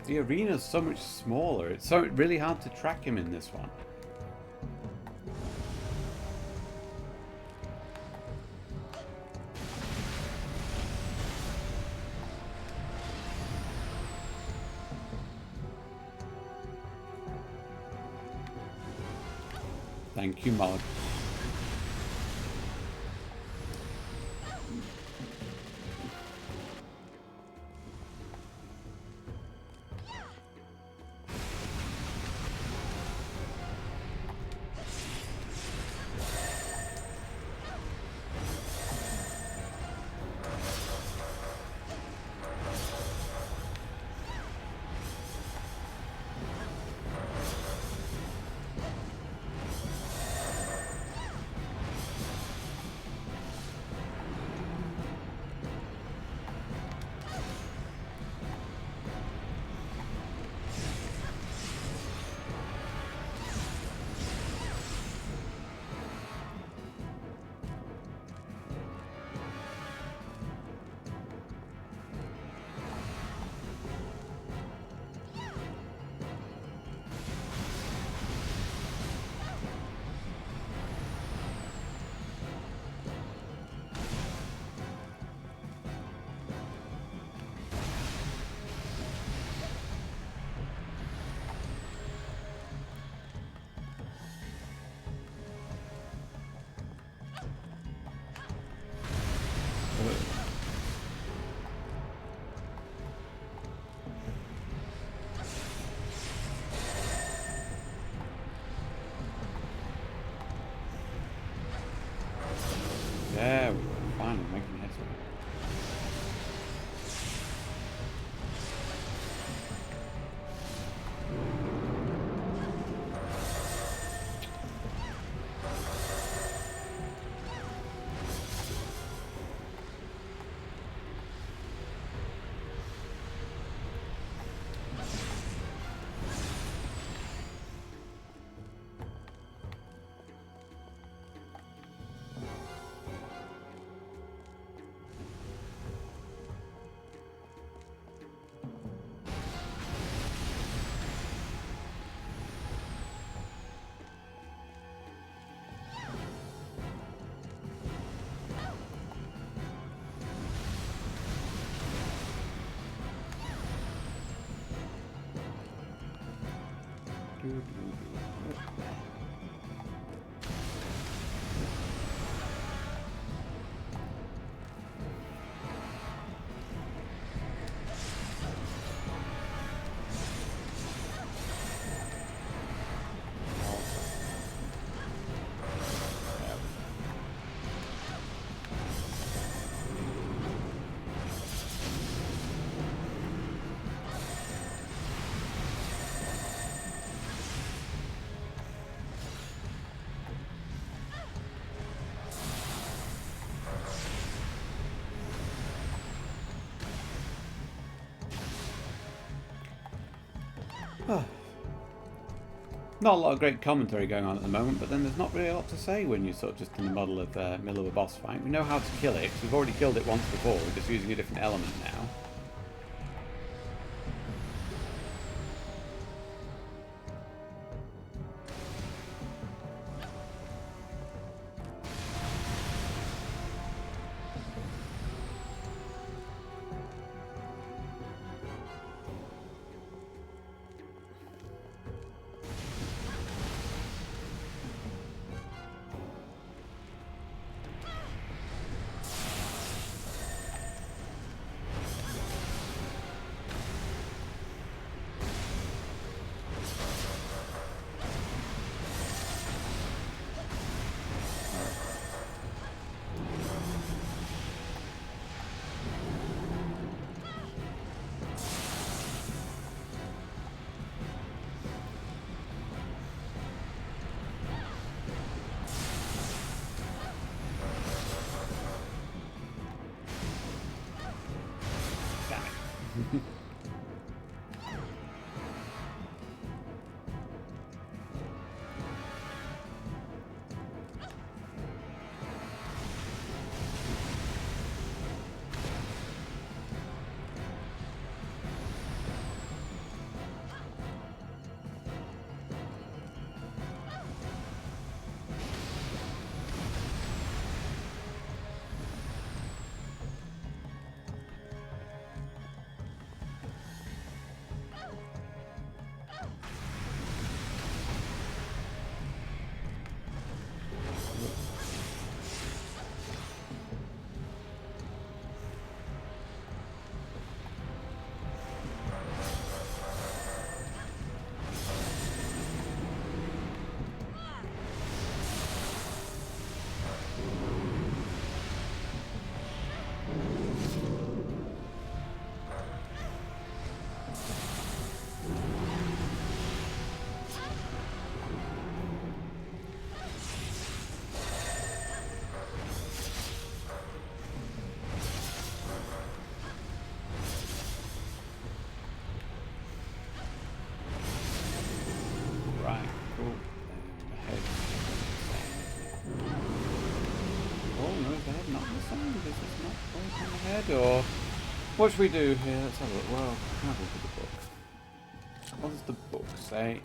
The arena's so much smaller. It's so really hard to track him in this one. Thank you, Mod. Not a lot of great commentary going on at the moment, but then there's not really a lot to say when you're sort of just in the middle of a boss fight. We know how to kill it, because we've already killed it once before, we're just using a different element now. Or what should we do here? Let's have a look. Well, have a look at the book. What does the book say?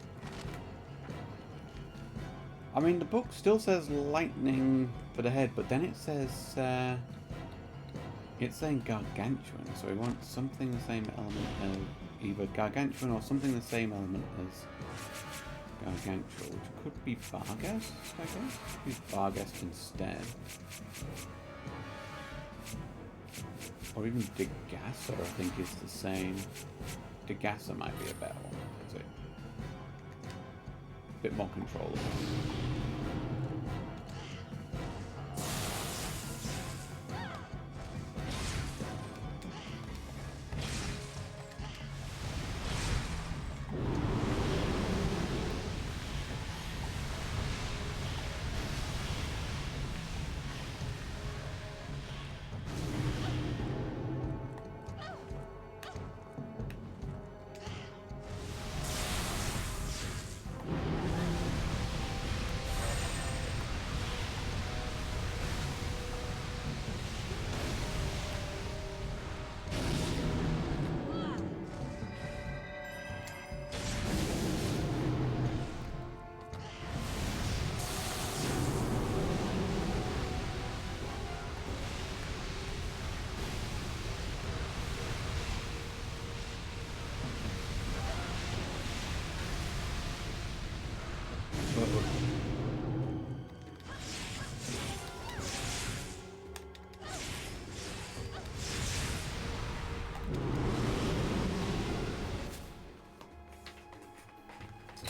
I mean, the book still says lightning for the head, but then it says it's saying gargantuan. So we want something the same element as either gargantuan or something the same element as gargantuan, which could be Vargas, I guess. Use Vargas instead. Or even Degassa, I think is the same. Degassa might be a better one, because it's a bit more controllable.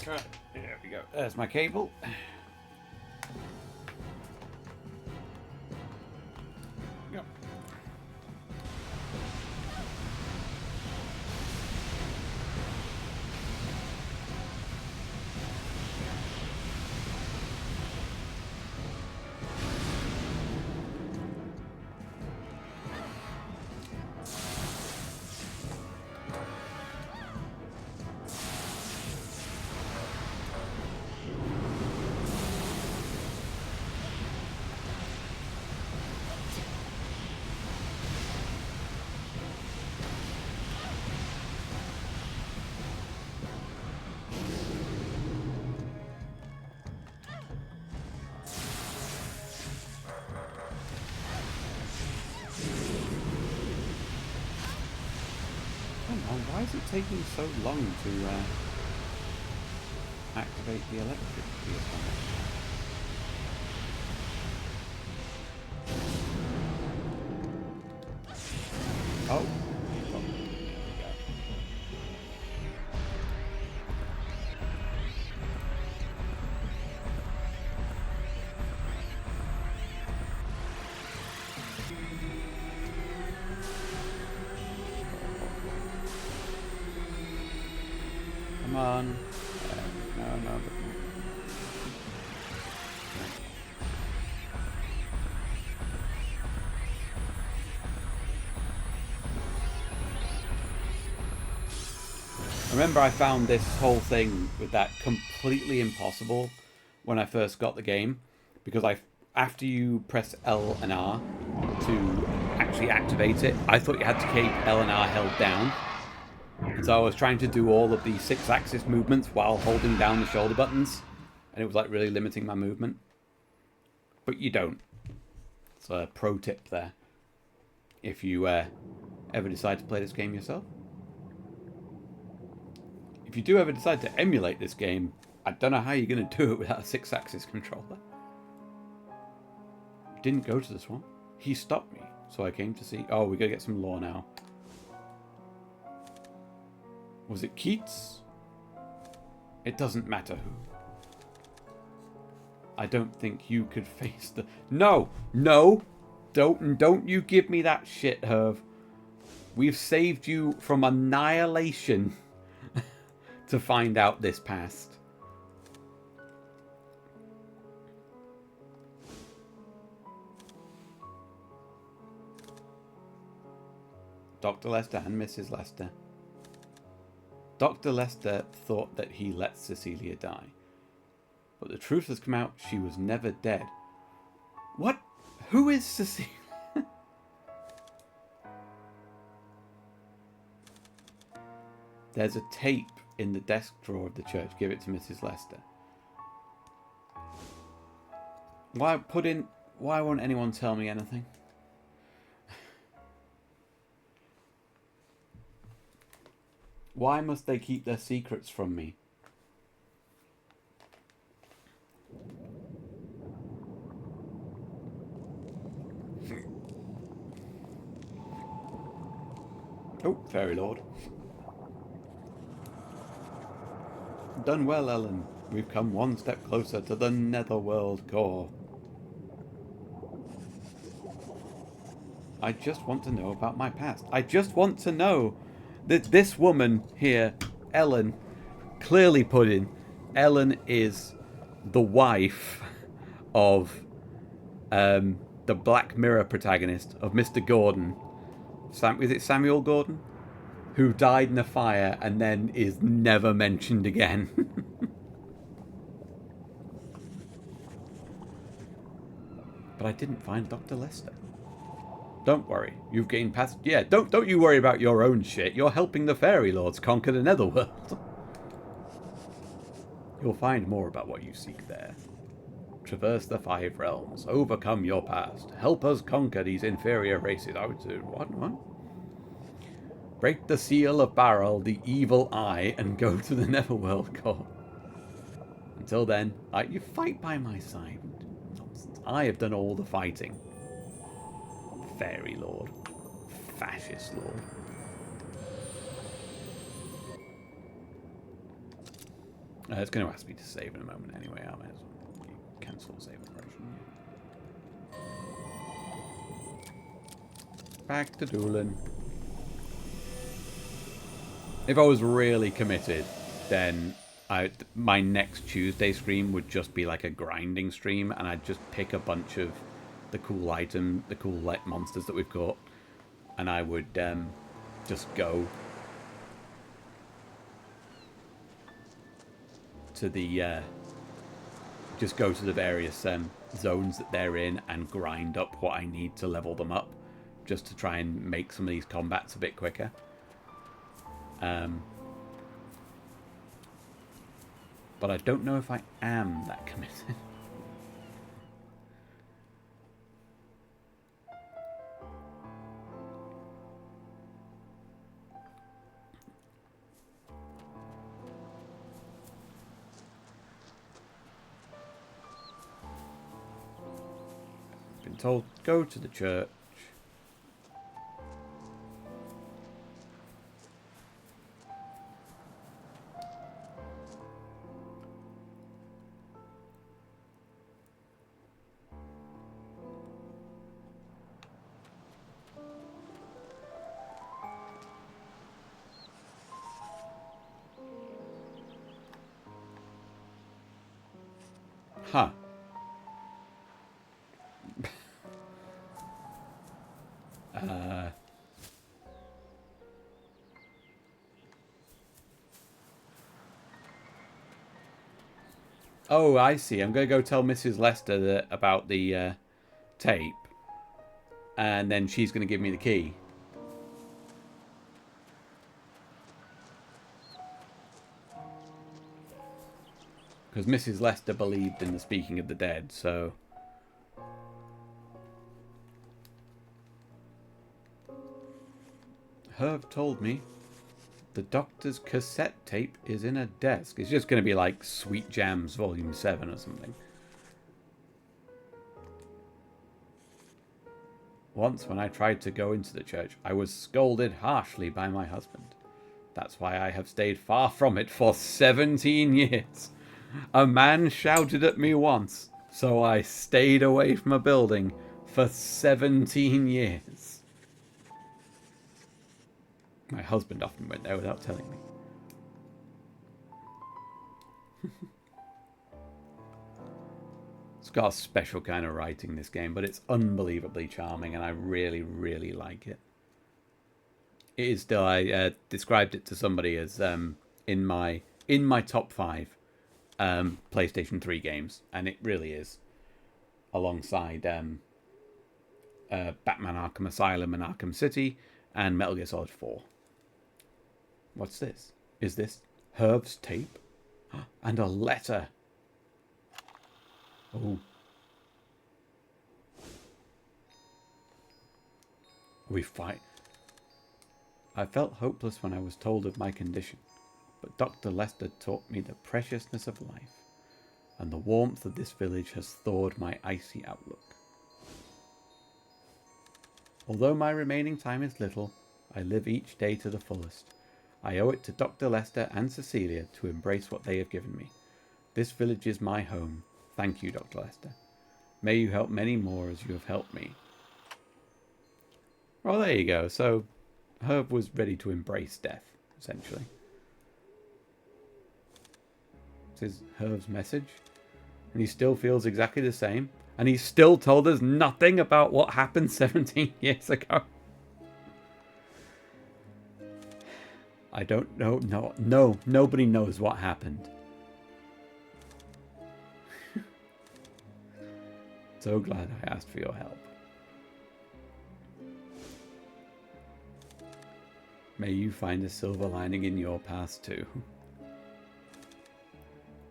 Right, there we go. There's my cable. Yep. Why is it taking so long to activate the electric vehicle? Oh. Come on. No. Remember, I found this whole thing with that completely impossible when I first got the game, because after you press L and R to actually activate it, I thought you had to keep L and R held down. And so I was trying to do all of the 6-axis movements while holding down the shoulder buttons, and it was like really limiting my movement. But you don't. It's a pro tip there. If you ever decide to play this game yourself. If you do ever decide to emulate this game, I don't know how you're going to do it without a 6-axis controller. Didn't go to this one. He stopped me, so I came to see. Oh, we got to get some lore now. Was it Keats? It doesn't matter who. I don't think you could face the... No! Don't you give me that shit, Herv. We've saved you from annihilation to find out this past. Dr. Lester and Mrs. Lester. Dr. Lester thought that he let Cecilia die. But the truth has come out, she was never dead. What? Who is Cecilia? There's a tape in the desk drawer of the church. Give it to Mrs. Lester. Why won't anyone tell me anything? Why must they keep their secrets from me? Oh, Fairy Lord. Done well, Ellen. We've come one step closer to the Netherworld core. I just want to know about my past. I just want to know that this woman here, Ellen, clearly put in, Ellen is the wife of the Black Mirror protagonist, of Mr. Gordon. Is it Samuel Gordon? Who died in a fire and then is never mentioned again. But I didn't find Dr. Lester. Don't worry, you've gained past... Yeah, don't you worry about your own shit. You're helping the Fairy Lords conquer the Netherworld. You'll find more about what you seek there. Traverse the 5 realms, overcome your past, help us conquer these inferior races. I would say, what? Break the seal of Barrel, the evil eye, and go to the Netherworld core. Until then, you fight by my side. Nonsense. I have done all the fighting. Fairy Lord. Fascist Lord. It's going to ask me to save in a moment anyway. I might as well cancel save operation. Back to dueling. If I was really committed, then my next Tuesday stream would just be like a grinding stream, and I'd just pick a bunch of the cool monsters that we've got, and I would just go to the various zones that they're in and grind up what I need to level them up, just to try and make some of these combats a bit quicker. But I don't know if I am that committed. Been told, go to the church. Huh. Oh, I see. I'm going to go tell Mrs. Lester about the tape. And then she's going to give me the key. Because Mrs. Lester believed in the speaking of the dead, so... Herb told me the doctor's cassette tape is in a desk. It's just going to be like Sweet Jams Volume 7 or something. Once when I tried to go into the church, I was scolded harshly by my husband. That's why I have stayed far from it for 17 years. A man shouted at me once, so I stayed away from a building for 17 years. My husband often went there without telling me. It's got a special kind of writing, this game, but it's unbelievably charming, and I really, really like it. It is still, I described it to somebody as in my top 5 PlayStation 3 games, and it really is, alongside Batman Arkham Asylum and Arkham City and Metal Gear Solid 4. What's this? Is this Herb's tape? And a letter. Oh. We fight. I felt hopeless when I was told of my condition, but Dr. Lester taught me the preciousness of life, and the warmth of this village has thawed my icy outlook. Although my remaining time is little, I live each day to the fullest. I owe it to Dr. Lester and Cecilia to embrace what they have given me. This village is my home. Thank you, Dr. Lester. May you help many more as you have helped me. Well, there you go. So, Herb was ready to embrace death, essentially. This is Herb's message. And he still feels exactly the same. And he still told us nothing about what happened 17 years ago. I don't know. No, nobody knows what happened. So glad I asked for your help. May you find a silver lining in your past too.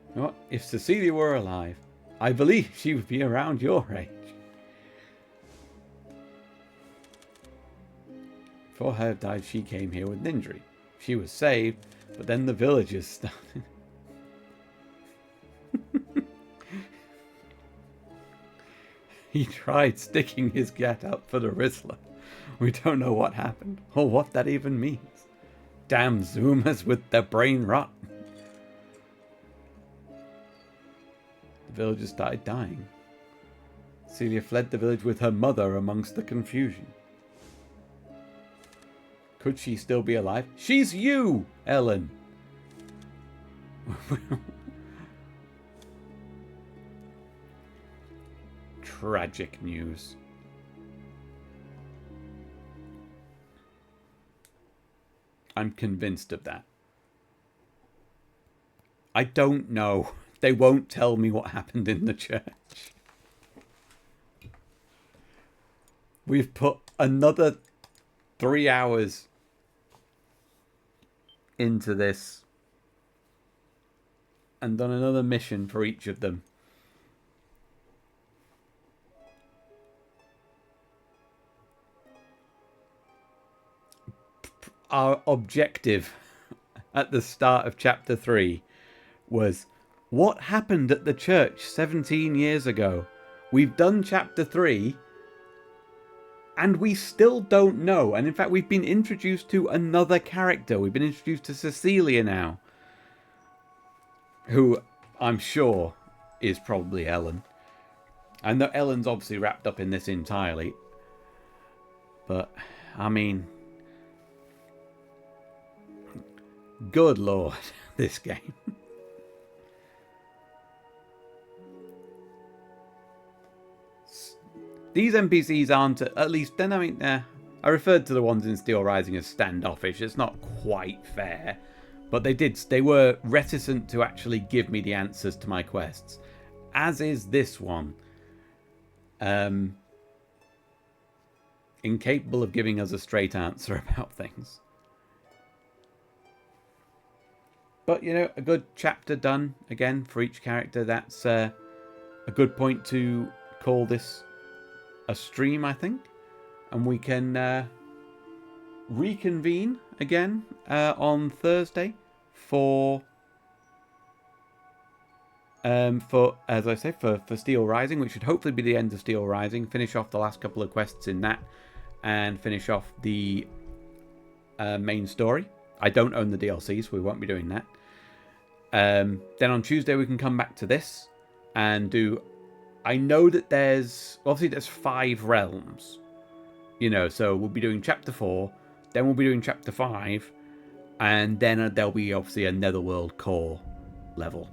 You know what? If Cecilia were alive, I believe she would be around your age. Before Herb died, she came here with an injury. She was saved, but then the villagers started. He tried sticking his gat up for the Rizzler. We don't know what happened, or what that even means. Damn Zoomers with their brain rot. The villagers started dying. Celia fled the village with her mother amongst the confusion. Could she still be alive? She's you, Ellen! Tragic news. I'm convinced of that. I don't know. They won't tell me what happened in the church. We've put another 3 hours into this and done another mission for each of them. Our objective at the start of chapter 3 was what happened at the church 17 years ago. We've done chapter 3 and we still don't know. And in fact, we've been introduced to another character. We've been introduced to Cecilia now, who I'm sure is probably Ellen. I know Ellen's obviously wrapped up in this entirely. But, I mean, good lord, this game. These NPCs aren't, at least, then I mean, I referred to the ones in Steel Rising as standoffish. It's not quite fair. But they were reticent to actually give me the answers to my quests. As is this one. Incapable of giving us a straight answer about things. But, you know, a good chapter done, again, for each character. That's a good point to call this a stream, I think. And we can reconvene again on Thursday for as I say, for Steel Rising, which should hopefully be the end of Steel Rising. Finish off the last couple of quests in that, and finish off the main story. I don't own the DLC, so we won't be doing that. Then on Tuesday we can come back to this and do. I know that there's 5 realms, you know, so we'll be doing chapter 4, then we'll be doing chapter 5, and then there'll be obviously a Netherworld core level.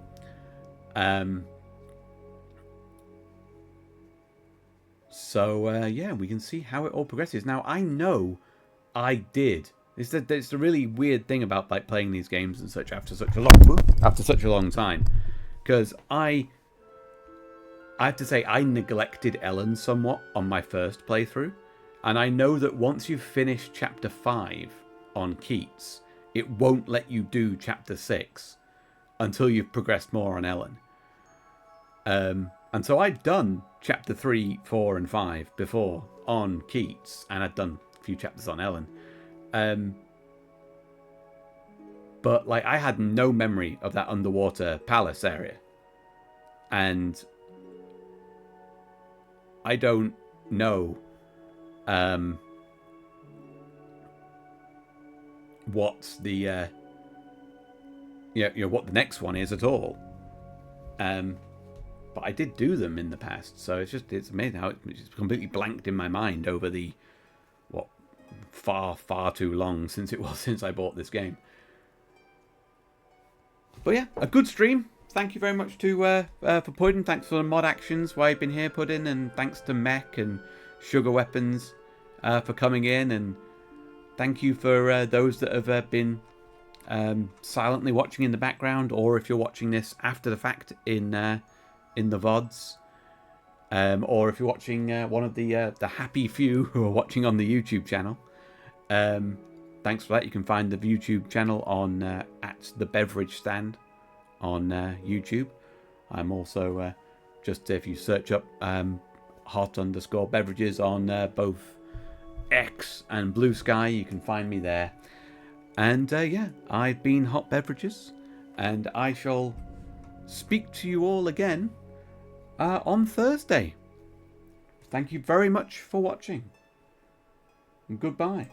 Yeah, we can see how it all progresses. Now, I know I did. It's the really weird thing about like playing these games and such after such a long time, because I have to say I neglected Ellen somewhat on my first playthrough, and I know that once you've finished chapter 5 on Keats, it won't let you do chapter 6 until you've progressed more on Ellen. And so I'd done chapter 3, 4, and 5 before on Keats, and I'd done a few chapters on Ellen. But like I had no memory of that underwater palace area, and I don't know what's the what the next one is at all. But I did do them in the past, so it's amazing how it's completely blanked in my mind over the far too long since I bought this game. But yeah, a good stream. Thank you very much to for Puddin. Thanks for the mod actions while you've been here, Puddin, and thanks to Mech and Sugar Weapons for coming in, and thank you for those that have been silently watching in the background, or if you're watching this after the fact in the VODs, or if you're watching one of the happy few who are watching on the YouTube channel. Thanks for that. You can find the YouTube channel on at the Beverage Stand on YouTube. I'm also just if you search up hot_beverages on both X and Blue Sky, you can find me there. And yeah, I've been Hot Beverages, and I shall speak to you all again on Thursday. Thank you very much for watching, and goodbye.